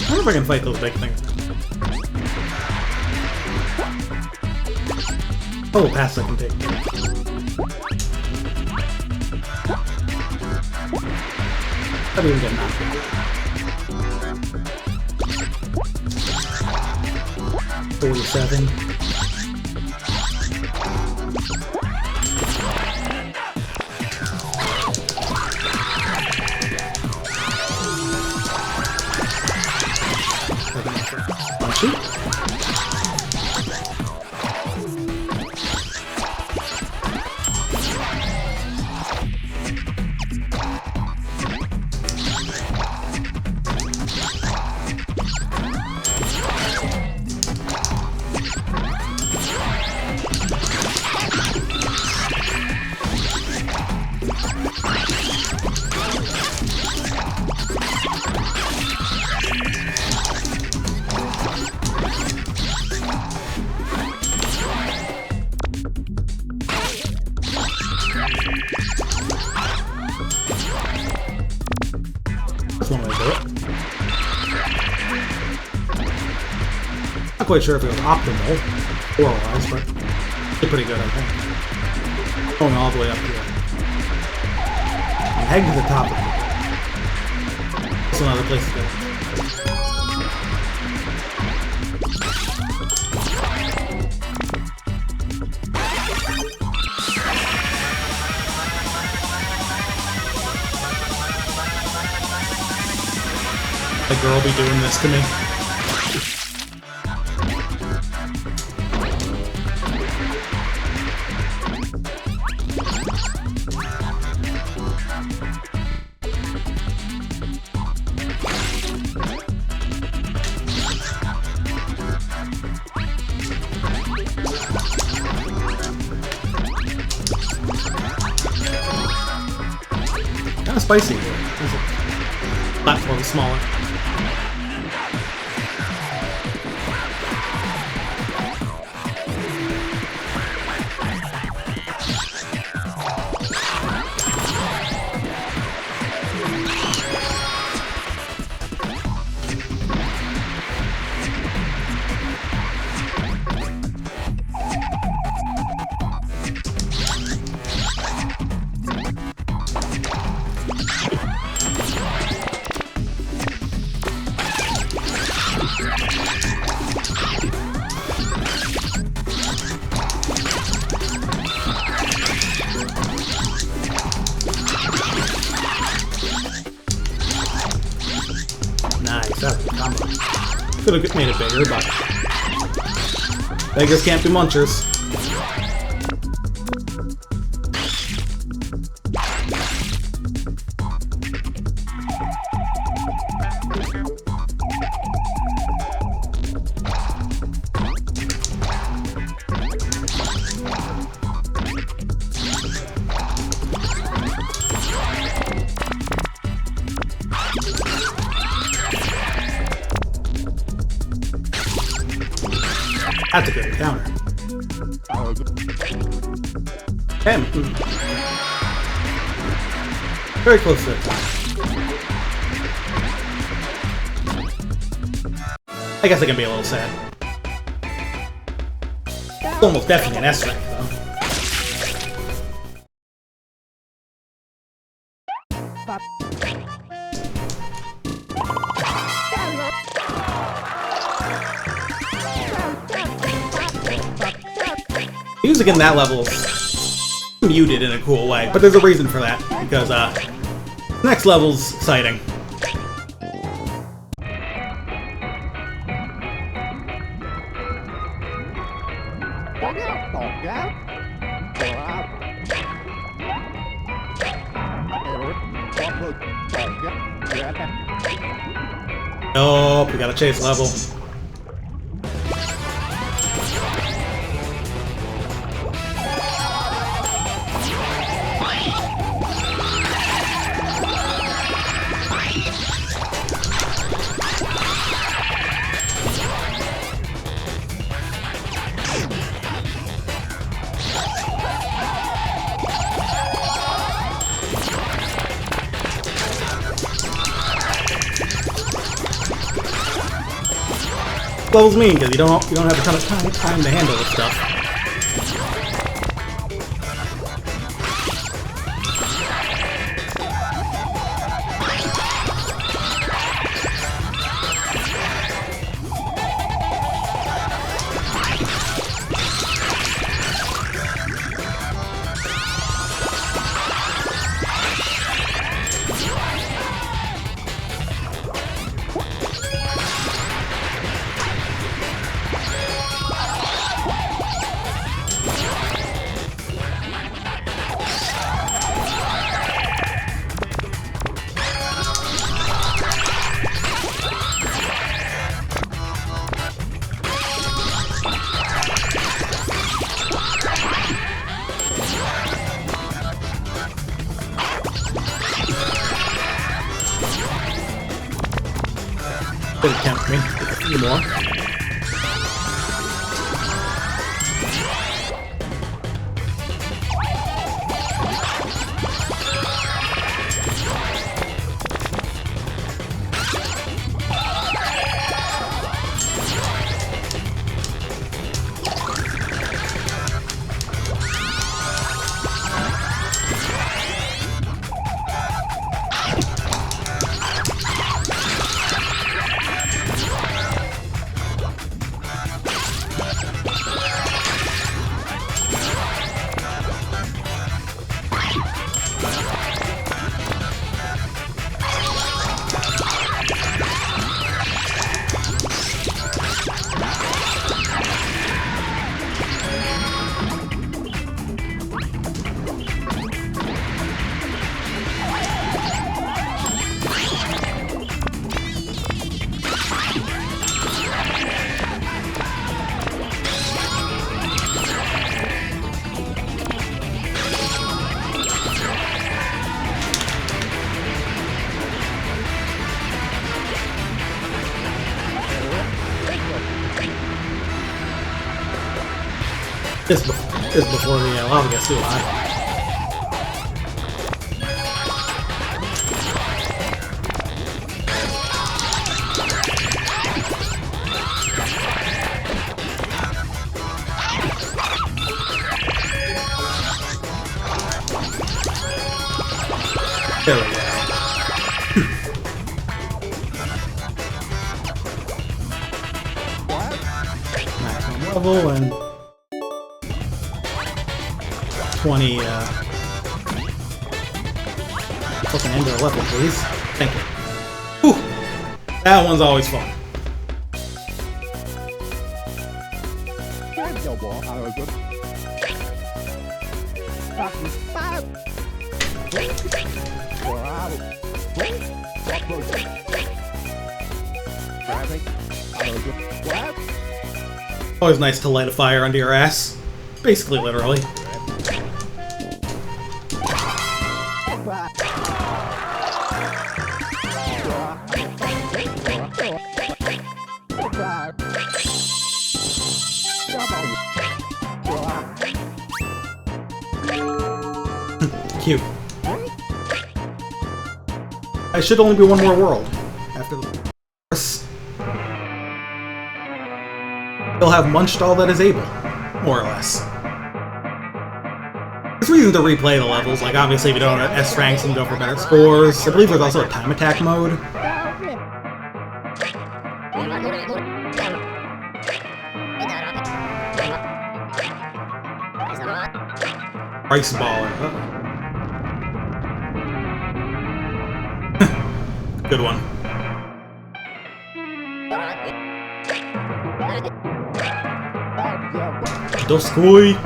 I wonder if I can fight those big things. Oh, pass I can take. How do we get knocked out? 47. That's one way to do it. Not quite sure if it was optimal. Score-wise, but they're pretty good, I think. Going all the way up here. And head to the top of it. That's another place to go. The girl be doing this to me. Kind of spicy here. There's a platform smaller. Nice, that's a combo. Could have made it bigger, but beggars can't be munchers. That's a good encounter. Damn. Very close to that time. I guess I can be a little sad. It's almost definitely an S rank, though. Music in that level is muted in a cool way, but there's a reason for that, because next level's exciting. Nope, we got a chase level. Level's mean because you don't have a ton of time to handle this stuff. Could have tempted me with a few more. This is before the lava gets too high. There we go. Maximum level and 20 fucking end our level, please. Thank you. Whew. That one's always fun. Always nice to light a fire under your ass. Basically, literally. Cute. I should only be one more world after the course. He'll have munched all that is able, more or less. There's reason to replay the levels, like obviously if you don't have S ranks and go for better scores. I believe there's also a time attack mode. Ice baller. Good one. Doskoi.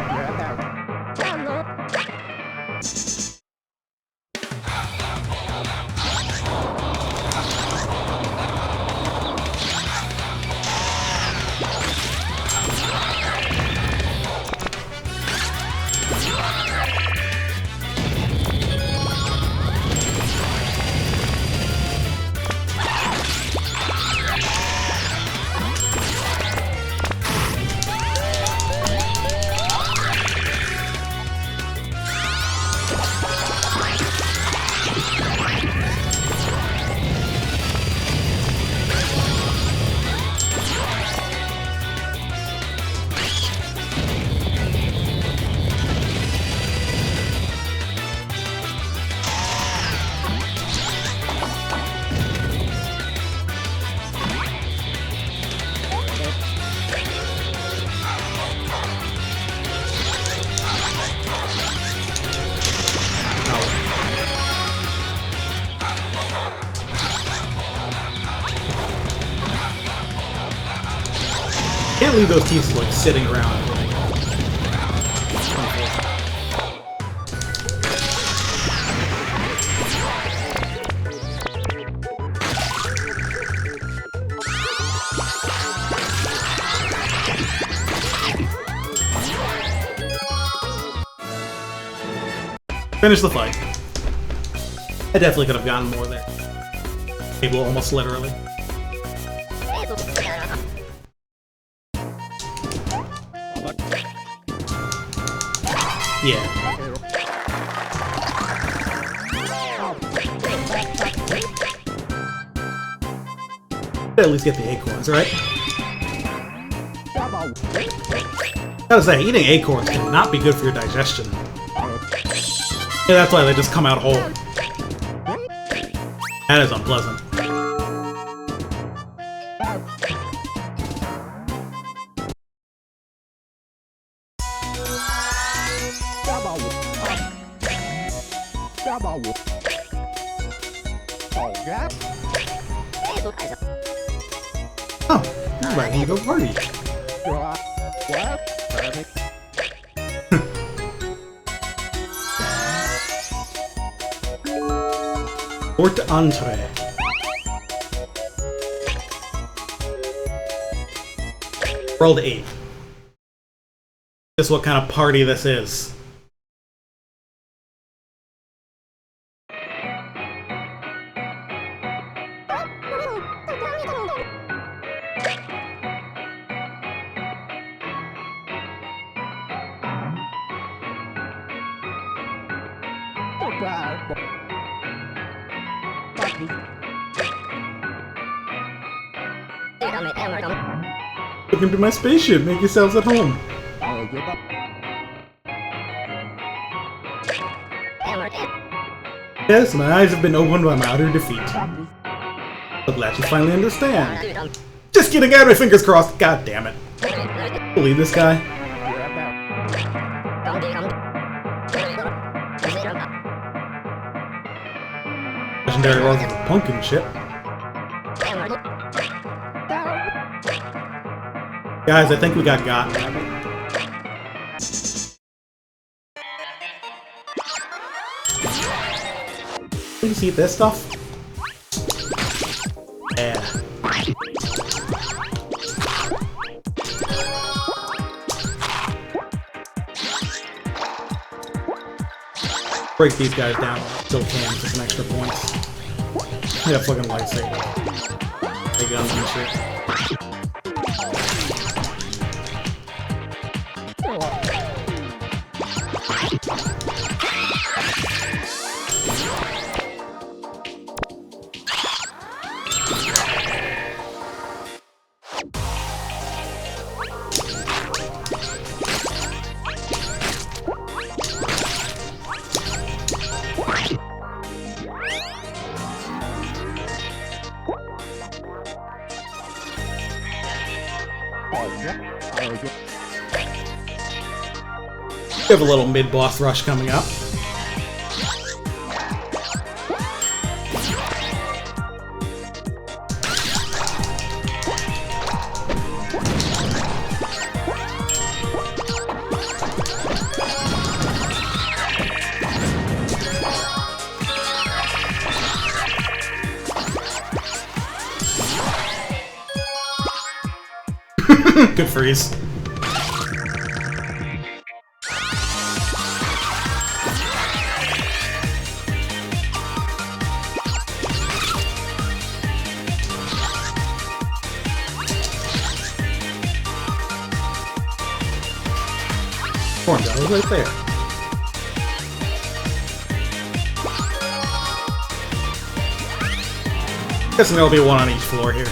Can't leave those teeth like sitting around. Finish the fight. I definitely could have gotten more there. Able almost literally. Yeah. At least get the acorns, right? Gotta say, eating acorns can not be good for your digestion. Yeah, that's why they just come out whole. That is unpleasant. Oh, you're ready to go party. Port entree. World 8. Guess what kind of party this is. Welcome to my spaceship. Make yourselves at home. Yes, my eyes have been opened by my utter defeat. I'm glad you finally understand. Just kidding, I had my fingers crossed. God damn it. Believe this guy? Legendary Rose of a pumpkin ship. Guys, I think we got. Please eat this stuff. Yeah. Break these guys down. Still can for some extra points. Yeah, fucking lightsaber. Big guns and shit. We have a little mid-boss rush coming up. Good freeze. Corn dog right there. Guessing there'll be one on each floor here.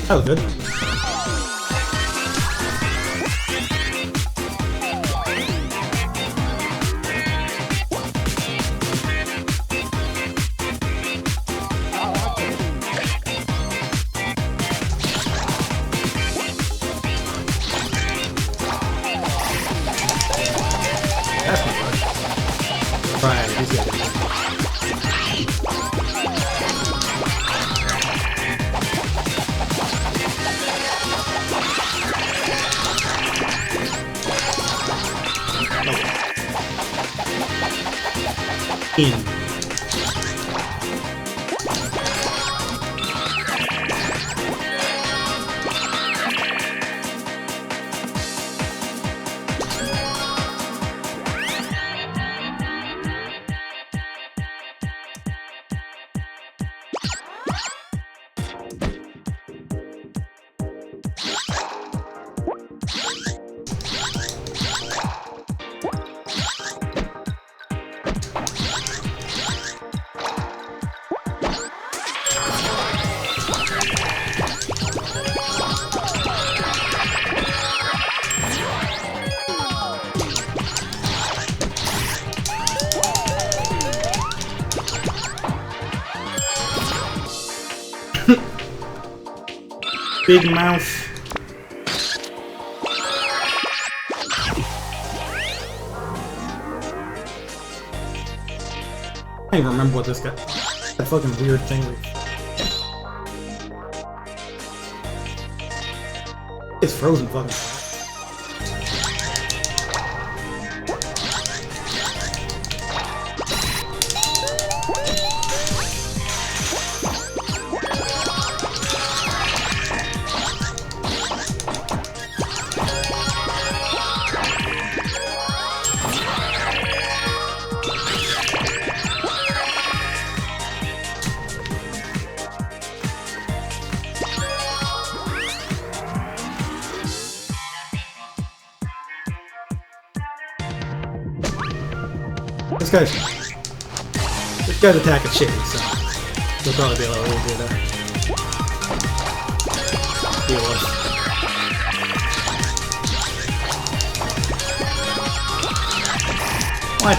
That was good. That's not good. Right, he's good. In. Big mouth. I don't even remember what this guy. That fucking weird thing. It's frozen fucking. This guy's attacking shitty, so he'll probably be a little easier to deal with. What?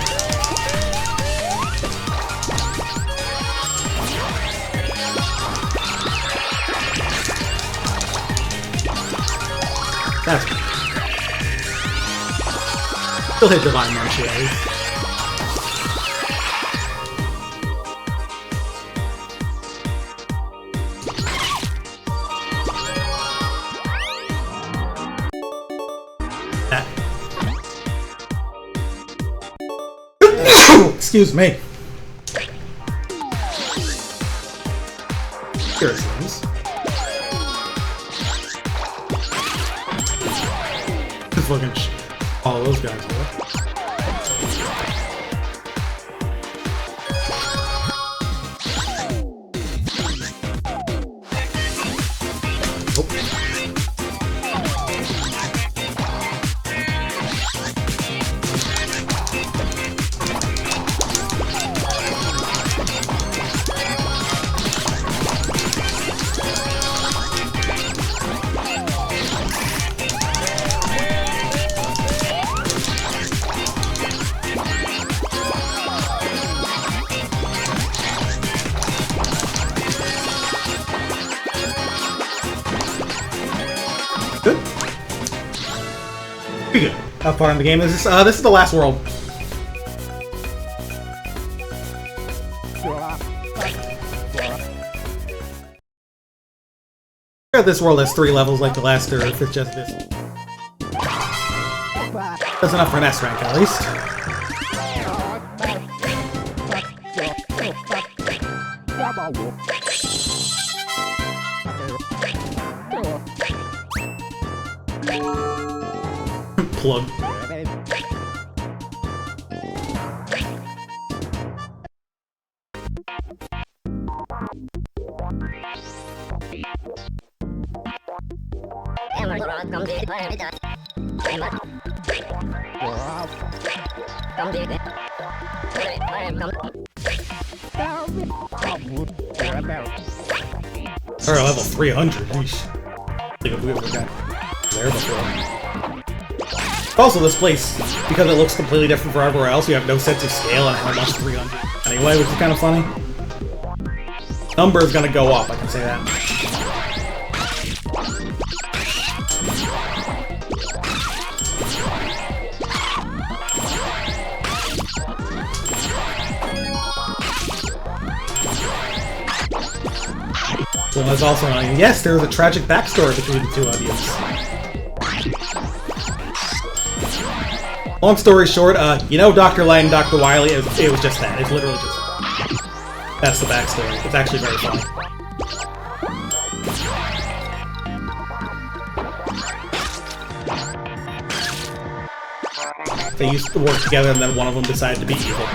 That's good. Still hit Divine Munchables. Excuse me. Here it seems. Just fucking all those guys here. Good. Pretty good. How far in the game is this? This is the last world. This world has 3 levels like the last, or if it's just this. That's enough for an S rank, at least. Plug. Or level 300. Yeesh. Think of we got there before. Also, this place, because it looks completely different from everywhere else, you have no sense of scale and how much 300 anyway, which is kind of funny. Number is gonna go up, I can say that. So there's also, yes, there's a tragic backstory between the two of you. Long story short, you know Dr. Light and Dr. Wily, it was just that. It's literally just that. That's the backstory. It's actually very funny. They used to work together and then one of them decided to be evil.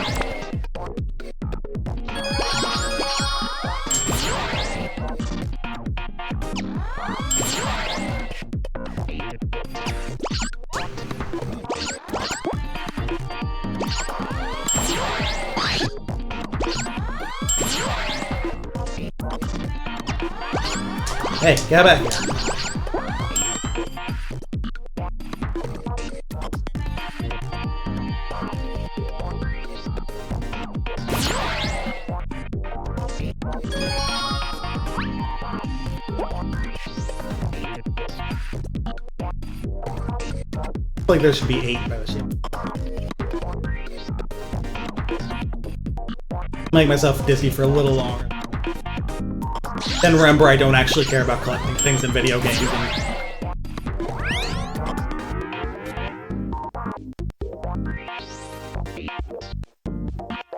Hey, get back here. I feel like there should be 8 by the shape. Make myself dizzy for a little longer. Then remember, I don't actually care about collecting things in video games.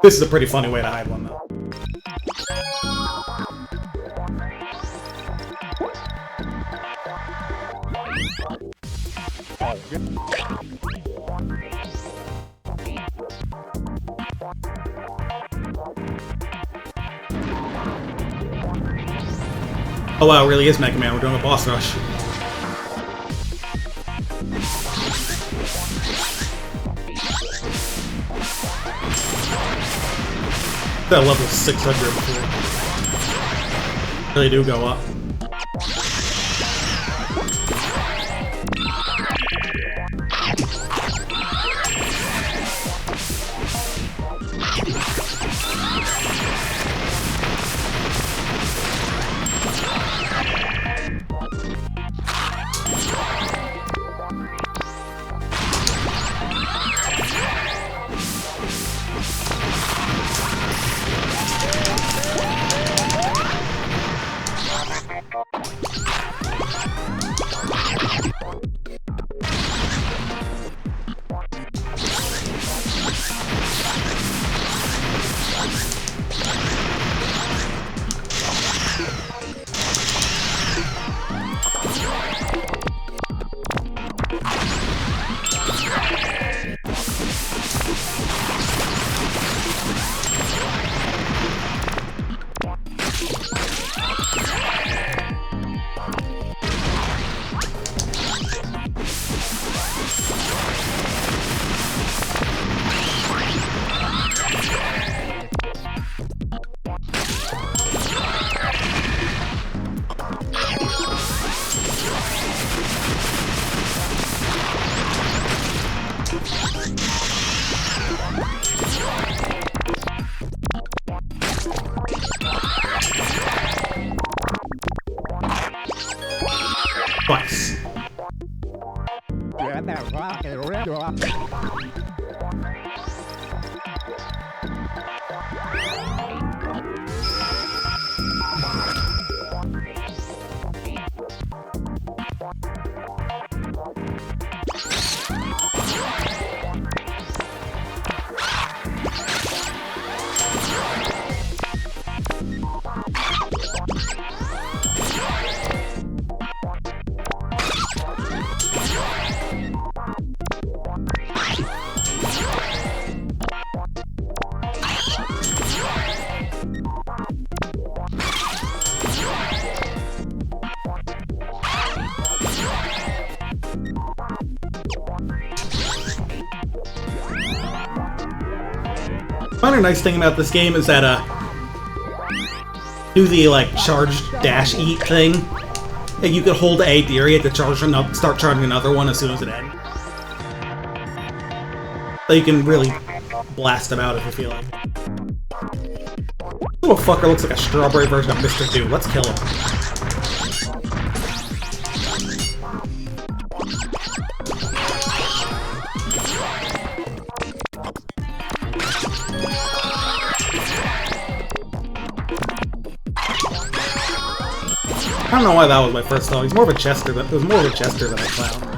This is a pretty funny way to hide one, though. Oh wow, it really is Mega Man. We're doing a boss rush. That level 600 before. Really do go up. Twice. Another nice thing about this game is that do the like charge dash eat thing. And you could hold A area to charge start charging another one as soon as it ends. So you can really blast them out if you feel like. This little fucker looks like a strawberry version of Mr. Dude. Let's kill him. I don't know why that was my first thought. He's more of a Chester, but it was more of a Chester than a Clown.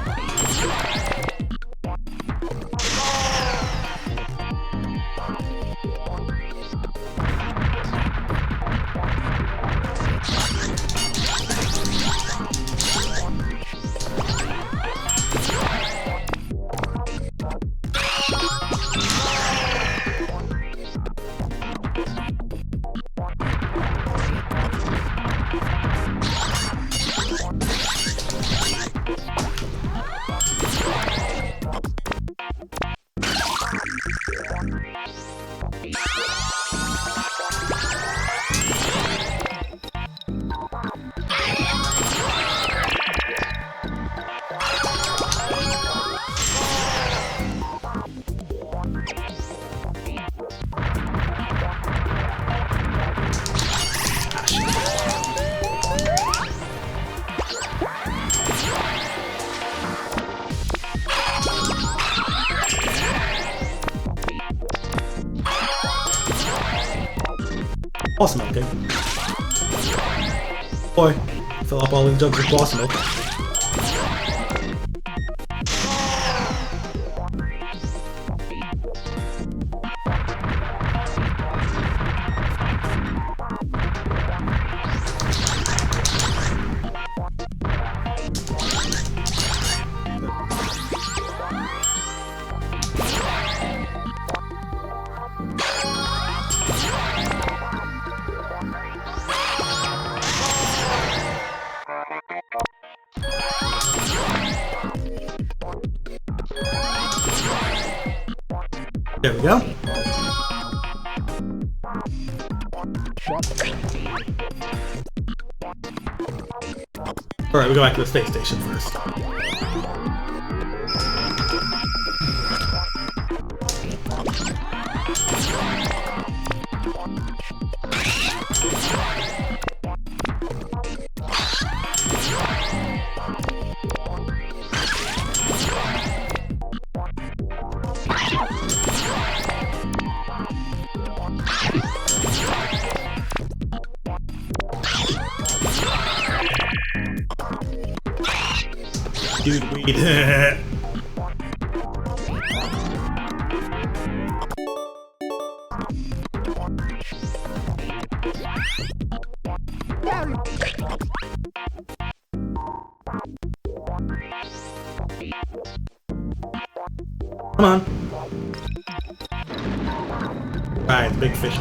Boss milk, eh? Boy, fill up all these jugs with boss milk. There we go. Alright, we go back to the space station first. Dude, weed. Come on. Right, big fish.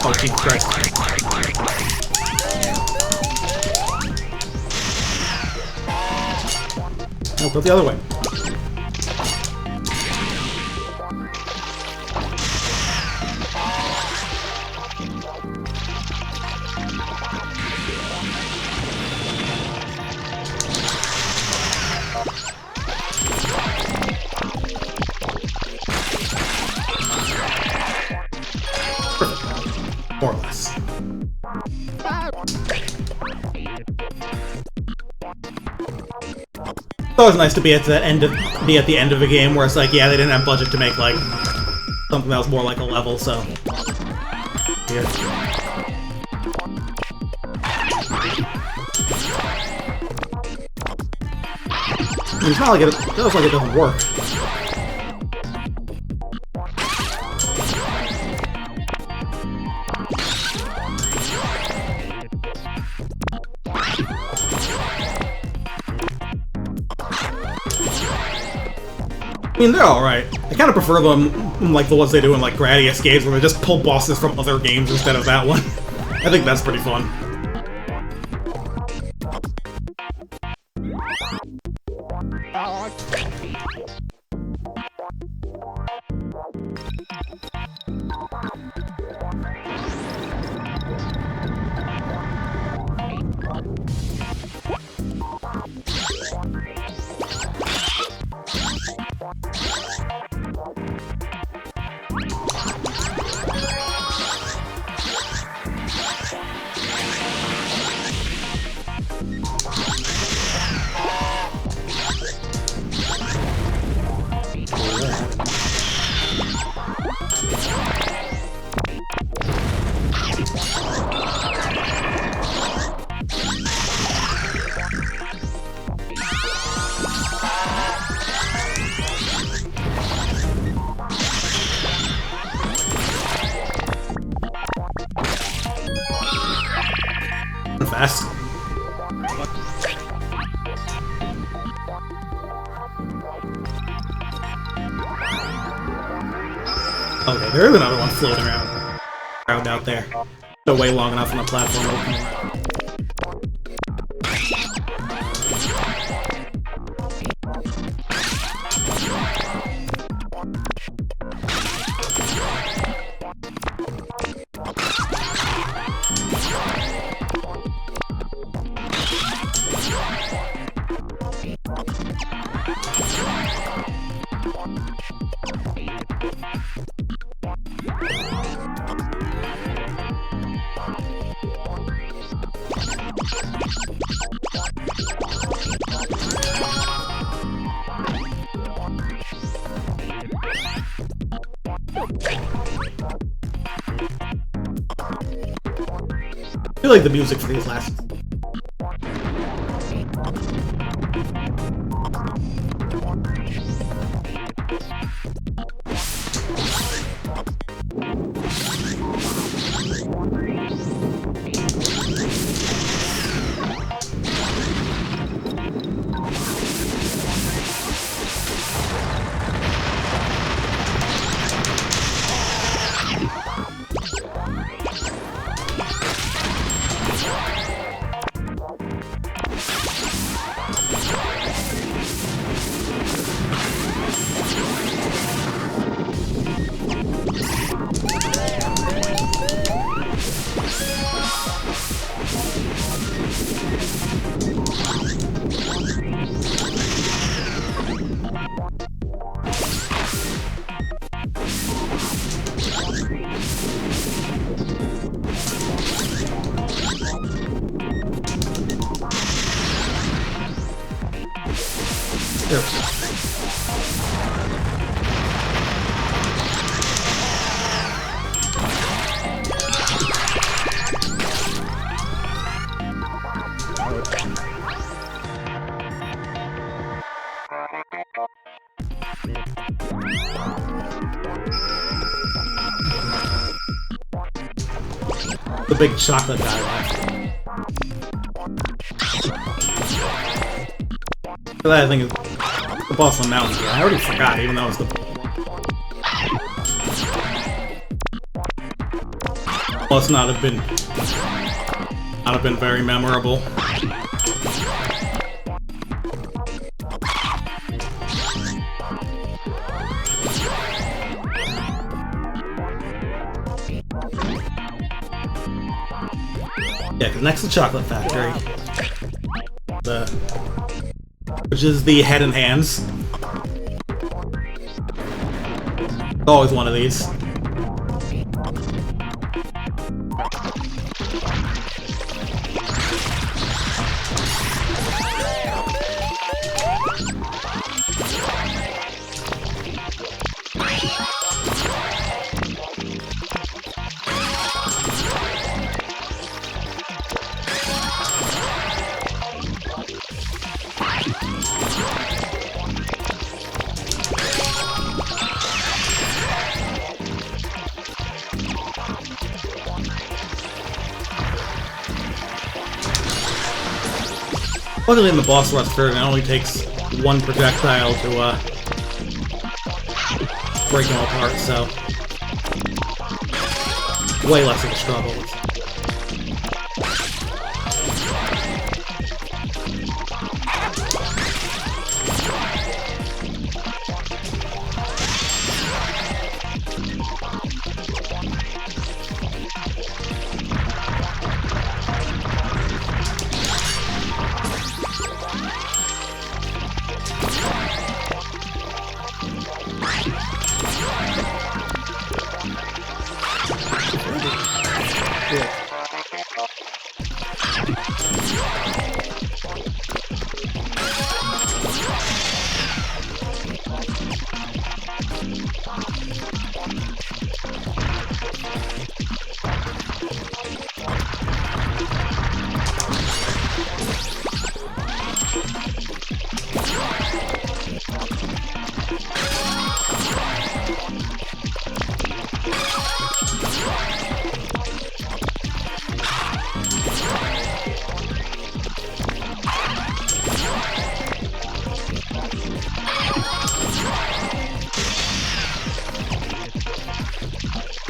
Oh, Jesus Christ. No, go the other way. More or less. It's always nice to be at the end of a game where it's like, yeah, they didn't have budget to make like something that was more like a level, so here. It's not like it feels like it doesn't work. I mean, they're alright. I kind of prefer them like the ones they do in like Gradius games where they just pull bosses from other games instead of that one. I think that's pretty fun. Fast. Okay, there is another one floating around out there. Go way long enough on the platform to open around. I feel like the music for these last. The big chocolate guy left. I think it's the boss on the mountain. I already forgot, even though it's the... Must not have been very memorable. Yeah, because next to Chocolate Factory, which is the Head and Hands. Always one of these. Luckily in the boss rush version, it only takes one projectile to break them apart, so way less of a struggle.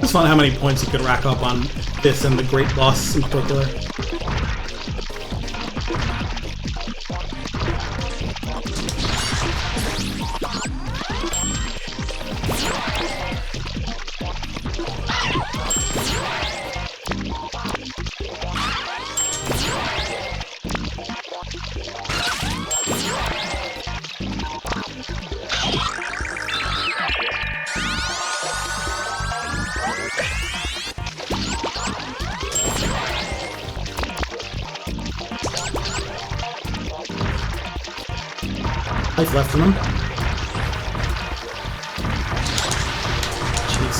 It's fun how many points you could rack up on this and the Great Boss in particular. Life left from him. Jeez.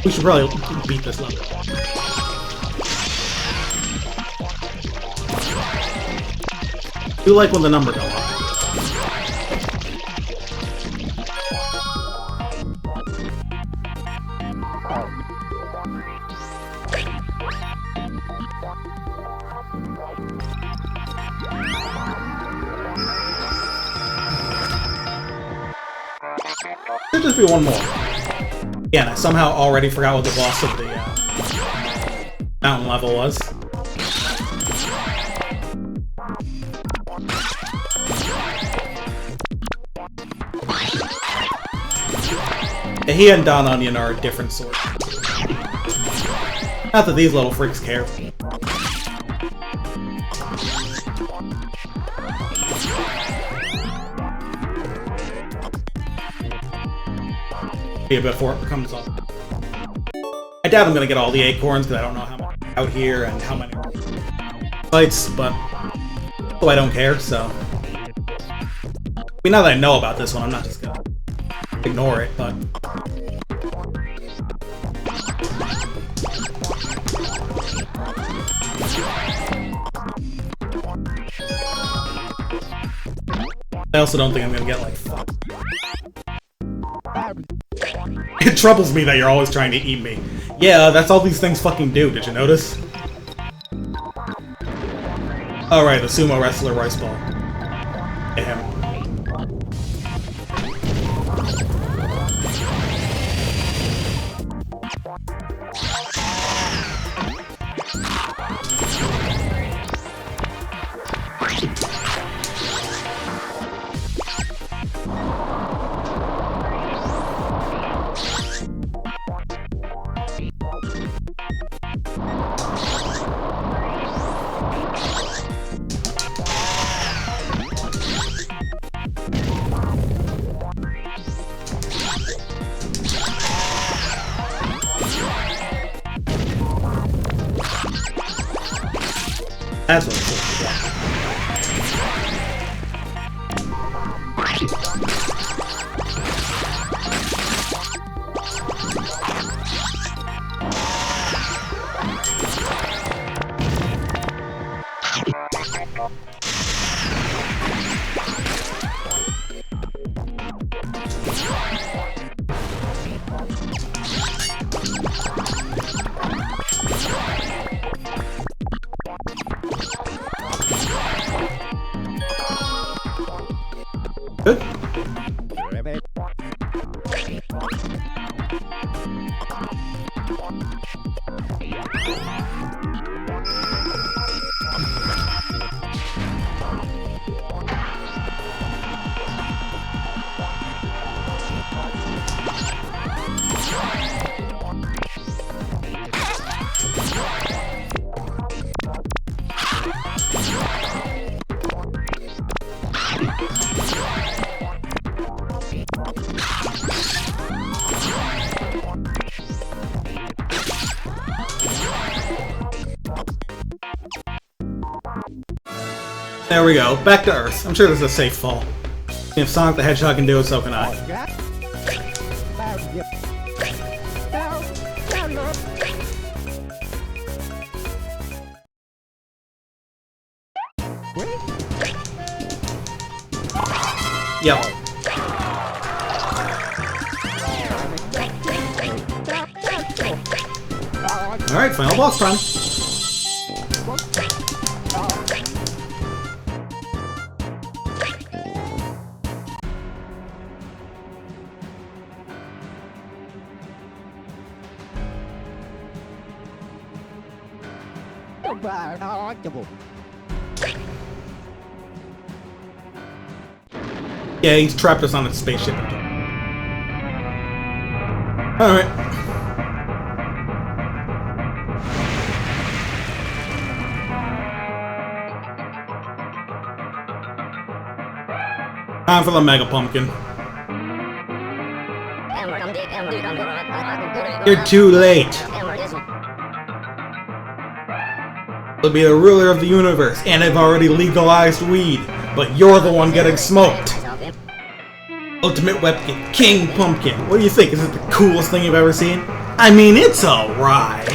We should probably beat this level. I do like when the number go up. Should just be one more. Again, I somehow already forgot what the boss of the mountain level was. Yeah, he and Don Onion are a different sort. Not that these little freaks care. Before it comes up. I doubt I'm gonna get all the acorns because I don't know how many out here and how many fights, but I don't care, so. I mean, now that I know about this one, I'm not just gonna ignore it, but. I also don't think I'm gonna get like fuck. It troubles me that you're always trying to eat me. Yeah, that's all these things fucking do, did you notice? Alright, the sumo wrestler rice ball. Get him. That's what it's good. There we go, back to Earth. I'm sure this is a safe fall. If Sonic the Hedgehog can do it, so can I. Yep. Alright, final boss time. Yeah, he's trapped us on a spaceship. Alright. Time for the Mega Pumpkin. You're too late. I'll be the ruler of the universe, and I've already legalized weed, but you're the one getting smoked. Ultimate Weapon, King Pumpkin. What do you think? Is it the coolest thing you've ever seen? I mean, it's alright.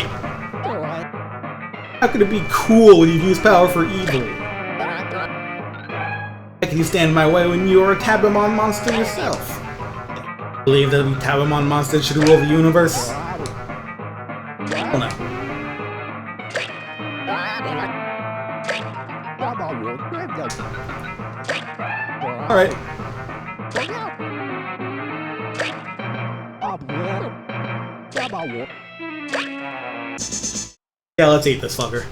How could it be cool when you use power for evil? How can you stand in my way when you are a Tabimon monster yourself? Believe that Tabimon monsters should rule the universe? Well, no. Alright. Yeah, let's eat this fucker.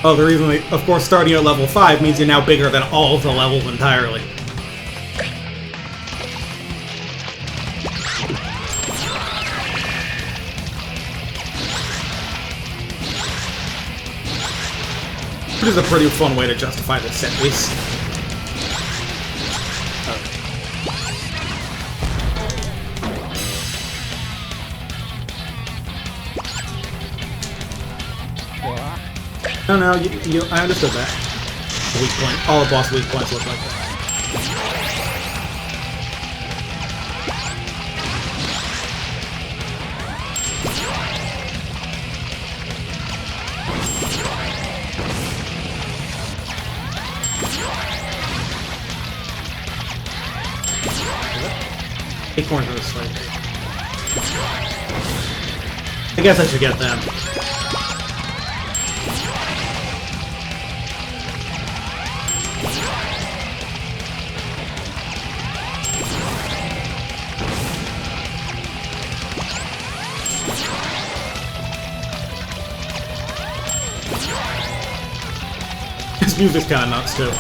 Oh, the reason of course, starting at level 5 means you're now bigger than all of the levels entirely. Which is a pretty fun way to justify this set piece. No, I understood that. Weak point. All the boss weak points look like that. Acorns are this way. I guess I should get them. This music's kinda nuts too.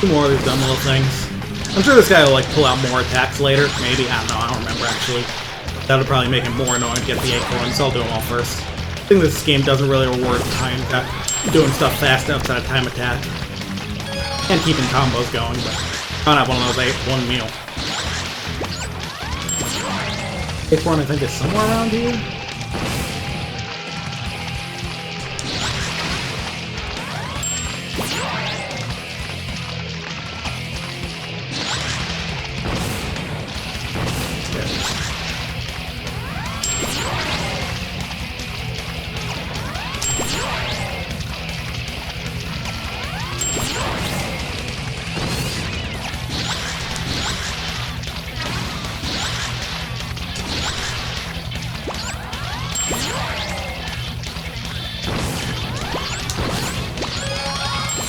Two more of these dumb little things. I'm sure this guy will like pull out more attacks later. Maybe, I don't know, I don't remember actually. That would probably make it more annoying to get the acorns, so I'll do them all first. I think this game doesn't really reward time doing stuff fast outside of time attack. And keeping combos going, but I don't have one of those one meal. Acorn I think is somewhere around here.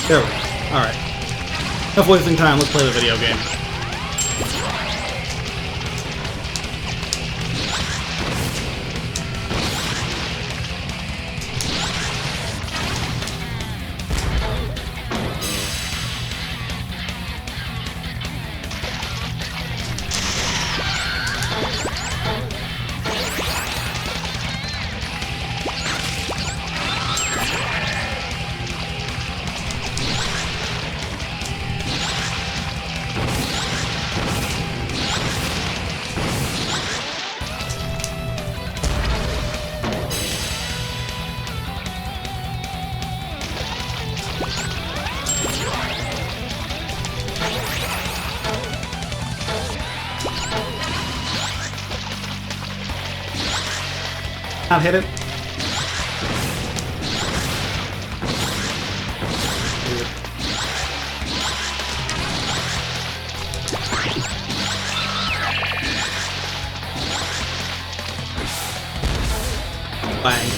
There we go. Alright. Enough wasting time, let's play the video game. Not hit it. Bang.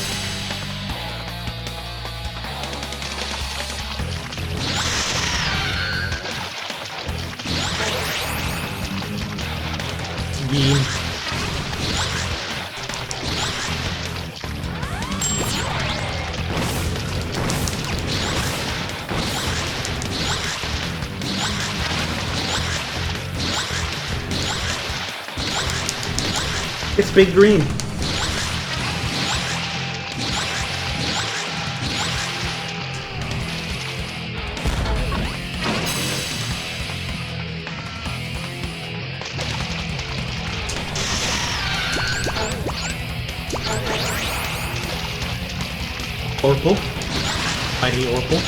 Beam. It's Big Green. Orpal. I hate Orpal.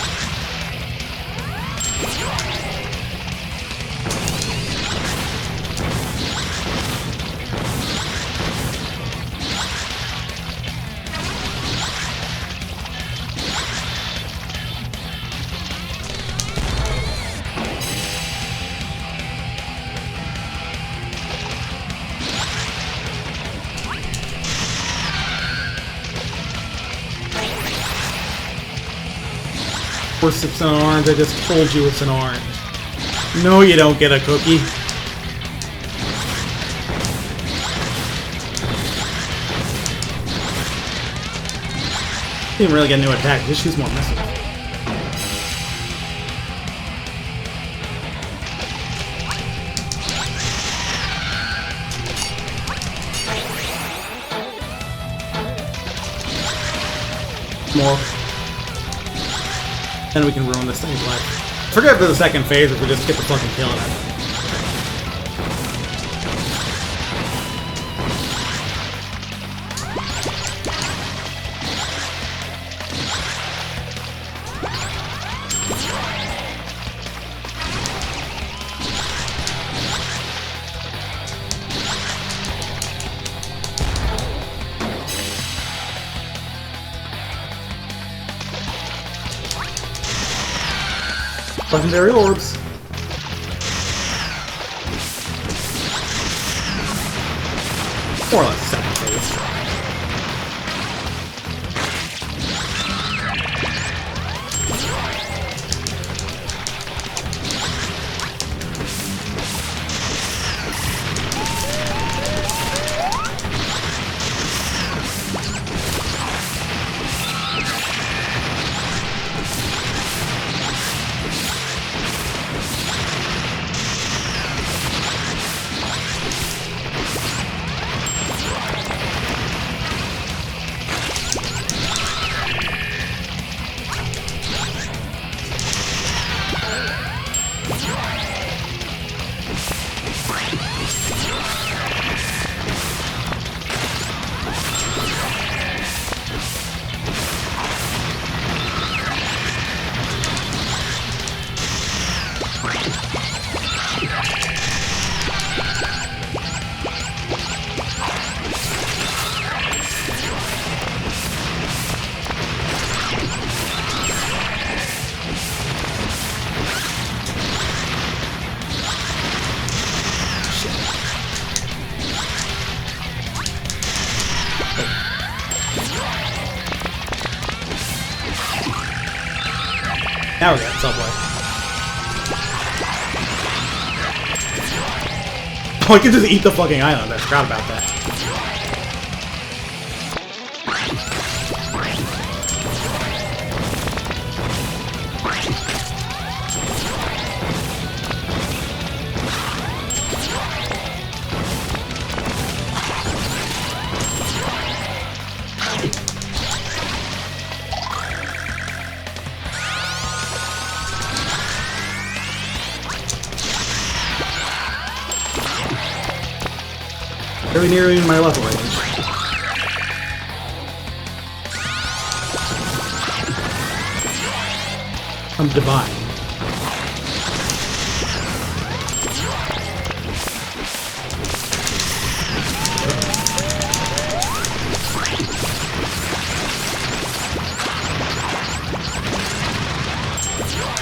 Of course it's an orange, I just told you it's an orange. No, you don't get a cookie. Didn't really get a new attack, just use more missiles. More. Then we can ruin this thing's life. Forget for the second phase if we just get the fucking killing it. Legendary orbs. More or less second phase. Now we got Subway. Oh, I can just eat the fucking island. I forgot about that. Very nearly in my level range. I'm divine.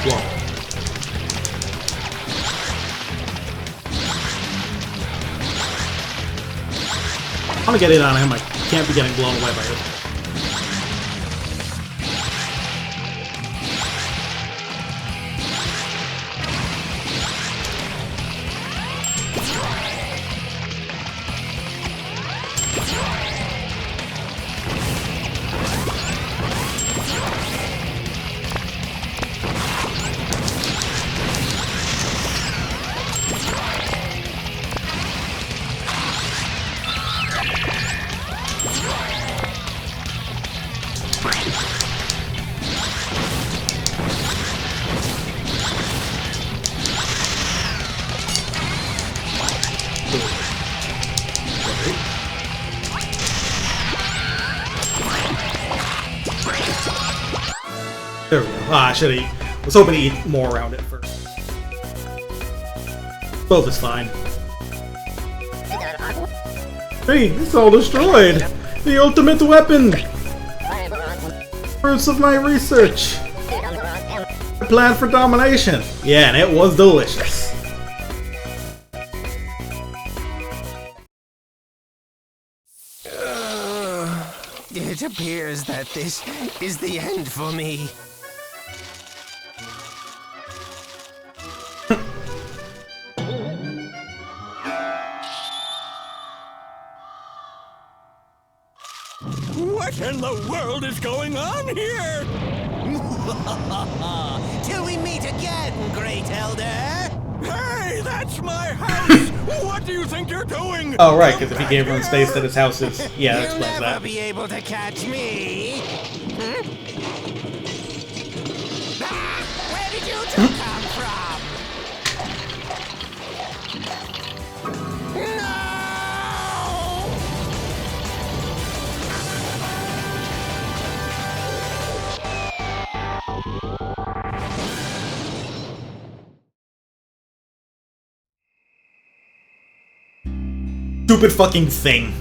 Whoa. I want to get in on him, I can't be getting blown away by it. Ah, I should've... was hoping to eat more around it first. Both is fine. Hey, it's all destroyed! The ultimate weapon! Fruits of my research! A plan for domination! Yeah, and it was delicious. It appears that this is the end for me. What in the world is going on here? Till we meet again, Great Elder! Hey, that's my house! What do you think you're doing? Oh, right, because if he gave her space, then his house is... Yeah, that You'll explains never that. be able to catch me! Ah, where did you two come from? No! Stupid fucking thing.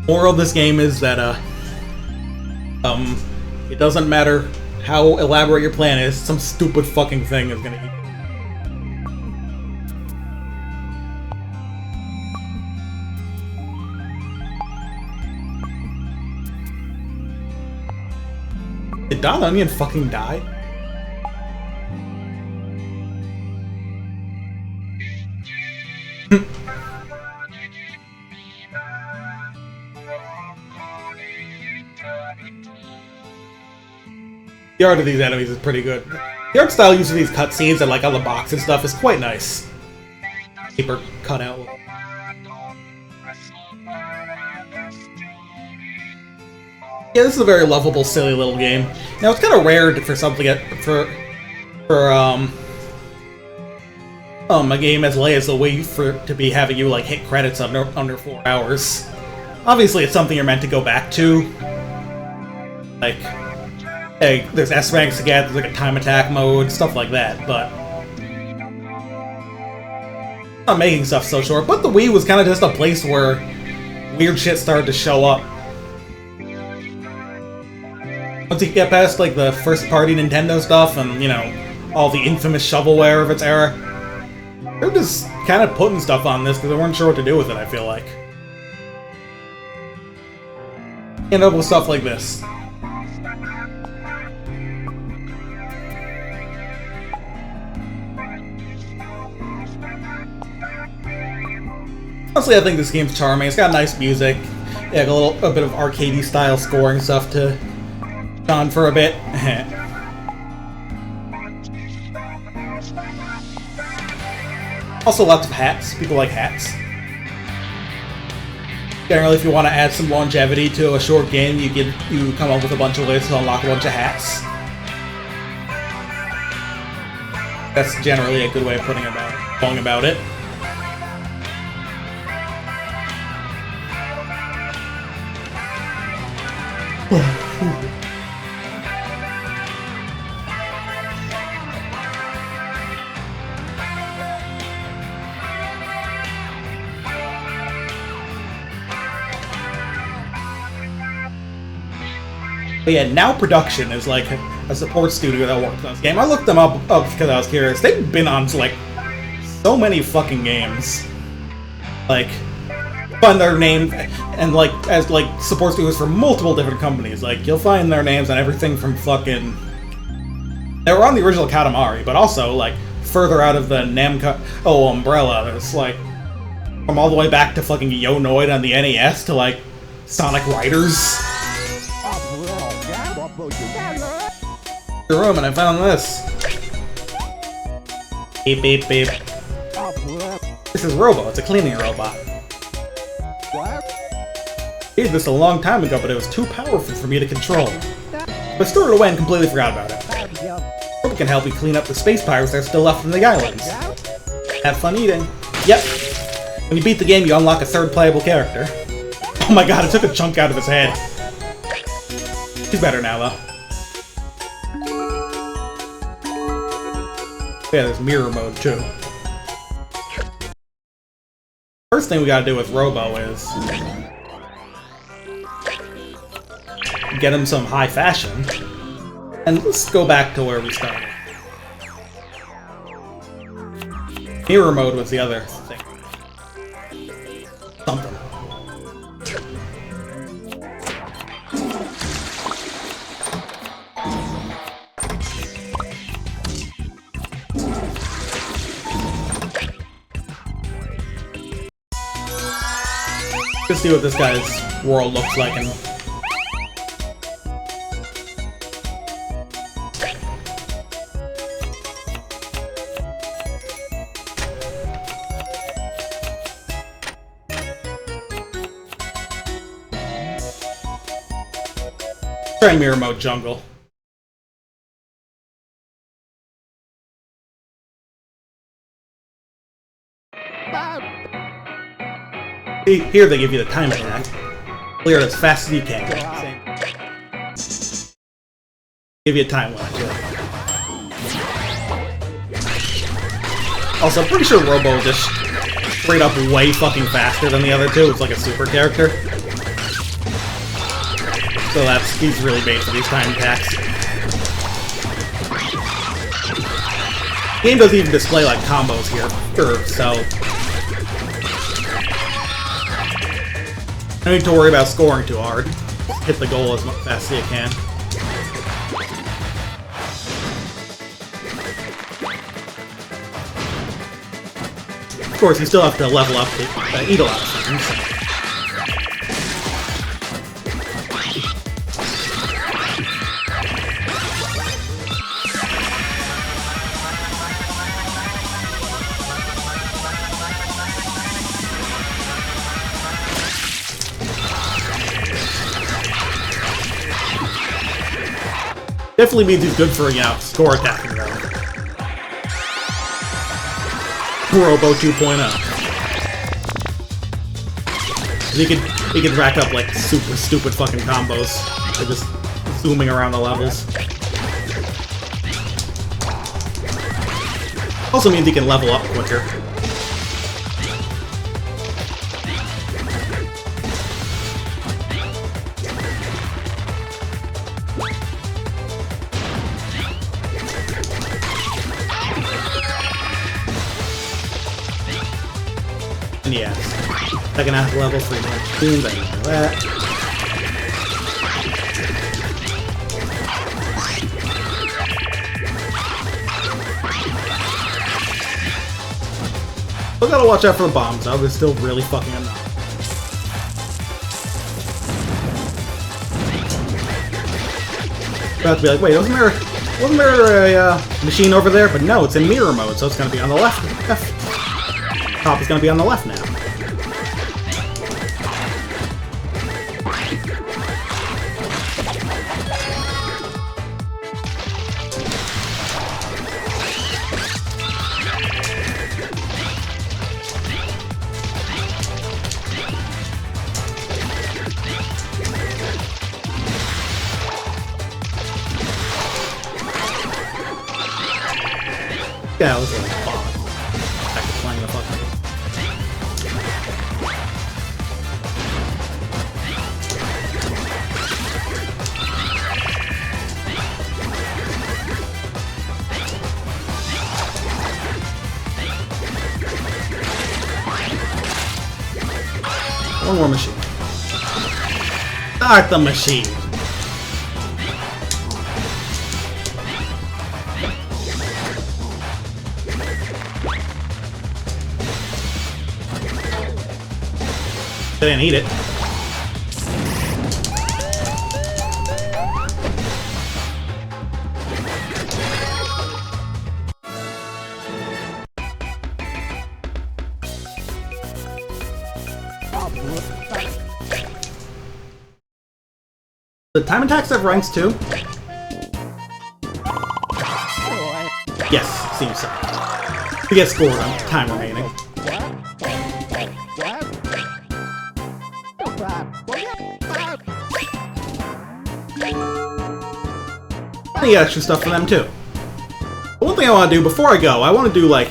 Moral of this game is that, it doesn't matter how elaborate your plan is, some stupid fucking thing is gonna eat you. Did Don Onion fucking die? The art of these enemies is pretty good. The art style used of these cutscenes and like on the box and stuff is quite nice. Paper cut out. Yeah, this is a very lovable, silly little game. Now it's kind of rare for something for a game as late as the Wii to be having you like hit credits under 4 hours. Obviously, it's something you're meant to go back to. Like, hey, there's S ranks to get, there's like a time attack mode, stuff like that. But not making stuff so short. But the Wii was kind of just a place where weird shit started to show up. Once you get past like the first party Nintendo stuff and, you know, all the infamous shovelware of its era, they're just kind of putting stuff on this because they weren't sure what to do with it, I feel like. End up with stuff like this. Honestly, I think this game's charming. It's got nice music. Yeah, a bit of arcadey style scoring stuff to on for a bit. Also, lots of hats. People like hats. Generally, if you want to add some longevity to a short game, you come up with a bunch of ways to unlock a bunch of hats. That's generally a good way of going about it. But yeah, Now Production is like a support studio that worked on this game. I looked them up because I was curious. They've been on like so many fucking games. Like, find their name and like as like support studios for multiple different companies. Like you'll find their names on everything from fucking. They were on the original Katamari, but also like further out of the Namco umbrella. It's like from all the way back to fucking Yonoid on the NES to like Sonic Riders. Your room, and I found this. Beep beep beep. This is Robo. It's a cleaning robot. I did this a long time ago, but it was too powerful for me to control. I stored it away and completely forgot about it. Robo can help you clean up the space pirates that are still left in the islands. Have fun eating. Yep. When you beat the game, you unlock a third playable character. Oh my god, it took a chunk out of his head. He's better now, though. Yeah, there's mirror mode too. First thing we gotta do with Robo is get him some high fashion, and let's go back to where we started. Mirror mode was the other thing. Something. Let's see what this guy's world looks like. And try mirror mode jungle. Here they give you the time attack. Clear it as fast as you can. Give you a time limit. Also, I'm pretty sure Robo is just straight up way fucking faster than the other two. It's like a super character. So he's really made for these time attacks. The game doesn't even display like combos here, sure, so no need to worry about scoring too hard. Just hit the goal as fast as you can. Of course, you still have to level up to eat a lot of things. Definitely means he's good for, score attacking though. Robo 2.0. He can rack up like super stupid fucking combos by just zooming around the levels. Also means he can level up quicker. And yeah, second half level for teams, I know that. Still gotta watch out for the bombs though, they're still really fucking annoying. About to be like, wait, wasn't there a machine over there? But no, it's in mirror mode, so it's gonna be on the left. Top is going to be on the left now. Yeah, it was like bomb. Back to playing the fucking. One more machine. Start the machine. I didn't eat it. The time attacks have ranks too? Yes, seems so. We get scored on time remaining. And you get extra stuff for them too. One one thing I want to do before I go, I want to do like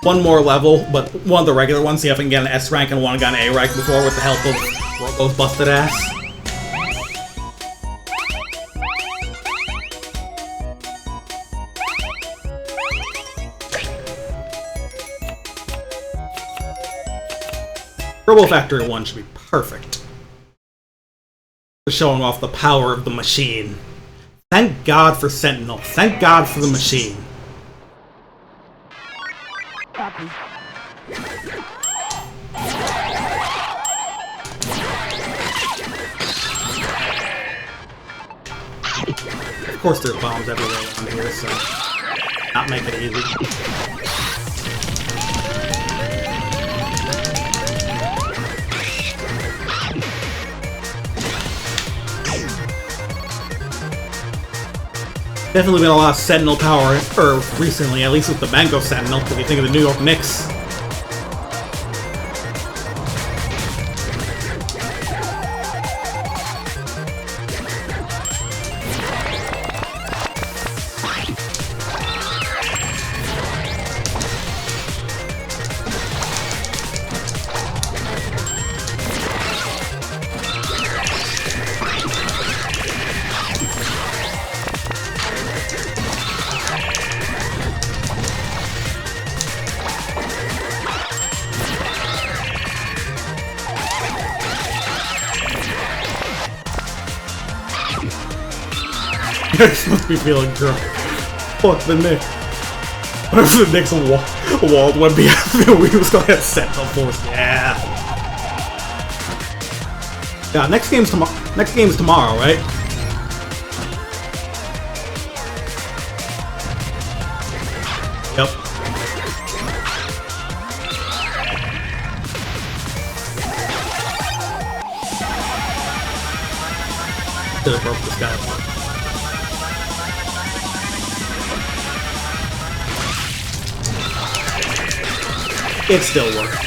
one more level, but one of the regular ones, see if I can get an S rank and one got an A rank before with the help of Robo's busted ass. Robo Factory 1 should be perfect. Showing off the power of the machine. Thank God for Sentinel. Thank God for the machine. Of course there's bombs everywhere around here, so not make it easy. Definitely been a lot of Sentinel power, recently, at least with the Mango Sentinel, if you think of the New York Knicks. You're supposed to be feeling drunk. Fuck the Knicks. What if the Knicks walled one behind we was gonna have Sentinel Force? Yeah. Yeah, next game's tomorrow, right? Yep. Should've broke this guy apart. It still worked.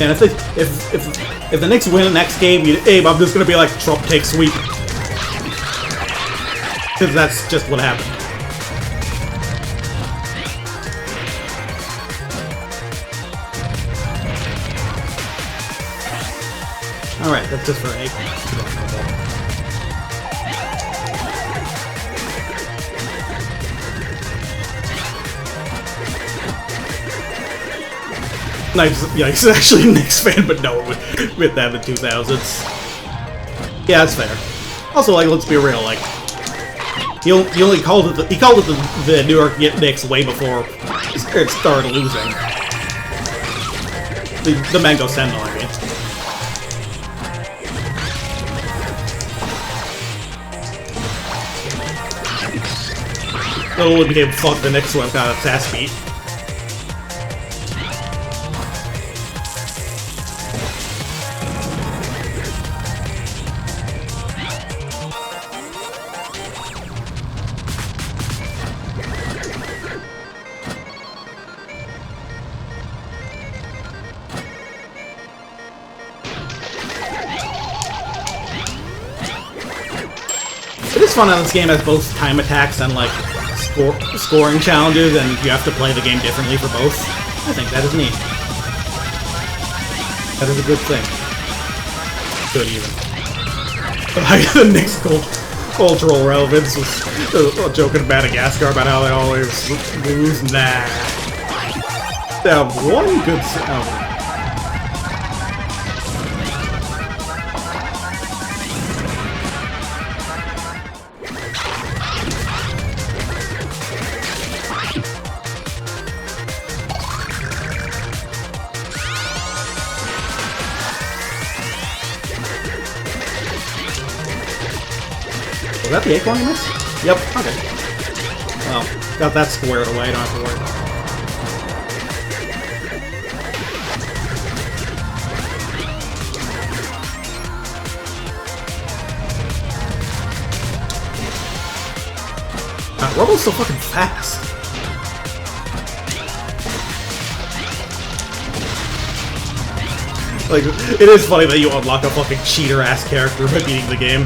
And if the Knicks win the next game, Abe, I'm just gonna be like, Trump takes sweep. Because that's just what happened. Alright, that's just for Abe. Nice, yeah, he's actually a Knicks fan, but no, with that in the 2000s. Yeah, that's fair. Also, like, let's be real, like, he only called it the New York Knicks way before it started losing. The Mango Sentinel, I mean. Little became fuck the Knicks when got its ass beat. It is fun how this game has both time attacks and like scoring challenges, and you have to play the game differently for both. I think that is neat. That is a good thing. Good even. The Knicks cultural relevance was joking to Madagascar about how they always lose. Nah. They have one good. Oh. Was that the acorn you missed? Yep, okay. Well, got that squared away, don't have to worry about it. Robo's so fucking fast. Like, it is funny that you unlock a fucking cheater-ass character by beating the game.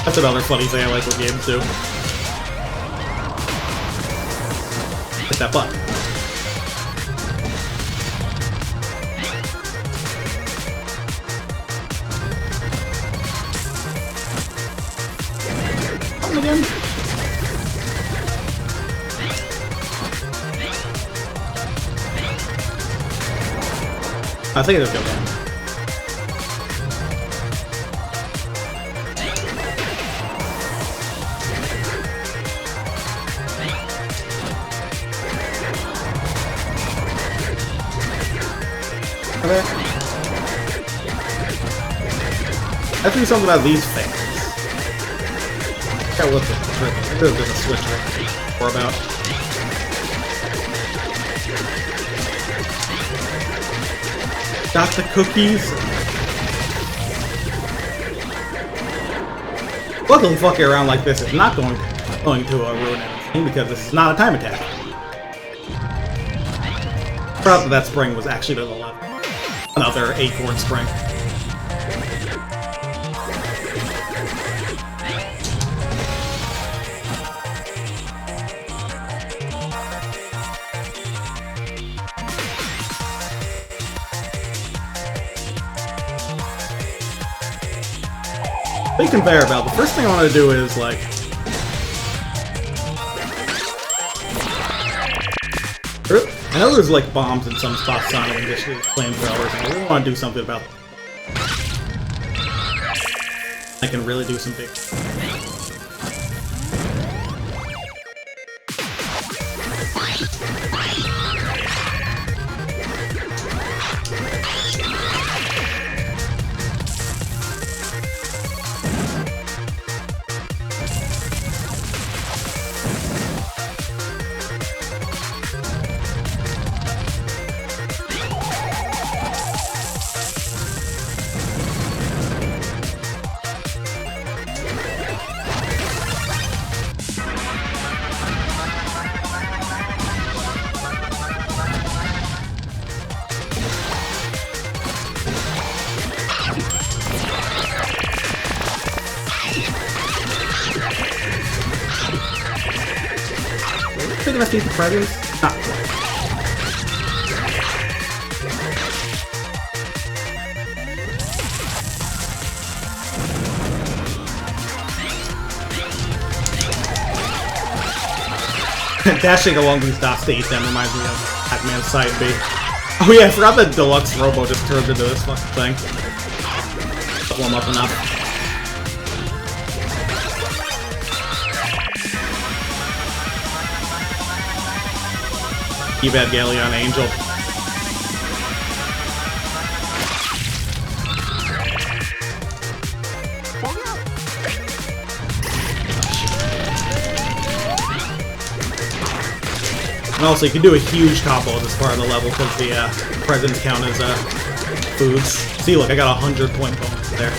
That's another funny thing I like with games do. Hit that button. Button again. I think it'll go down. Okay. I have to do something about these things. I what there's a switch right or about. Got the cookies. Luckily, fucking around like this is not going to ruin anything because this is not a time attack. Proud that spring was actually to the left. Another acorn spring. Big conveyor belt. The first thing I want to do is like I know there's like bombs in some spots on it and just flamethrowers, and I really want to do something about them. I can really do some big. Big enough to eat the presents? Not quite. Dashing along these dots to eat them reminds me of Pac-Man's Side B. Oh yeah, I forgot that Deluxe Robo just turned into this fucking thing. Warm up enough. Evangelion Angel. And also, you can do a huge combo at this part of the level because the presents count as foods. See, look, I got 100-point bonus there.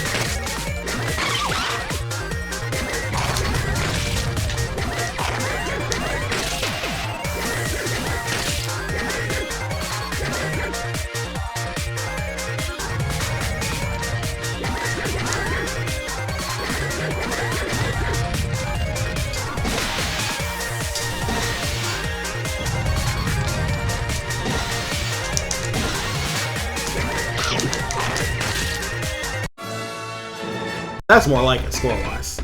That's more like it, score-wise.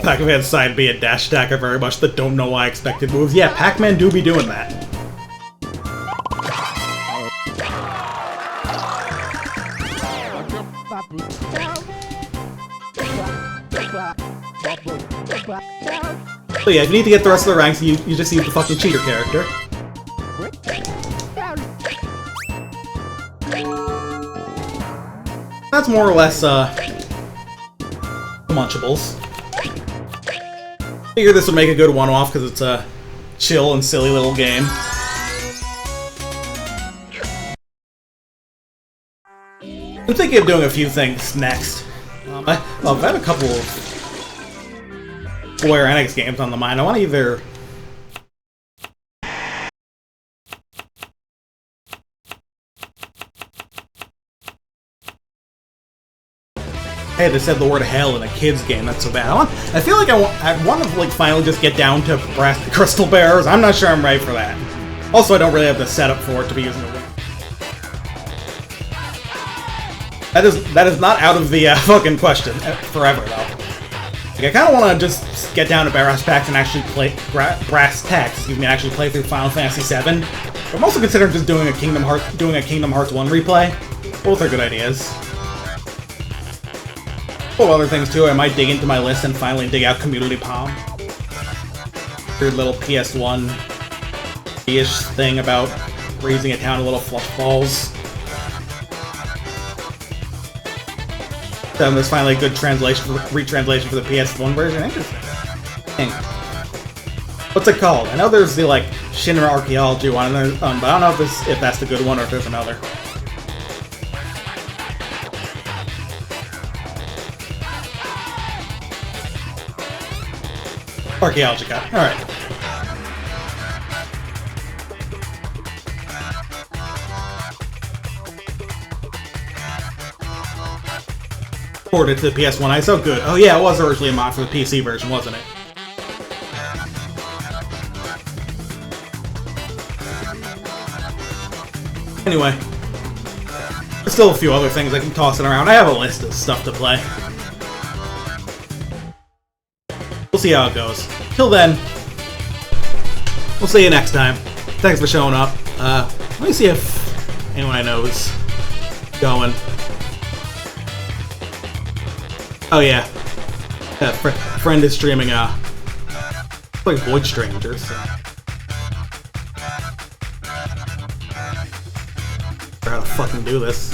Pac-Man Side B and Dash Attack are very much the don't know why expected moves. Yeah, Pac-Man do be doing that. So yeah, if you need to get the rest of the ranks, you just use the fucking cheater character. That's more or less, Munchables. Figure this would make a good one-off because it's a chill and silly little game. I'm thinking of doing a few things next. I've had a couple of Square Enix games on the mind. I want to either Hey, they said the word hell in a kid's game. That's so bad. I feel like I want to like finally just get down to brass crystal bearers. I'm not sure I'm ready for that. Also, I don't really have the setup for it to be using the. That is not out of the fucking question forever though. Like, I kind of want to just get down to brass tacks and actually play and actually play through Final Fantasy VII. But I'm also considering just doing a Kingdom Hearts 1 replay. Both are good ideas. Oh, other things too. I might dig into my list and finally dig out Community Palm. Weird little PS1-ish thing about raising a town of little fluff balls. There's finally a good retranslation for the PS1 version. Interesting. What's it called? I know there's the like Shinra Archaeology one, but I don't know if that's the good one or if there's another. Archaeology got it. Alright. Ported to the PS1. I so good. Oh yeah, it was originally a mod for the PC version, wasn't it? Anyway. There's still a few other things I can toss it around. I have a list of stuff to play. We'll see how it goes. Till then, we'll see you next time. Thanks for showing up. Let me see if anyone I know is going. Oh yeah. Friend is streaming, like Void Strangers. So. How to fucking do this.